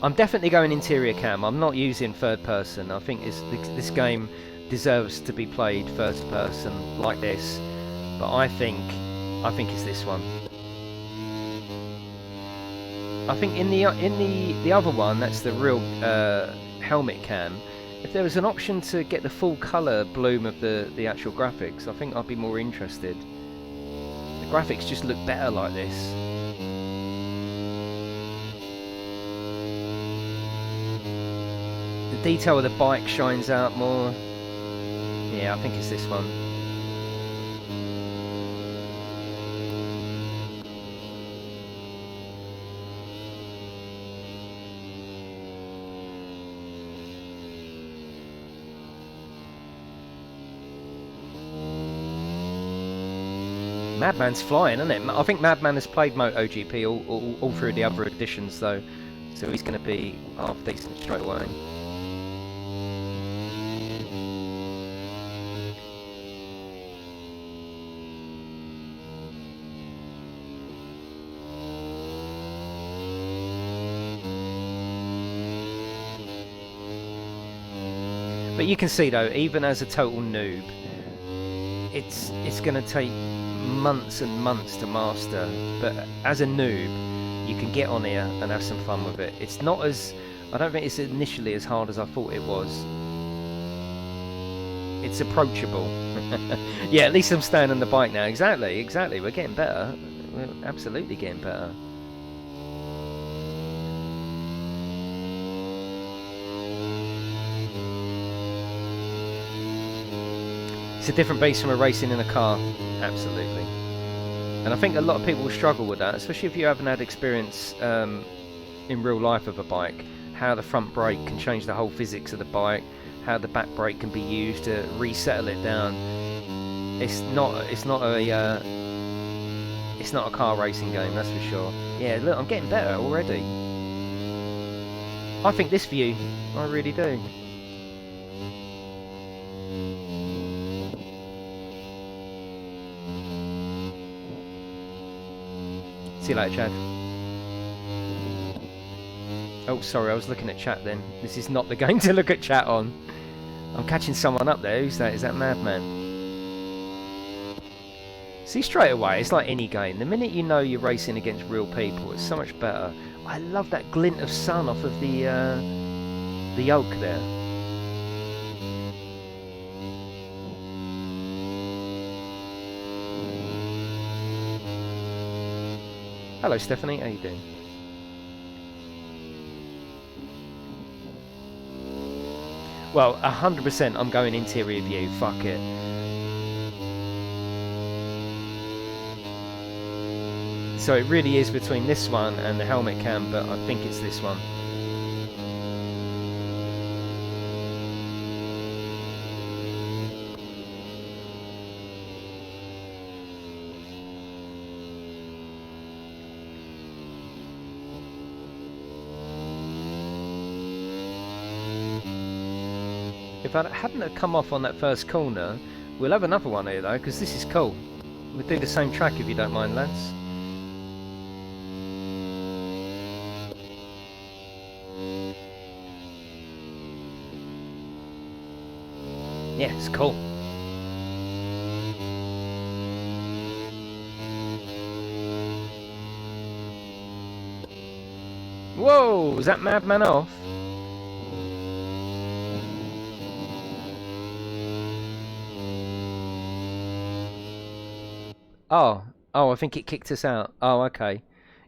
I'm definitely going interior cam. I'm not using third person. I think this game deserves to be played first person like this. But I think it's this one. I think in the other one, that's the real helmet cam. If there was an option to get the full colour bloom of the actual graphics, I think I'd be more interested. The graphics just look better like this. The detail of the bike shines out more. Yeah, I think it's this one. Madman's flying, isn't it? I think Madman has played MotoGP all through the other editions, though, so he's going to be half decent straight away. But you can see, though, even as a total noob, it's going to take months and months to master, but as a noob you can get on here and have some fun with it. It's not as, I don't think it's initially as hard as I thought it was. It's approachable. Yeah, at least I'm staying on the bike now. Exactly, we're getting better. We're absolutely getting better. It's a different beast from a racing in a car, absolutely. And I think a lot of people will struggle with that, especially if you haven't had experience in real life of a bike. How the front brake can change the whole physics of the bike, how the back brake can be used to resettle it down. It's not a car racing game, that's for sure. Yeah, look, I'm getting better already. I think this view, I really do. See you later, Chad. Oh, sorry, I was looking at chat then. This is not the game to look at chat on. I'm catching someone up there. Who's that? Is that Madman? See, straight away, it's like any game. The minute you know you're racing against real people, it's so much better. I love that glint of sun off of the oak there. Hello, Stephanie. How you doing? Well, 100% I'm going interior view. Fuck it. So it really is between this one and the helmet cam, but I think it's this one. If I hadn't come off on that first corner, we'll have another one here though, because this is cool. We'll do the same track if you don't mind, lads. Yeah, it's cool. Whoa, is that Madman off? Oh, I think it kicked us out. Oh, okay.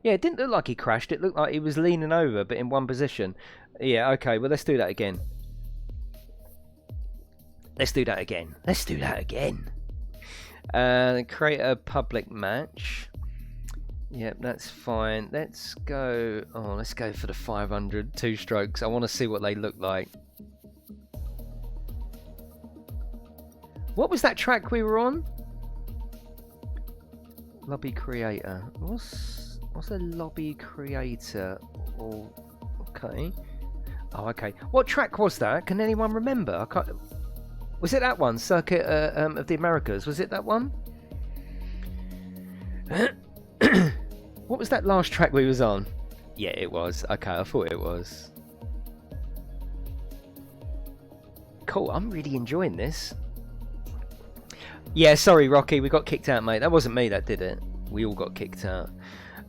Yeah, it didn't look like he crashed. It looked like he was leaning over, but in one position. Yeah, okay, well, let's do that again. Let's do that again. Let's do that again. Create a public match. Yep, that's fine. Let's go... Oh, let's go for the 500 two-strokes. I want to see what they look like. What was that track we were on? Lobby creator. What's a lobby creator? Oh, okay. Oh, okay. What track was that? Can anyone remember? I can't... Was it that one? Circuit of the Americas. Was it that one? What was that last track we was on? Yeah, it was. Okay, I thought it was. Cool. I'm really enjoying this. Yeah, sorry, Rocky. We got kicked out, mate. That wasn't me that did it. We all got kicked out.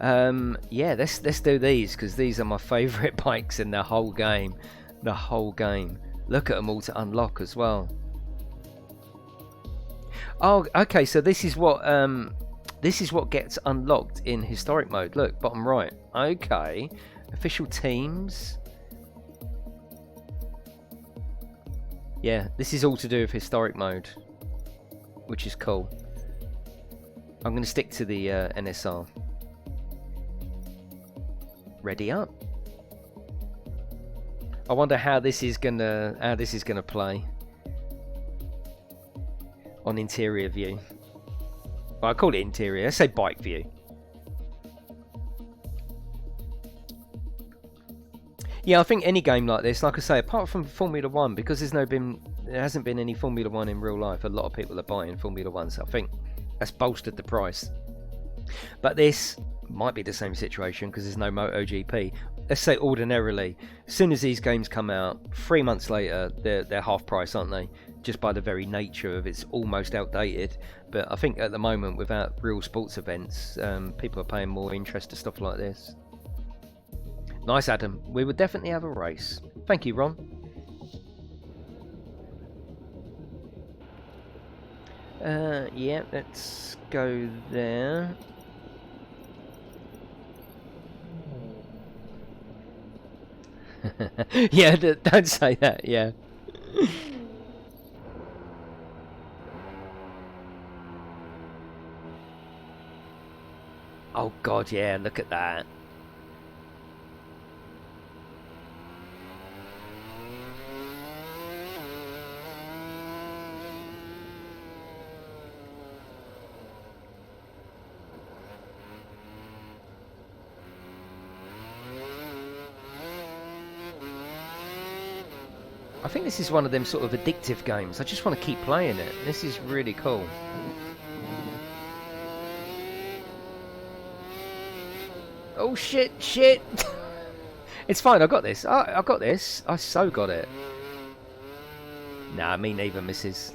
Yeah, let's do these because these are my favourite bikes in the whole game. The whole game. Look at them all to unlock as well. Oh, okay. So this is what gets unlocked in historic mode. Look, bottom right. Okay, official teams. Yeah, this is all to do with historic mode, which is cool. I'm going to stick to the NSR. Ready up. I wonder how this is gonna play on interior view. Well, I call it interior. Let's say bike view. Yeah, I think any game like this, like I say, apart from Formula 1, because there hasn't been any Formula 1 in real life, a lot of people are buying Formula 1, so I think that's bolstered the price. But this might be the same situation because there's no MotoGP. Let's say ordinarily, as soon as these games come out, 3 months later, they're half price, aren't they? Just by the very nature of it's almost outdated. But I think at the moment, without real sports events, people are paying more interest to stuff like this. Nice, Adam. We would definitely have a race. Thank you, Ron. Yeah, let's go there. Yeah, don't say that, yeah. Oh god, yeah, look at that. I think this is one of them sort of addictive games. I just want to keep playing it. This is really cool. Oh shit, shit! It's fine, I got this. I got this. I so got it. Nah, me neither, missus.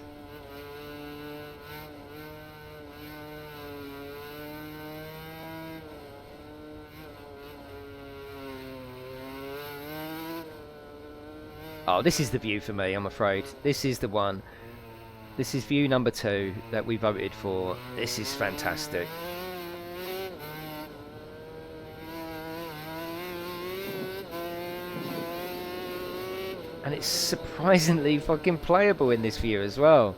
Oh, this is the view for me, I'm afraid. This is the one. This is view number 2 that we voted for. This is fantastic. And it's surprisingly fucking playable in this view as well.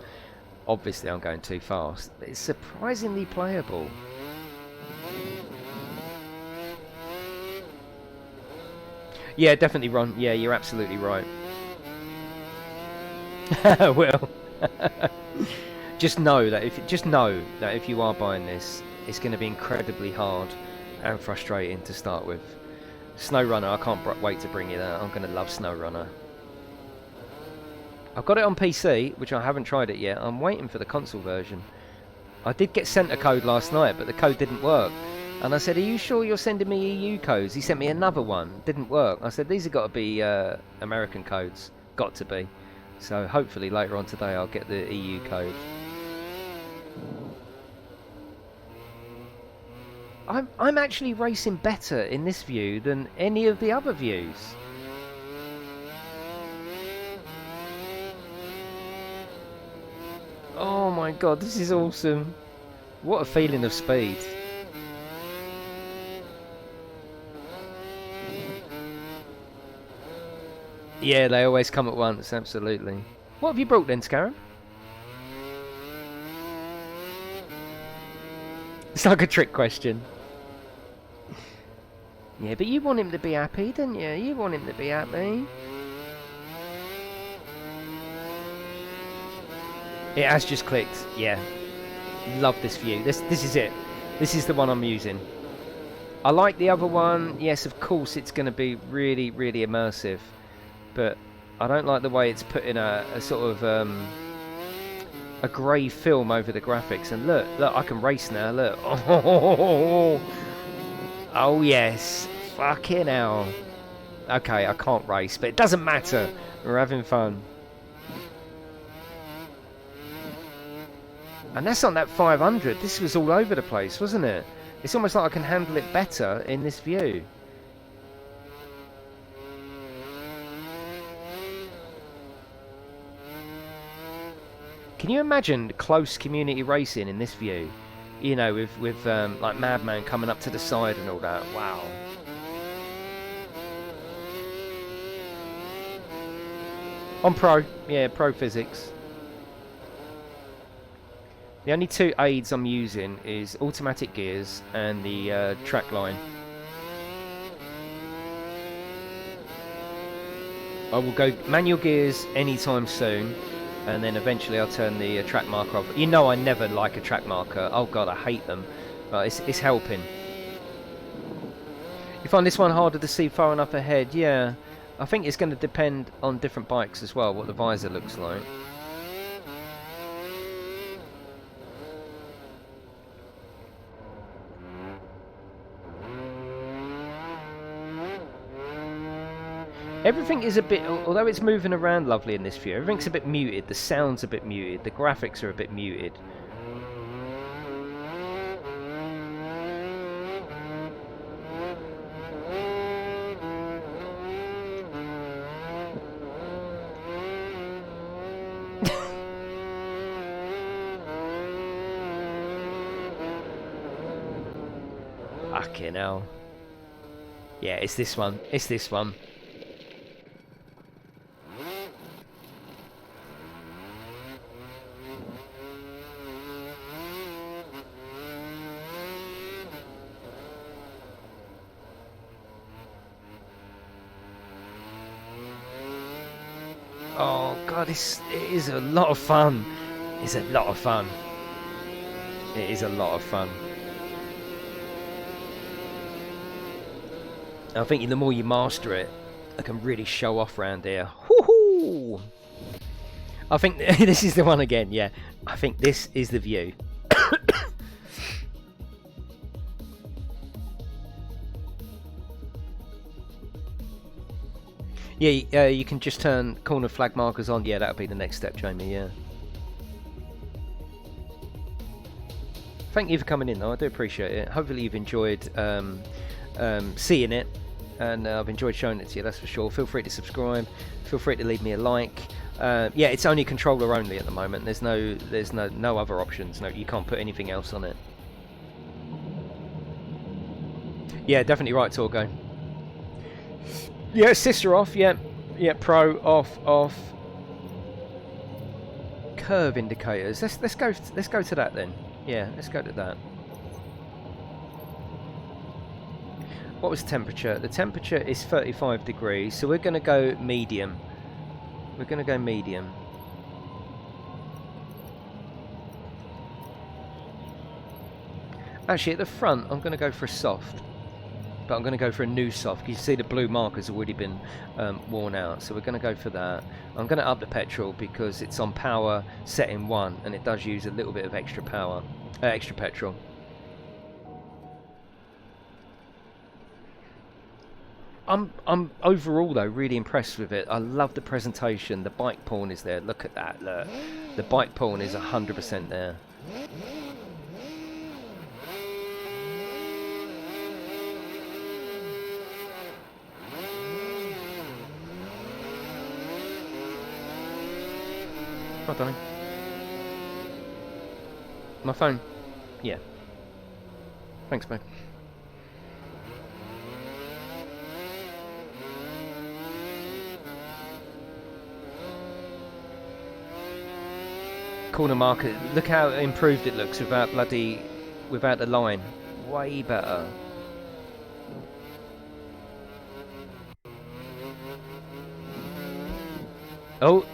Obviously I'm going too fast, but it's surprisingly playable. Yeah, definitely, Ron. Yeah, you're absolutely right. Well, just know that if you are buying this, it's going to be incredibly hard and frustrating to start with. SnowRunner, I can't wait to bring you that. I'm going to love SnowRunner. I've got it on PC, which I haven't tried it yet. I'm waiting for the console version. I did get sent a code last night, but the code didn't work. And I said, are you sure you're sending me EU codes? He sent me another one. Didn't work. I said, these have got to be American codes. Got to be. So hopefully later on today I'll get the EU code. I'm actually racing better in this view than any of the other views. Oh my god, this is awesome. What a feeling of speed. Yeah, they always come at once, absolutely. What have you brought then, Scarab? It's like a trick question. Yeah, but you want him to be happy, don't you? You want him to be happy. It has just clicked, yeah. Love this view. This is it. This is the one I'm using. I like the other one. Yes, of course it's going to be really, really immersive. But I don't like the way it's putting a sort of a grey film over the graphics. And look, I can race now. Look. Oh yes, fucking hell. Okay, I can't race, but it doesn't matter. We're having fun. And that's on that 500. This was all over the place, wasn't it? It's almost like I can handle it better in this view. Can you imagine close community racing in this view? You know, with like Madman coming up to the side and all that. Wow. On Pro. Yeah, Pro Physics. The only two aids I'm using is automatic gears and the track line. I will go manual gears anytime soon, and then eventually I'll turn the track marker off. You know I never like a track marker. Oh god, I hate them. But it's helping. You find this one harder to see far enough ahead? Yeah. I think it's going to depend on different bikes as well, what the visor looks like. Everything is a bit, although it's moving around lovely in this view, everything's a bit muted, the sound's a bit muted, the graphics are a bit muted. Fucking hell. Yeah, it's this one, it's this one. God, it is a lot of fun. It's a lot of fun. It is a lot of fun. I think the more you master it, I can really show off around here. Woohoo! I think this is the one again, yeah. I think this is the view. Yeah, you can just turn corner flag markers on. Yeah, that'll be the next step, Jamie, yeah. Thank you for coming in, though. I do appreciate it. Hopefully you've enjoyed seeing it, and I've enjoyed showing it to you, that's for sure. Feel free to subscribe. Feel free to leave me a like. Yeah, it's only controller only at the moment. There's no other options. No, you can't put anything else on it. Yeah, definitely right, Torgo. Yeah, sister off. Yeah, pro off. Curve indicators. Let's go to that then. Yeah, let's go to that. What was temperature? The temperature is 35 degrees, so we're going to go medium. We're going to go medium. Actually, at the front, I'm going to go for a soft. But I'm going to go for a new soft. You see the blue marker's already been worn out, so we're going to go for that. I'm going to up the petrol because it's on power setting 1, and it does use a little bit of extra power, extra petrol. I'm overall though really impressed with it. I love the presentation. The bike porn is there. Look at that. Look, the bike porn is 100% there. Oh, darling. My phone. Yeah. Thanks, babe. Corner marker. Look how improved it looks without the line. Way better. Oh.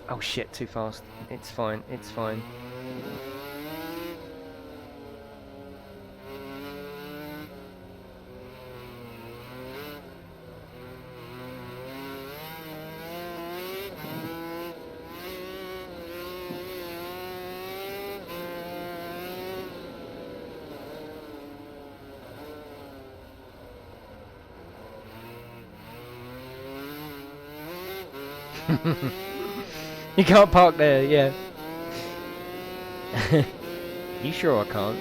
Oh shit, too fast. It's fine, it's fine. You can't park there, yeah. You sure I can't?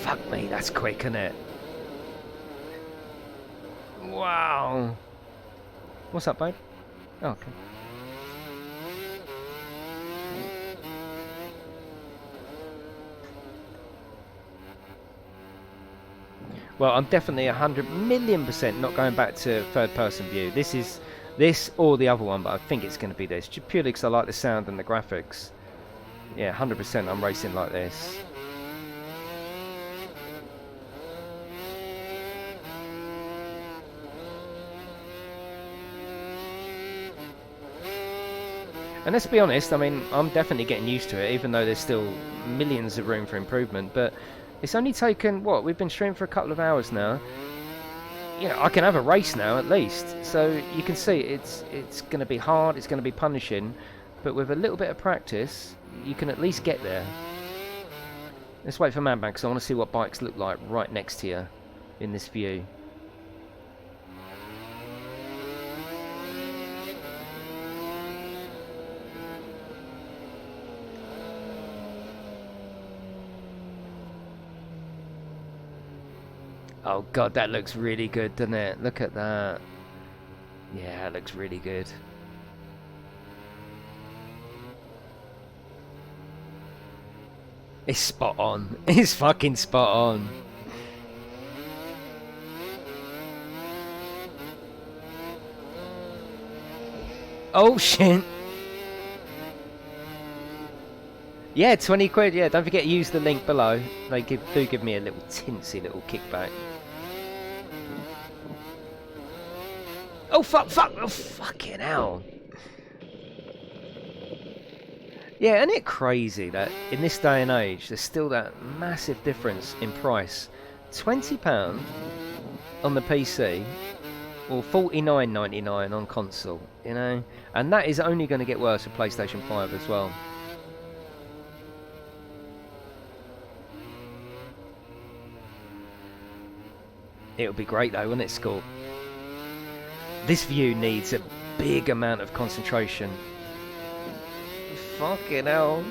Fuck me, that's quick, isn't it? Wow. What's up, babe? Oh, okay. Well, I'm definitely 100,000,000% not going back to third-person view. This or the other one, but I think it's going to be this, just purely because I like the sound and the graphics. Yeah, 100% I'm racing like this. And let's be honest, I mean, I'm definitely getting used to it, even though there's still millions of room for improvement, but it's only taken, what, we've been streaming for a couple of hours now. You know, I can have a race now at least. So you can see it's going to be hard, it's going to be punishing, but with a little bit of practice, you can at least get there. Let's wait for Madman because I want to see what bikes look like right next to you in this view. Oh god, that looks really good, doesn't it? Look at that. Yeah, it looks really good. It's spot on. It's fucking spot on. Oh shit. Yeah, 20 quid. Yeah, don't forget to use the link below. They do give me a little tinsy little kickback. Oh, fuck. Oh, fucking hell. Yeah, isn't it crazy that in this day and age, there's still that massive difference in price? £20 on the PC or $49.99 on console, you know? And that is only going to get worse with PlayStation 5 as well. It would be great though, wouldn't it, Scorp? This view needs a big amount of concentration. Fucking hell.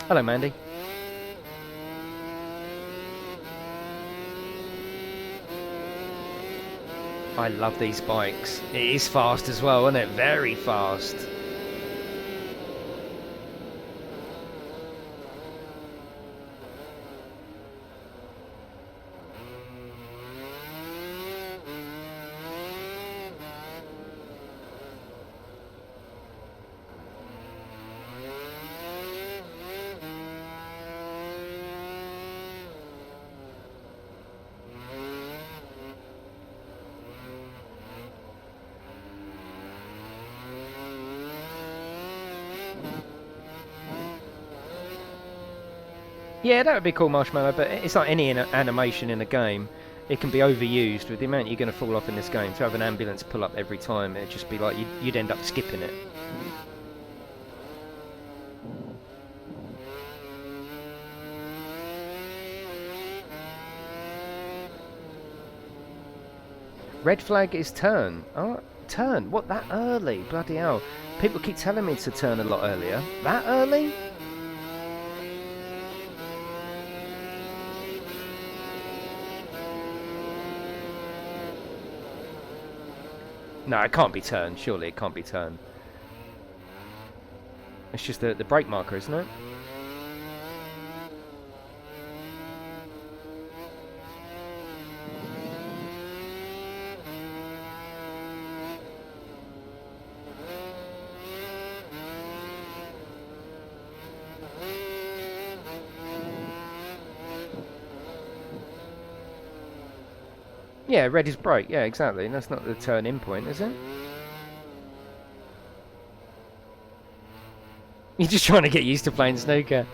Hello, Mandy. I love these bikes. It is fast as well, isn't it? Very fast. Yeah, that would be cool, Marshmallow, but it's like any animation in a game. It can be overused with the amount you're going to fall off in this game. To have an ambulance pull up every time, it'd just be like you'd end up skipping it. Red flag is turn. Oh, turn? What, that early? Bloody hell. People keep telling me to turn a lot earlier. That early? No, it can't be turned. Surely it can't be turned. It's just the brake marker, isn't it? Yeah, red is brake. Yeah, exactly. That's not the turn-in point, is it? You're just trying to get used to playing snooker.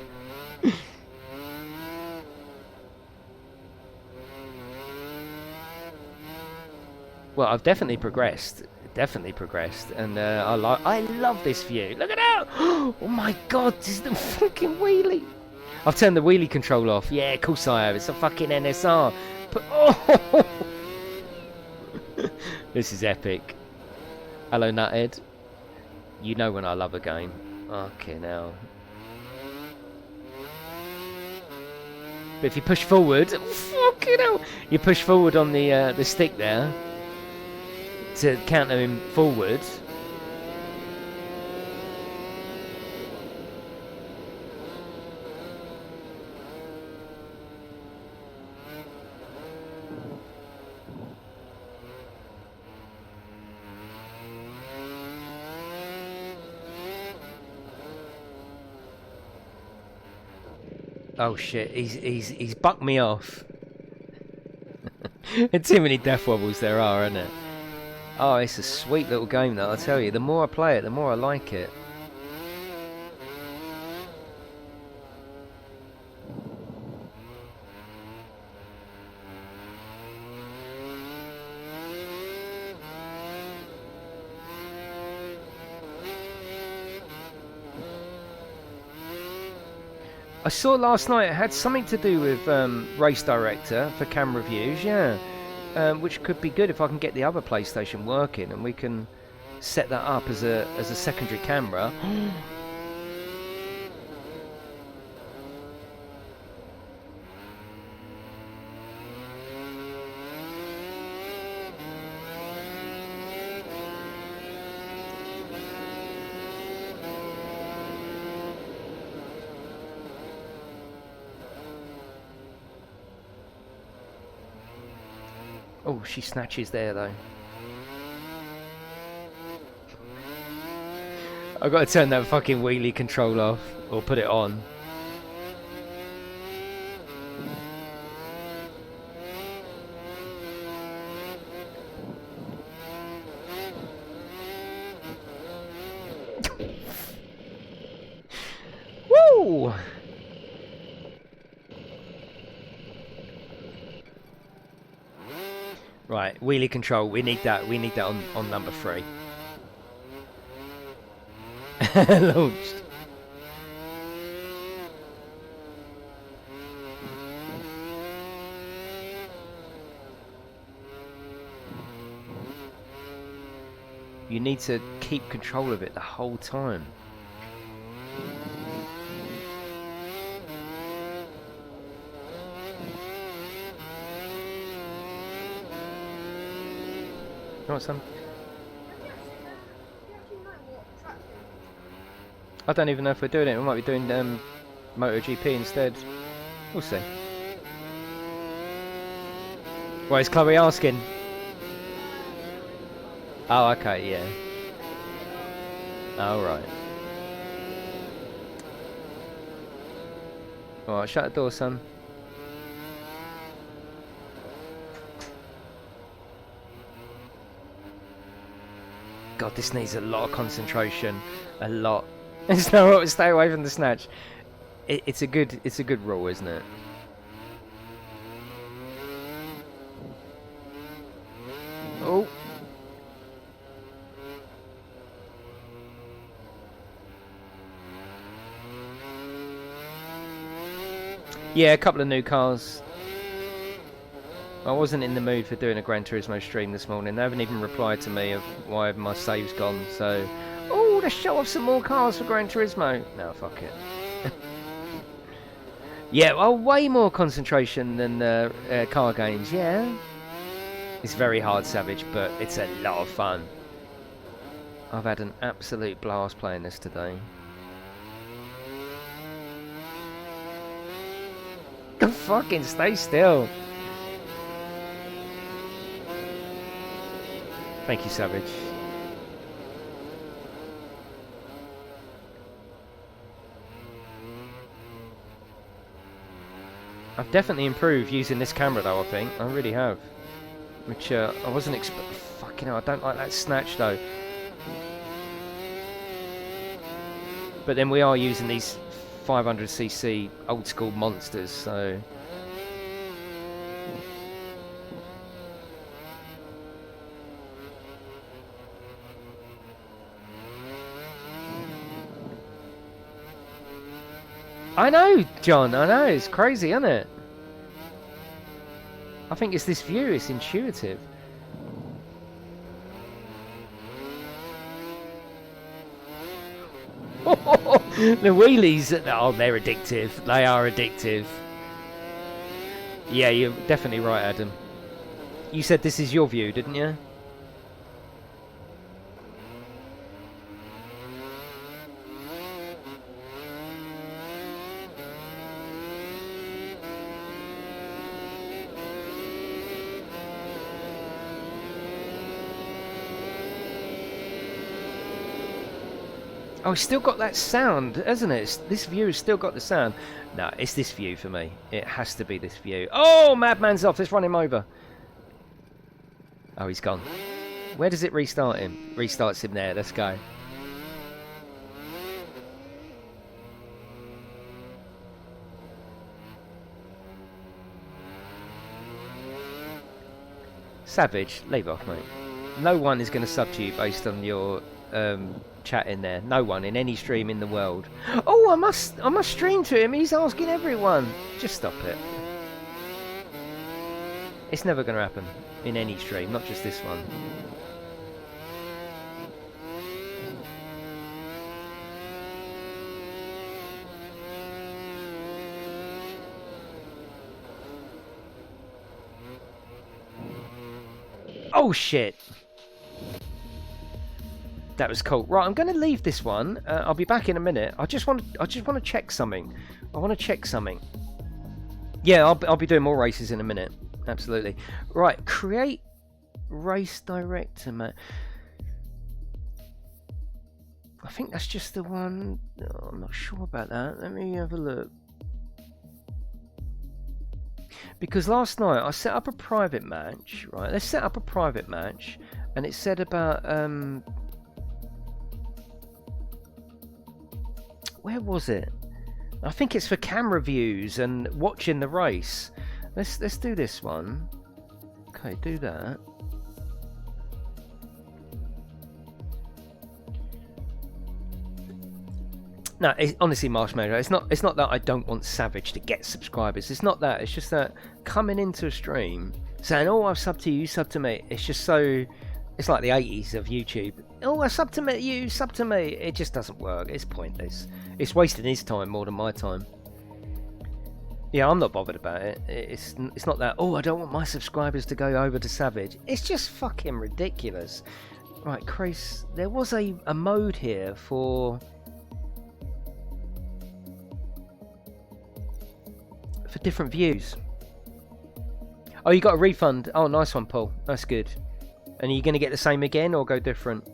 Well, I've definitely progressed. And I love this view. Look at that! Oh my god, this is the fucking wheelie. I've turned the wheelie control off. Yeah, of course I have. It's a fucking NSR. But, oh! This is epic. Hello, Nuthead. You know when I love a game. Fucking hell. But if you push forward, fucking hell, you push forward on the stick there to counter him forward. Oh shit, he's bucked me off. Too many death wobbles there are, isn't it? Oh, it's a sweet little game though, I tell you. The more I play it, the more I like it. I saw last night it had something to do with race director for camera views, yeah. Which could be good if I can get the other PlayStation working and we can set that up as a secondary camera. Oh, she snatches there though. I've got to turn that fucking wheelie control off, or put it on. Woo! Right, wheelie control. We need that. We need that on number 3. Launched. You need to keep control of it the whole time. You want some? I don't even know if we're doing it. We might be doing MotoGP instead. We'll see. What is Chloe asking? Oh, okay, yeah. Oh, right. Alright, shut the door, son. God, this needs a lot of concentration. A lot. There's no way to stay away from the snatch. It's a good rule, isn't it? Oh. Yeah, a couple of new cars. I wasn't in the mood for doing a Gran Turismo stream this morning. They haven't even replied to me of why my save's gone, so... Oh, let's show off some more cars for Gran Turismo. No, fuck it. Yeah, well, way more concentration than car games, yeah. It's very hard, Savage, but it's a lot of fun. I've had an absolute blast playing this today. Fucking stay still. Thank you, Savage. I've definitely improved using this camera though, I think. I really have. Which I wasn't expecting. Fucking hell, I don't like that snatch though. But then we are using these 500cc old school monsters, so... I know, John, I know, it's crazy, isn't it? I think it's this view, it's intuitive. The wheelies, oh, they're addictive. They are addictive. Yeah, you're definitely right, Adam. You said this is your view, didn't you? Oh, it's still got that sound, hasn't it? This view has still got the sound. No, it's this view for me. It has to be this view. Oh, Madman's off. Let's run him over. Oh, he's gone. Where does it restart him? Restarts him there. Let's go. Savage, leave off, mate. No one is going to sub to you based on your... chat in there. No one in any stream in the world. Oh, I must stream to him. He's asking everyone. Just stop it. It's never going to happen in any stream, not just this one. Oh shit. That was cool. Right, I'm going to leave this one. I'll be back in a minute. I just want to check something. I want to check something. Yeah, I'll be doing more races in a minute. Absolutely. Right, create race director, mate. I think that's just the one. Oh, I'm not sure about that. Let me have a look. Because last night I set up a private match, right? Let's set up a private match, and it said about where was it? I think it's for camera views and watching the race. Let's do this one. Okay, do that. No, honestly, Marshmallow, it's not that I don't want Savage to get subscribers. It's not that. It's just that coming into a stream saying, "Oh, I've subbed to you, sub to me." It's just so. It's like the 80s of YouTube. "Oh, I sub to me, you sub to me." It just doesn't work. It's pointless. It's wasting his time more than my time. Yeah, I'm not bothered about it. It's not that. "Oh, I don't want my subscribers to go over to Savage." It's just fucking ridiculous. Right, Chris, there was a mode here for different views. Oh, you got a refund. Oh, nice one, Paul. That's good. And are you going to get the same again or go different?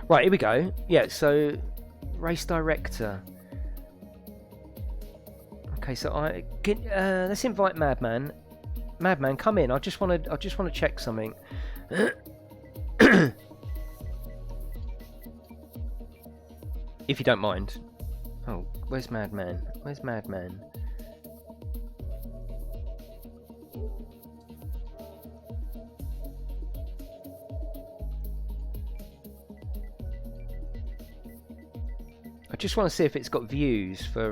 Right, here we go. Yeah, so race director. Okay, so let's invite Madman. Madman, come in. I just want to check something. If you don't mind. Oh, where's Madman? Where's Madman? I just want to see if it's got views for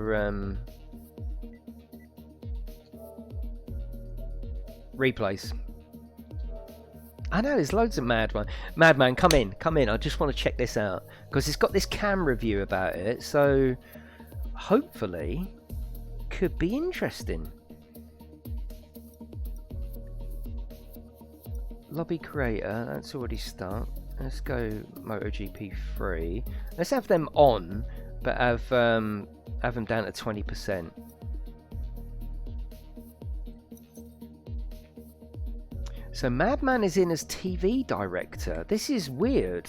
replays. I know there's loads of Madman, come in. I just want to check this out because it's got this camera view about it, so hopefully could be interesting. Lobby creator, that's already start. Let's go MotoGP 3. Let's have them on, but have them down to 20%. So Madman is in as TV director. This is weird.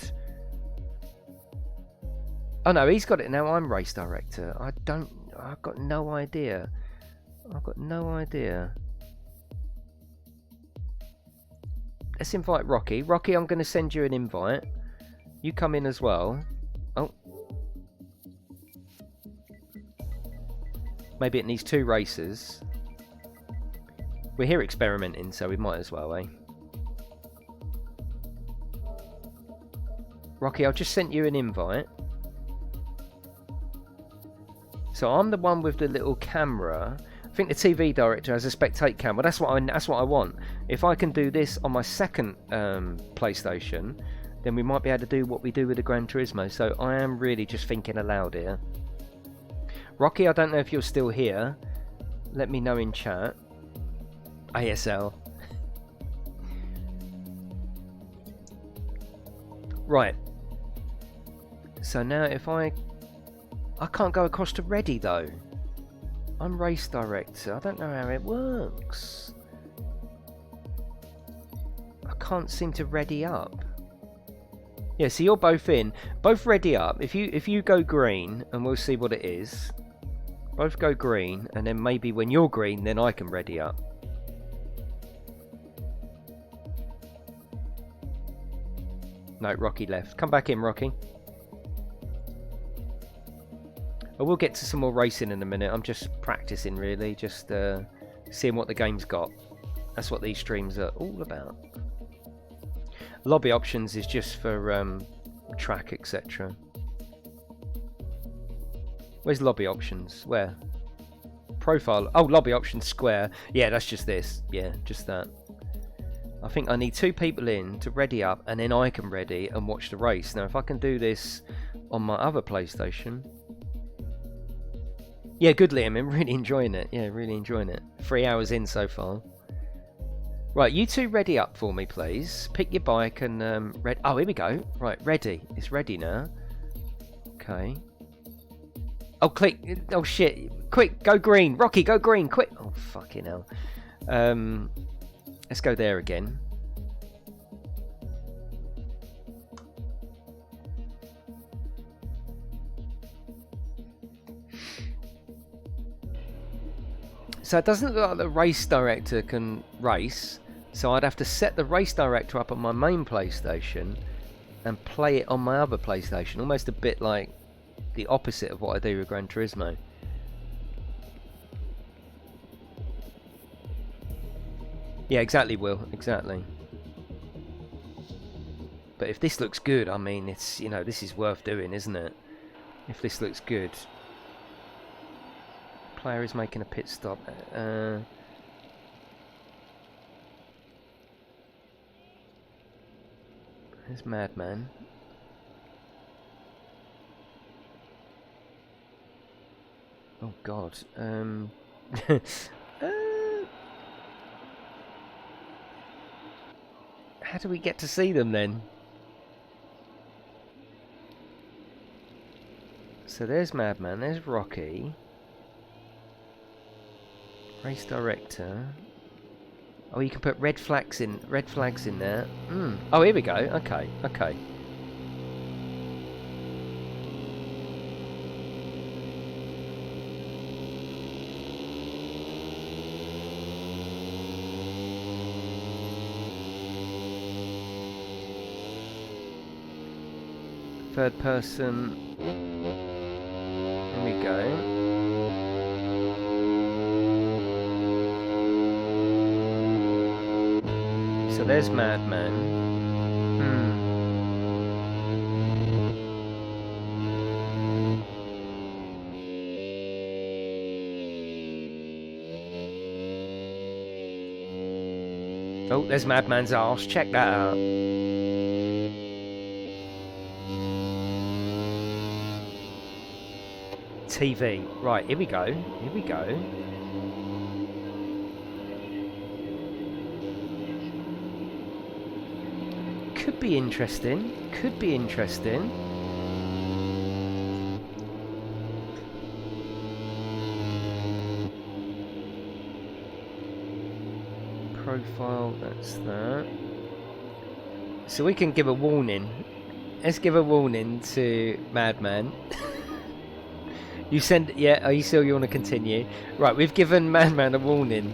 Oh no, he's got it now. I'm race director. I've got no idea. Let's invite Rocky. Rocky, I'm going to send you an invite. You come in as well. Oh. Maybe it needs 2 races. We're here experimenting, so we might as well, eh? Rocky, I've just sent you an invite. So I'm the one with the little camera. I think the TV director has a spectate camera. That's what I want. If I can do this on my second PlayStation, then we might be able to do what we do with the Gran Turismo. So I am really just thinking aloud here. Rocky, I don't know if you're still here. Let me know in chat. ASL. Right. So now if I can't go across to ready though. I'm race director. I don't know how it works. I can't seem to ready up. Yeah, so you're both in. Both ready up. If you go green, and we'll see what it is. Both go green, and then maybe when you're green, then I can ready up. No, Rocky left. Come back in, Rocky. I will get to some more racing in a minute. I'm just practicing, really. Just seeing what the game's got. That's what these streams are all about. Lobby options is just for track, etc. Where's lobby options? Where? Profile. Oh, lobby options square. Yeah, that's just this. Yeah, just that. I think I need 2 people in to ready up, and then I can ready and watch the race. Now, if I can do this on my other PlayStation... Yeah, good, Liam. I'm really enjoying it. Yeah, really enjoying it. 3 hours in so far. Right, you 2 ready up for me, please. Pick your bike and... Oh, here we go. Right, ready. It's ready now. Okay. Oh, click. Oh, shit. Quick, go green. Rocky, go green. Quick. Oh, fucking hell. Let's go there again. So it doesn't look like the race director can race. So I'd have to set the race director up on my main PlayStation and play it on my other PlayStation. Almost a bit like the opposite of what I do with Gran Turismo. Yeah, exactly, Will. Exactly. But if this looks good, I mean, it's, you know, this is worth doing, isn't it? If this looks good. Player is making a pit stop. There's Madman. Oh God. How do we get to see them then? So there's Madman. There's Rocky. Race director. Oh, you can put red flags in there. Oh, here we go. Okay, okay. Third person. Here we go. So there's Madman. Oh, there's Madman's arse. Check that out. TV. Right, here we go. Here we go. Could be interesting. Could be interesting. Profile, that's that. So we can give a warning. Let's give a warning to Madman. You send, yeah, are you sure you want to continue? Right, we've given Madman a warning.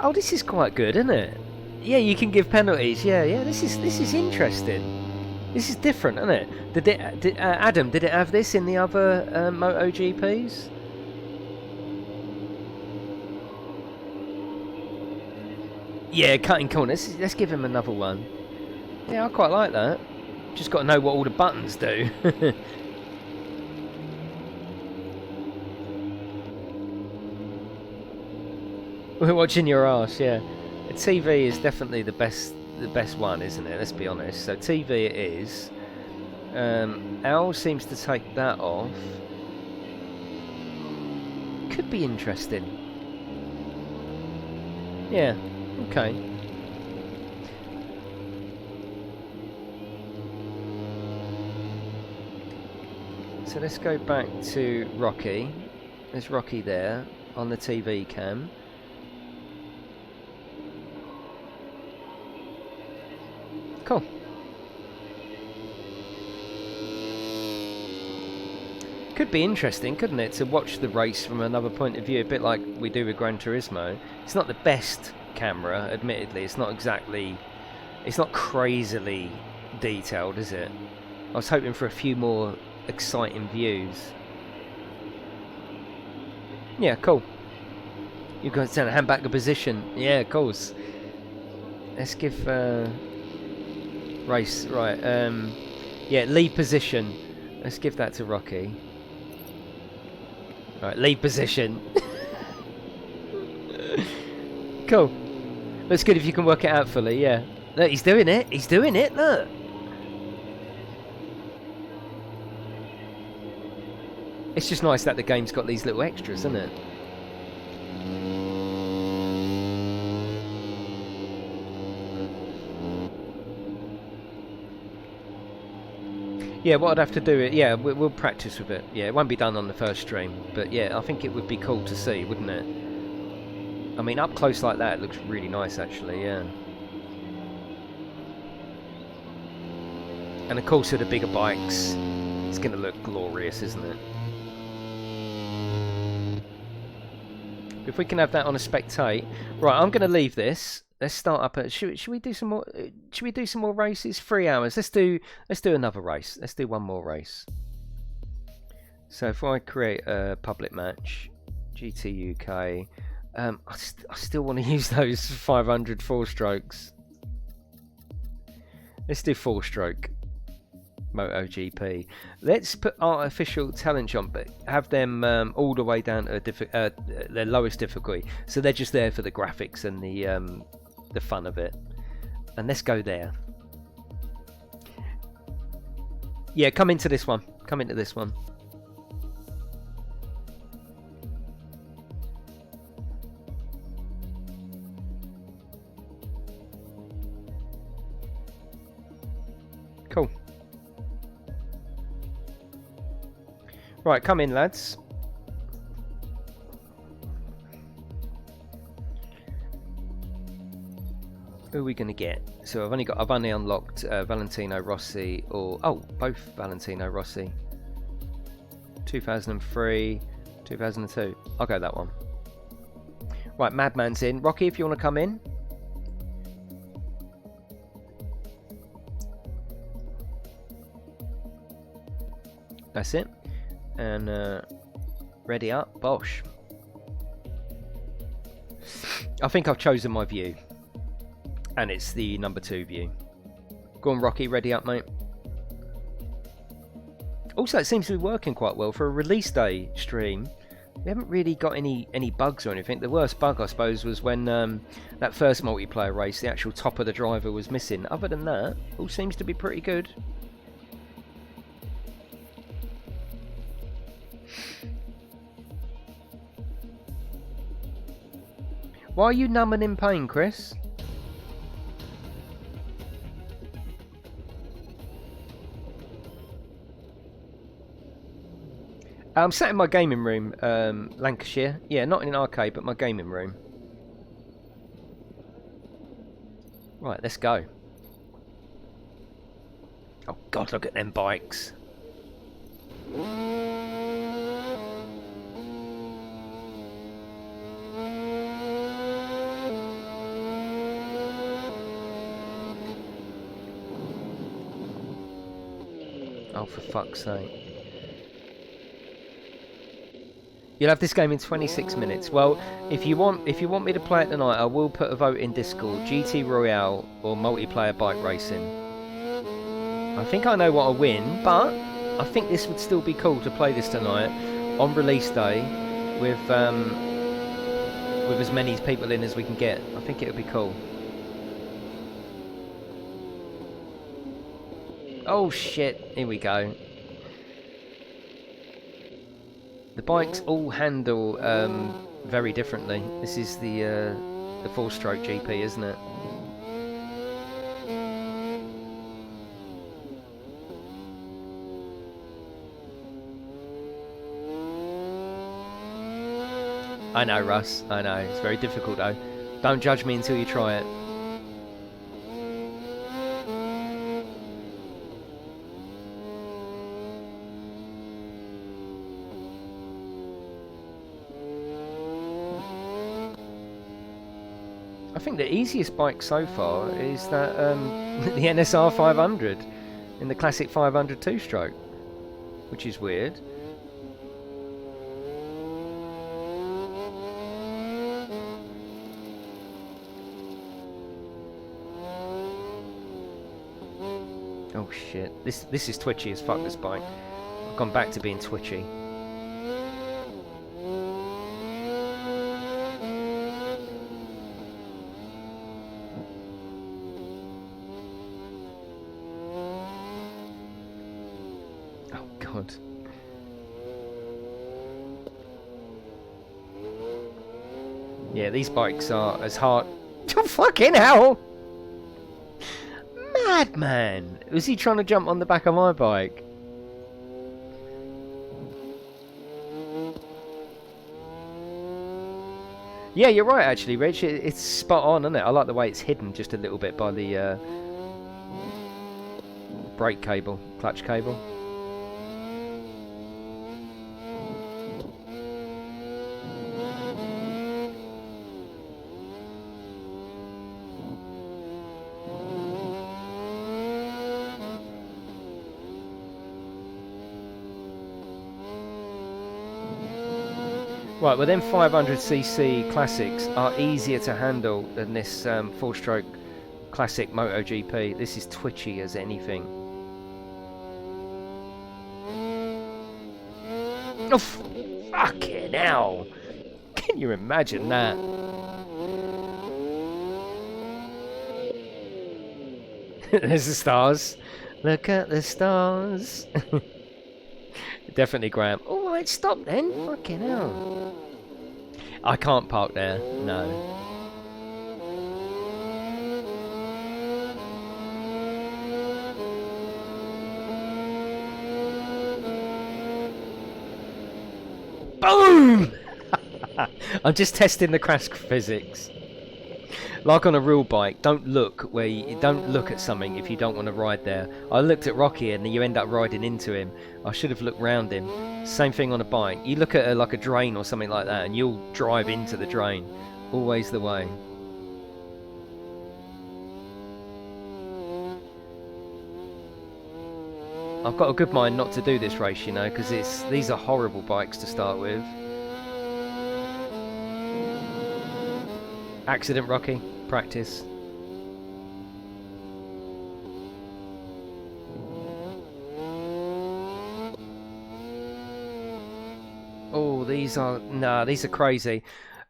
Oh, this is quite good, isn't it? Yeah, you can give penalties. Yeah, this is interesting. This is different, isn't it? Did Adam, did it have this in the other MotoGPs? Yeah, cutting corners. Let's give him another one. Yeah, I quite like that. Just got to know what all the buttons do. We're watching your arse, yeah. TV is definitely the best one, isn't it? Let's be honest. So TV it is. Al seems to take that off. Could be interesting. Yeah. Okay. So let's go back to Rocky. There's Rocky there on the TV cam. Cool. Could be interesting, couldn't it, to watch the race from another point of view, a bit like we do with Gran Turismo. It's not the best camera, admittedly. It's not crazily detailed, is it? I was hoping for a few more exciting views. Yeah, cool. You guys trying to hand back the position. Yeah, of course. Let's give race, right, yeah, lead position. Let's give that to Rocky. Right, lead position. Cool. That's good if you can work it out fully, yeah. Look, he's doing it. He's doing it, look. It's just nice that the game's got these little extras, isn't it? Yeah, what I'd have to do it. Yeah, we'll practice with it. Yeah, it won't be done on the first stream, but yeah, I think it would be cool to see, wouldn't it? I mean, up close like that, it looks really nice, actually. Yeah. And of course, with the bigger bikes, it's going to look glorious, isn't it? If we can have that on a spectate, right? I'm going to leave this. Let's start up at. Should we do some more? Should we do some more races? 3 hours. Let's do another race. Let's do one more race. So if I create a public match, GTUK, I still want to use those 500 4-strokes. Let's do 4-stroke MotoGP. Let's put artificial talent jump, but have them all the way down to their lowest difficulty. So they're just there for the graphics and the fun of it. And let's go there. Yeah, come into this one. Come into this one. Cool. Right, come in, lads. Who are we going to get? So I've only unlocked Valentino Rossi, or both Valentino Rossi. 2003, 2002. I'll go that one. Right, Madman's in. Rocky, if you want to come in. That's it. And ready up, Bosch. I think I've chosen my view, and it's the number 2 view. Go on, Rocky, ready up, mate. Also, it seems to be working quite well for a release day stream. We haven't really got any bugs or anything. The worst bug, I suppose, was when that first multiplayer race, the actual top of the driver was missing. Other than that, all seems to be pretty good. Why are you numb and in pain, Chris? I'm sat in my gaming room, Lancashire. Yeah, not in an arcade, but my gaming room. Right, let's go. Oh God, look at them bikes. Oh, for fuck's sake. You'll have this game in 26 minutes. Well, if you want me to play it tonight, I will put a vote in Discord. GT Royale or multiplayer bike racing. I think I know what I'll win, but I think this would still be cool to play this tonight on release day with as many people in as we can get. I think it would be cool. Oh shit, here we go. The bikes all handle very differently. This is the 4-stroke GP, isn't it? I know, Russ, I know. It's very difficult though. Don't judge me until you try it. I think the easiest bike so far is that the NSR 500 in the classic 500 2-stroke, which is weird. Oh shit! This is twitchy as fuck. This bike. I've gone back to being twitchy. Yeah, these bikes are as hard. Oh, fucking hell! Madman! Was he trying to jump on the back of my bike? Yeah, you're right, actually, Rich. It's spot on, isn't it? I like the way it's hidden just a little bit by the brake cable, clutch cable. Right, well, them 500cc classics are easier to handle than this 4-stroke classic MotoGP. This is twitchy as anything. Oh, fucking hell! Can you imagine that? There's the stars. Look at the stars. Definitely, Graham. Oh, right, stop then. Fucking hell. I can't park there. No. Boom! I'm just testing the crash physics. Like on a real bike, don't look at something if you don't want to ride there. I looked at Rocky and you end up riding into him. I should have looked round him. Same thing on a bike. You look at like a drain or something like that and you'll drive into the drain. Always the way. I've got a good mind not to do this race, you know, because these are horrible bikes to start with. Accident, Rocky. Practice. Oh, these are crazy.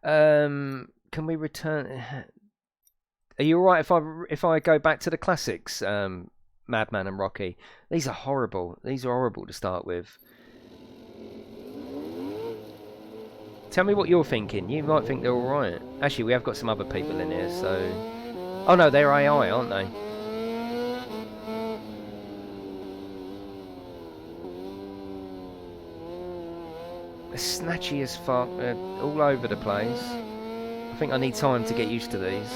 Can we return? Are you alright if I go back to the classics, Madman and Rocky? These are horrible. These are horrible to start with. Tell me what you're thinking. You might think they're alright. Actually, we have got some other people in here, so... Oh no, they're AI, aren't they? They're snatchy as fuck. They're all over the place. I think I need time to get used to these.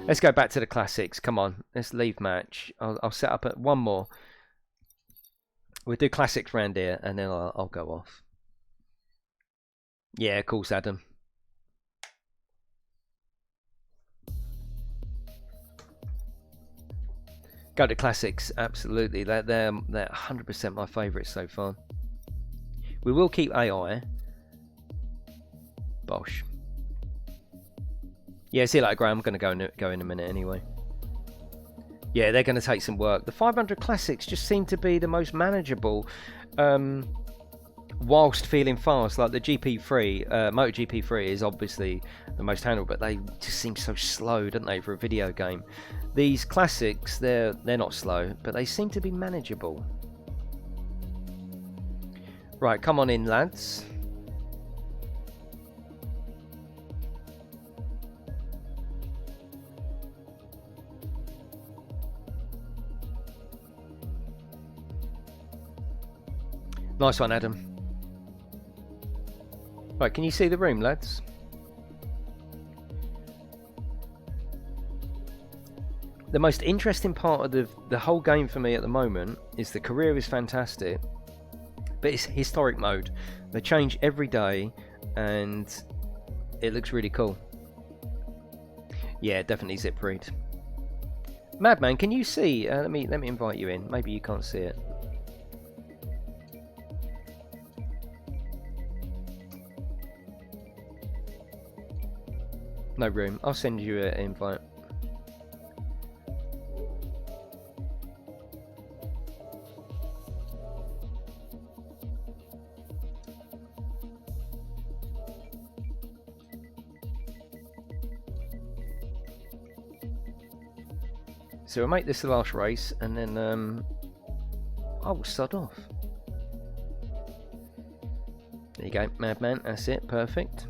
Let's go back to the classics. Come on, let's leave match. I'll set up one more. We'll do classics round here, and then I'll go off. Yeah, of course, Adam. Go to classics, absolutely. They're 100% my favourites so far. We will keep AI. Bosh. Yeah, see you later, Graham. I'm going to go in a minute anyway. Yeah, they're going to take some work. The 500 Classics just seem to be the most manageable whilst feeling fast. Like the GP3, MotoGP 3 is obviously the most handled, but they just seem so slow, don't they, for a video game? These Classics, they're not slow, but they seem to be manageable. Right, come on in, lads. Nice one, Adam. Right, can you see the room, lads? The most interesting part of the whole game for me at the moment is the career is fantastic, but it's historic mode. They change every day, and it looks really cool. Yeah, definitely zip read. Madman, can you see? Let me invite you in. Maybe you can't see it. No room. I'll send you an invite. So we'll make this the last race, and then I will sod off. There you go, Madman. That's it. Perfect.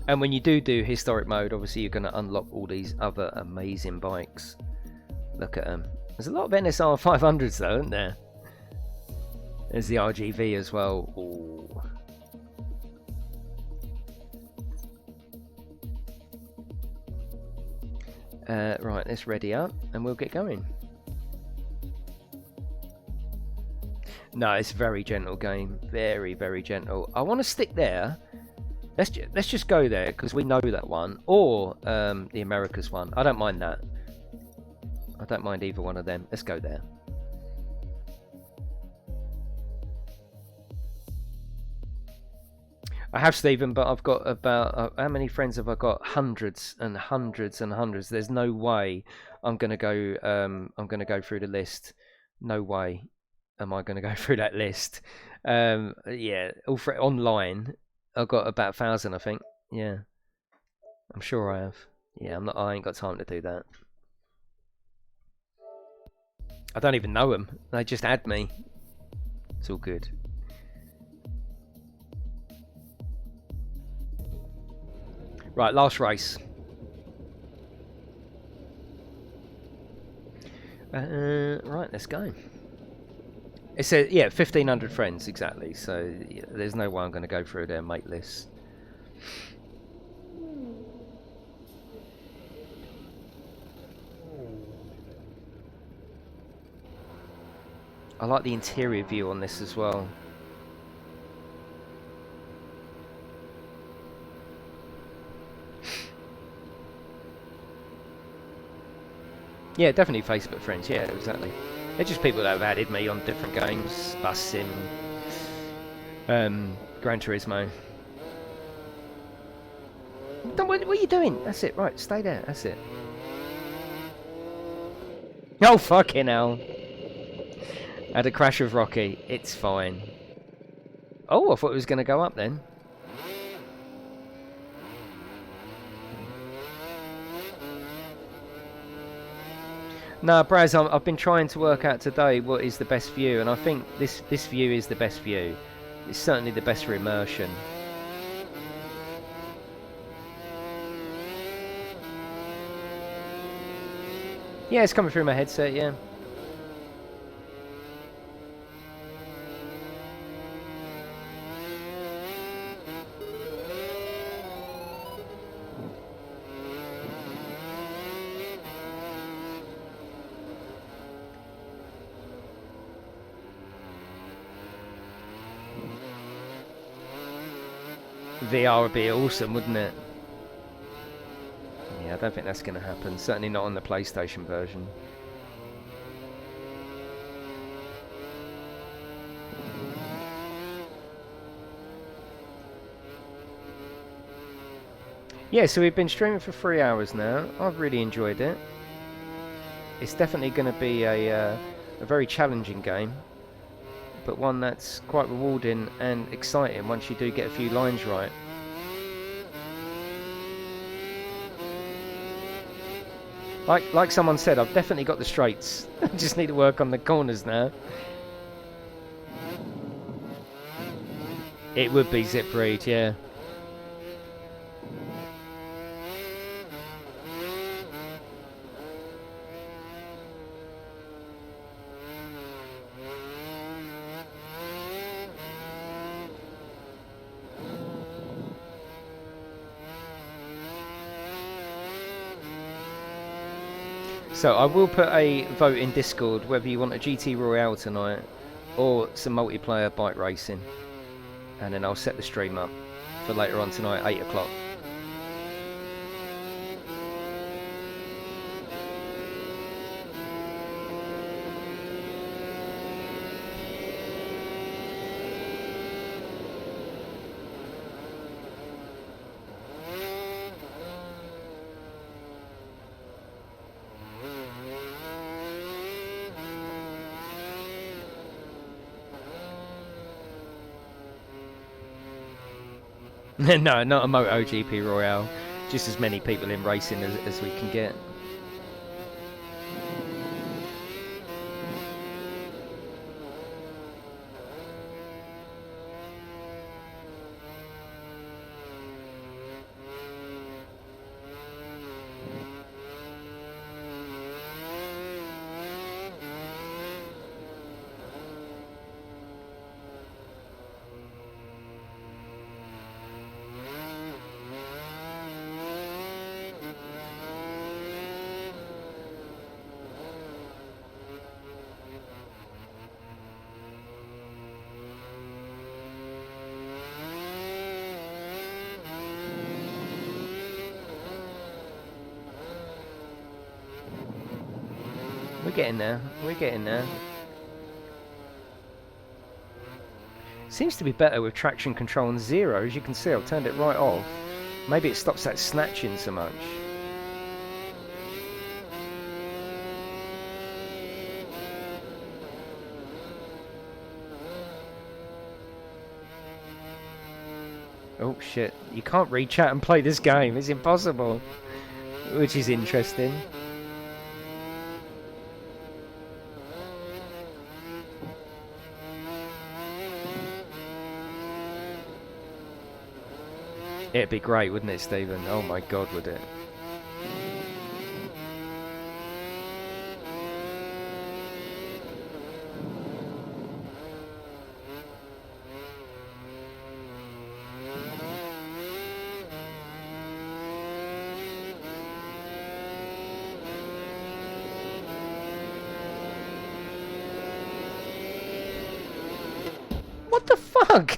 And when you do historic mode, obviously you're going to unlock all these other amazing bikes. Look at them. There's a lot of NSR 500s though, isn't there? There's the RGV as well. Ooh. Right, let's ready up and we'll get going. No, it's a very gentle game. Very, very gentle. I want to stick there. Let's just go there because we know that one. Or the Americas one. I don't mind that. I don't mind either one of them. Let's go there. I have, Stephen, but I've got about how many friends have I got? Hundreds and hundreds and hundreds. There's no way I'm gonna go. I'm gonna go through the list. No way am I gonna go through that list. Yeah, all for online. I've got about 1,000, I think. Yeah, I'm sure I have. Yeah, I'm not. I ain't got time to do that. I don't even know them. They just add me. It's all good. Right, last race. Right, let's go. It says, yeah, 1,500 friends, exactly. So yeah, there's no way I'm going to go through their mate list. I like the interior view on this as well. Yeah, definitely Facebook friends. Yeah, exactly. They're just people that have added me on different games, Bus Sim, Gran Turismo. What are you doing? That's it. Right, stay there. That's it. Oh fucking hell! Had a crash with Rocky. It's fine. Oh, I thought it was going to go up then. No, Braz, I've been trying to work out today what is the best view, and I think this view is the best view. It's certainly the best for immersion. Yeah, it's coming through my headset, yeah. VR would be awesome, wouldn't it? Yeah, I don't think that's going to happen. Certainly not on the PlayStation version. Yeah, so we've been streaming for 3 hours now. I've really enjoyed it. It's definitely going to be a very challenging game, but one that's quite rewarding and exciting once you do get a few lines right. Like someone said, I've definitely got the straights. I just need to work on the corners now. It would be Zip Reed, yeah. So I will put a vote in Discord whether you want a GT Royale tonight or some multiplayer bike racing, and then I'll set the stream up for later on tonight, 8 o'clock. No, not a MotoGP Royale. Just as many people in racing as we can get. We're getting there. We're getting there. Seems to be better with traction control on 0. As you can see, I've turned it right off. Maybe it stops that snatching so much. Oh shit, you can't read chat and play this game, it's impossible. Which is interesting. It'd be great, wouldn't it, Stephen? Oh my god, would it? What the fuck?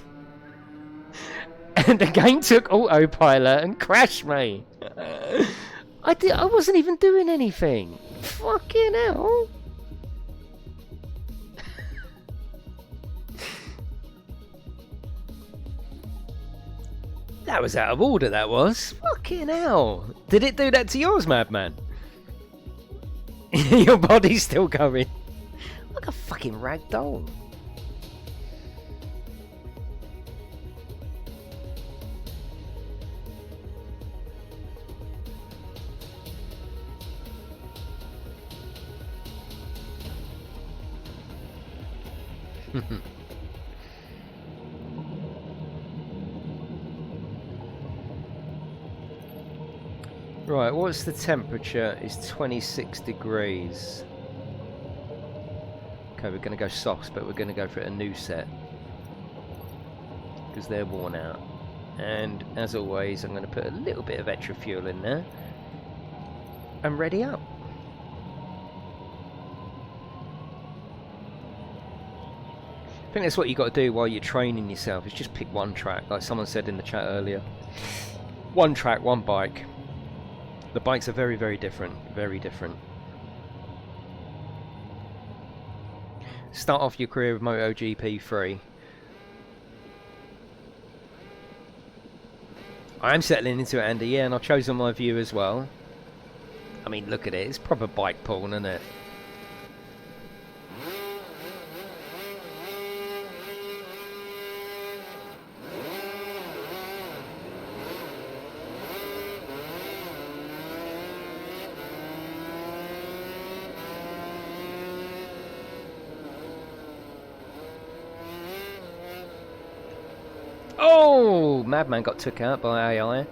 And the game took autopilot and crashed me. I wasn't even doing anything. Fucking hell. That was out of order, that was. Fucking hell. Did it do that to yours, madman? Your body's still going. Like a fucking rag doll. Right, what's the temperature? It's 26 degrees. Okay, we're going to go softs, but we're going to go for a new set. Because they're worn out. And, as always, I'm going to put a little bit of extra fuel in there. And ready up. I think that's what you got to do while you're training yourself, is just pick one track, like someone said in the chat earlier. One track, one bike. The bikes are very, very different. Very different. Start off your career with MotoGP 3. I am settling into it, Andy, yeah, and I've chosen my view as well. I mean, look at it. It's proper bike porn, isn't it? Oh! Madman got took out by AI.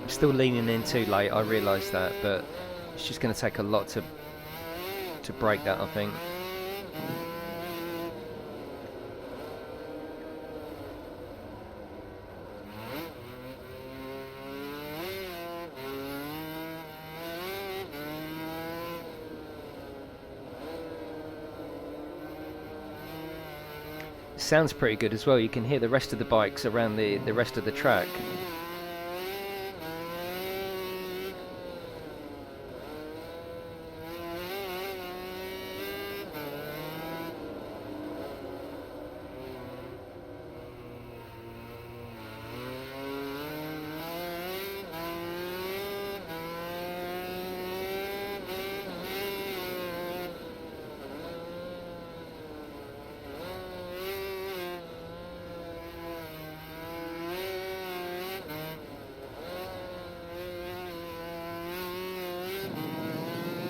Still leaning in too late, I realise that, but it's just going to take a lot to break that, I think. Sounds pretty good as well. You can hear the rest of the bikes around the rest of the track.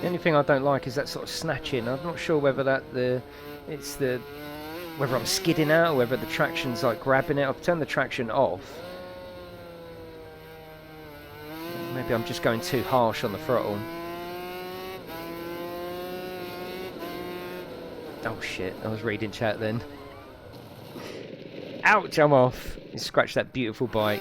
The only thing I don't like is that sort of snatching. I'm not sure whether whether I'm skidding out or whether the traction's like grabbing it. I've turned the traction off. Maybe I'm just going too harsh on the throttle. Oh shit, I was reading chat then. Ouch, I'm off. You scratched that beautiful bike.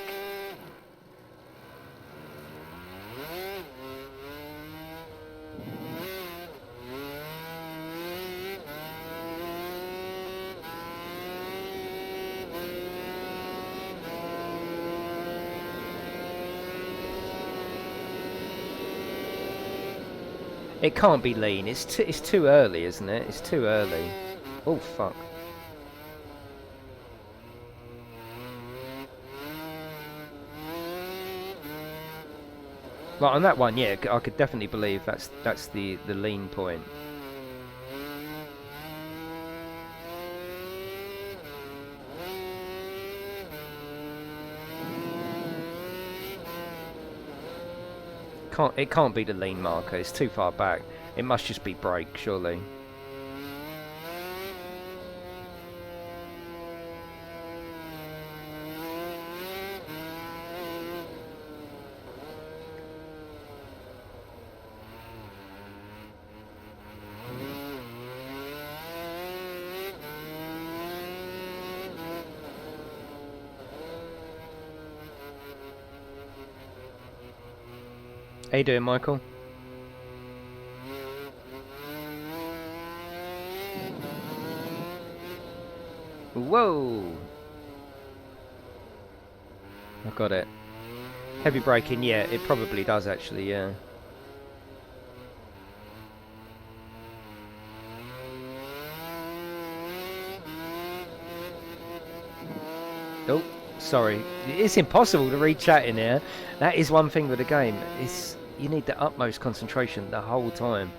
It can't be lean. It's too early, isn't it? It's too early. Oh fuck. Like on that one, yeah, I could definitely believe that's the lean point. It can't be the lean marker. It's too far back. It must just be brake, surely. How you doing, Michael? Whoa! I got it. Heavy braking, yeah, it probably does actually, yeah. Oh, sorry. It's impossible to read chat in here. That is one thing with the game. You need the utmost concentration the whole time.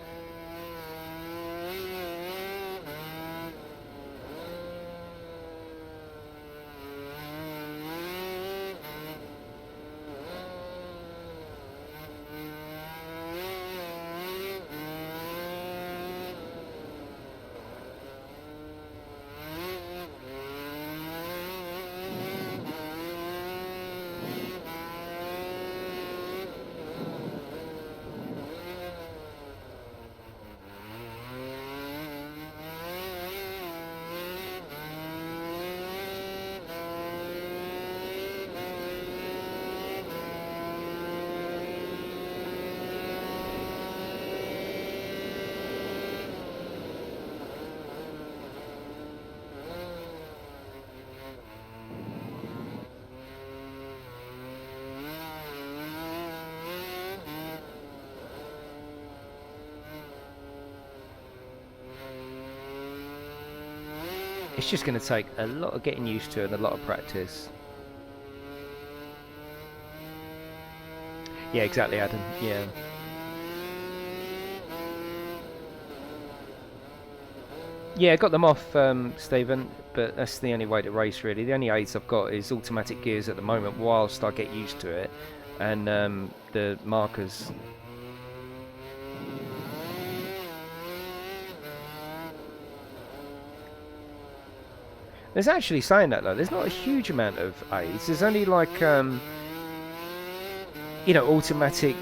It's just going to take a lot of getting used to and a lot of practice. Yeah, exactly, Adam. Yeah. Yeah, I got them off, Stephen, but that's the only way to race, really. The only aids I've got is automatic gears at the moment whilst I get used to it, and the markers. There's actually, saying that though, there's not a huge amount of aids. There's only like, you know, automatic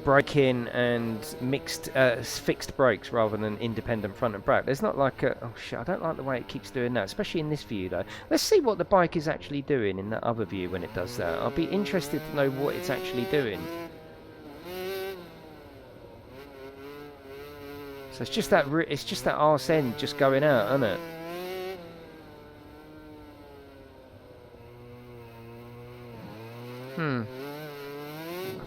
braking and mixed, fixed brakes rather than independent front and back. There's not like a, oh shit, I don't like the way it keeps doing that, especially in this view though. Let's see what the bike is actually doing in that other view when it does that. I'll be interested to know what it's actually doing. So it's just that arse end just going out, isn't it? I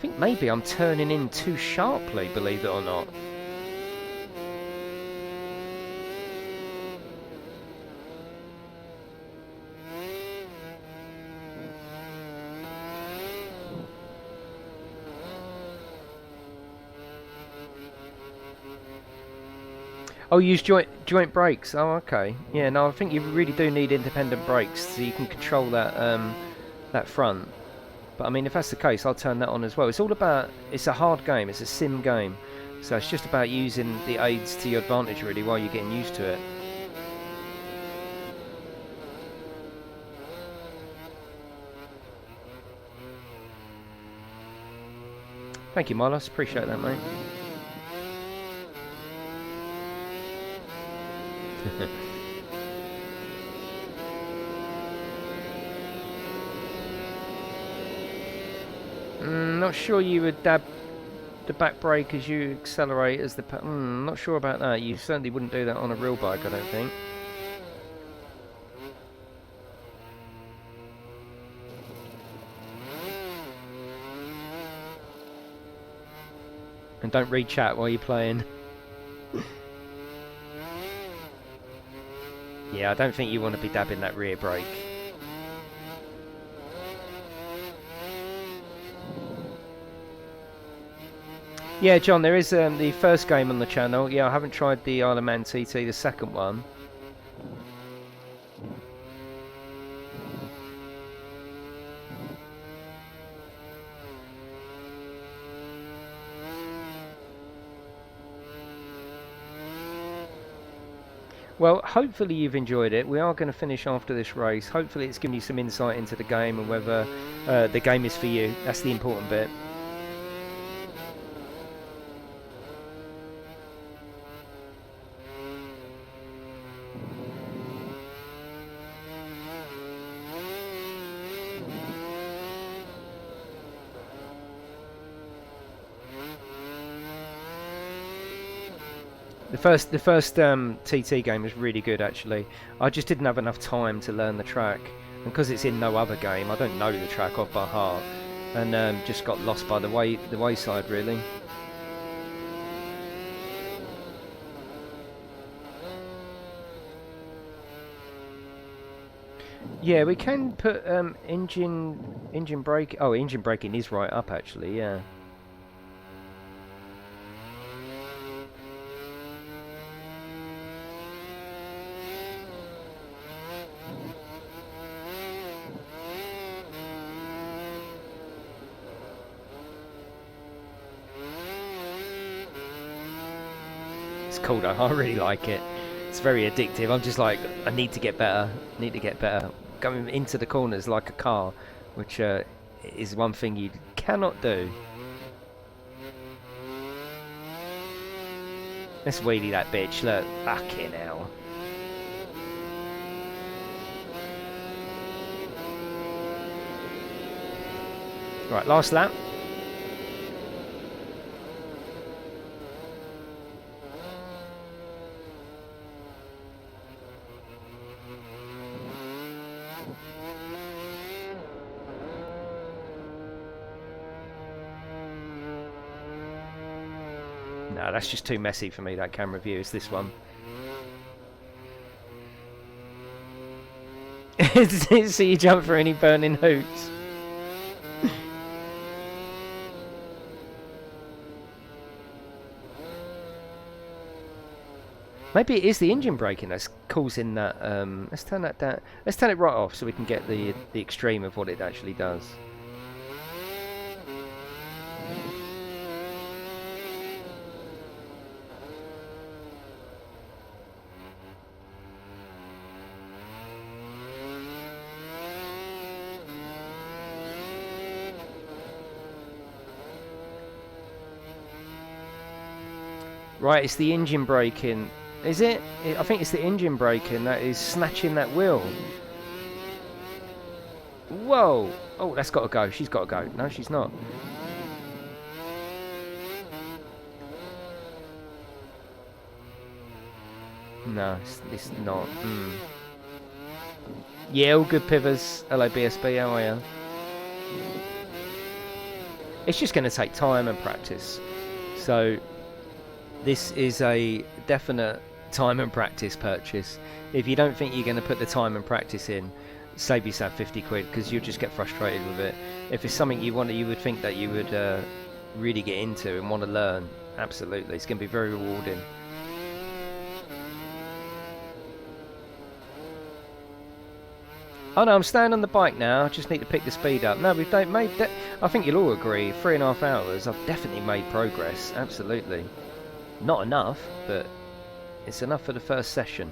think maybe I'm turning in too sharply, believe it or not. Oh, use joint brakes. Oh, okay. Yeah, no, I think you really do need independent brakes so you can control that that front. But I mean, if that's the case, I'll turn that on as well. It's all about, it's a hard game, it's a sim game. So it's just about using the aids to your advantage really while you're getting used to it. Thank you, Milos. Appreciate that, mate. Not sure you would dab the back brake as you accelerate as the... not sure about that. You certainly wouldn't do that on a real bike, I don't think. And don't read chat while you're playing. Yeah, I don't think you want to be dabbing that rear brake. Yeah, John, there is the first game on the channel. Yeah, I haven't tried the Isle of Man TT, the second one. Well, hopefully you've enjoyed it. We are going to finish after this race. Hopefully it's given you some insight into the game and whether the game is for you. That's the important bit. The first TT game was really good actually. I just didn't have enough time to learn the track, and because it's in no other game, I don't know the track off by heart, and just got lost by the wayside really. Yeah, we can put engine brake. Oh, engine braking is right up actually. Yeah. It's cool though. I really like it. It's very addictive. I'm just like, I need to get better. Need to get better. Going into the corners like a car, which is one thing you cannot do. Let's wheelie that bitch. Look, fucking hell. Right, last lap. No, that's just too messy for me, that camera view. It's this one. So you jump for any burning hoots. Maybe it is the engine braking that's causing that. Let's turn that down. Let's turn it right off so we can get the extreme of what it actually does. Right, it's the engine braking. Is it? I think it's the engine braking that is snatching that wheel. Whoa! Oh, that's got to go. She's got to go. No, she's not. No, it's not. Yeah, all good, Pivers. Hello, BSB. How are you? It's just going to take time and practice. So this is a definite time and practice purchase. If you don't think you're going to put the time and practice in, save yourself 50 quid because you'll just get frustrated with it. If it's something you want, you would think that you would really get into and want to learn, absolutely, it's going to be very rewarding. Oh no, I'm staying on the bike now. I just need to pick the speed up. No, we've made that. I think you'll all agree. 3.5 hours. I've definitely made progress. Absolutely. Not enough, but it's enough for the first session.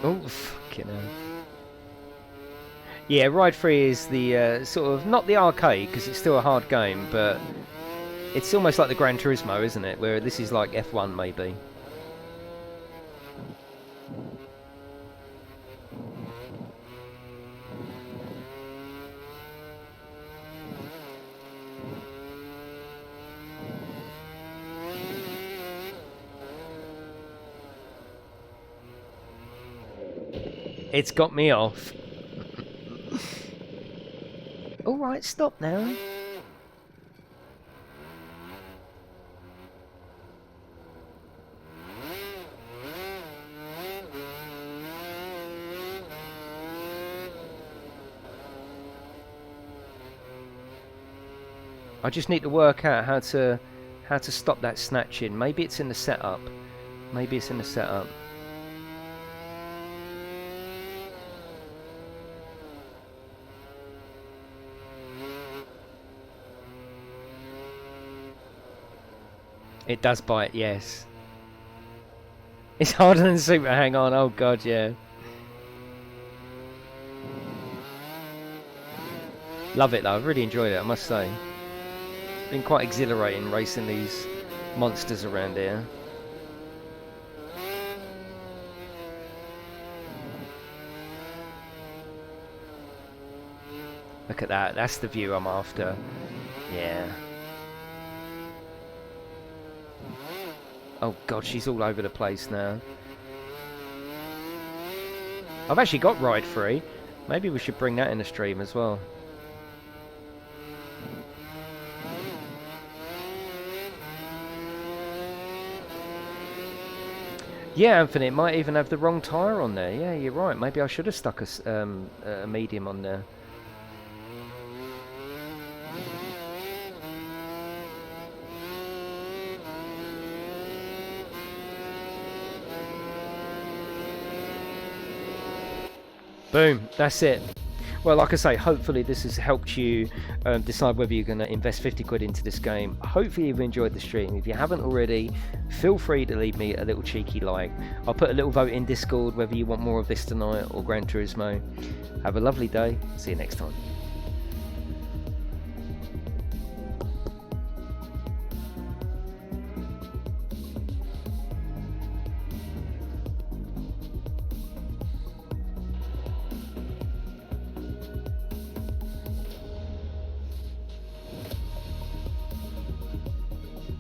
Oh, fucking hell. Yeah, Ride 3 is the sort of, not the arcade, because it's still a hard game, but it's almost like the Gran Turismo, isn't it? Where this is like F1 maybe. It's got me off. Alright, stop now. I just need to work out how to stop that snatching. Maybe it's in the setup. Maybe it's in the setup. It does bite, yes. It's harder than Super Hang On, oh god, yeah. Love it though, I've really enjoyed it, I must say. Been quite exhilarating racing these monsters around here. Look at that, that's the view I'm after. Yeah. Oh god, she's all over the place now. I've actually got Ride 3. Maybe we should bring that in the stream as well. Yeah, Anthony, it might even have the wrong tyre on there. Yeah, you're right. Maybe I should have stuck a medium on there. Boom, that's it. Well, like I say, hopefully this has helped you decide whether you're going to invest 50 quid into this game. Hopefully you've enjoyed the stream. If you haven't already, feel free to leave me a little cheeky like. I'll put a little vote in Discord whether you want more of this tonight or Gran Turismo. Have a lovely day. See you next time.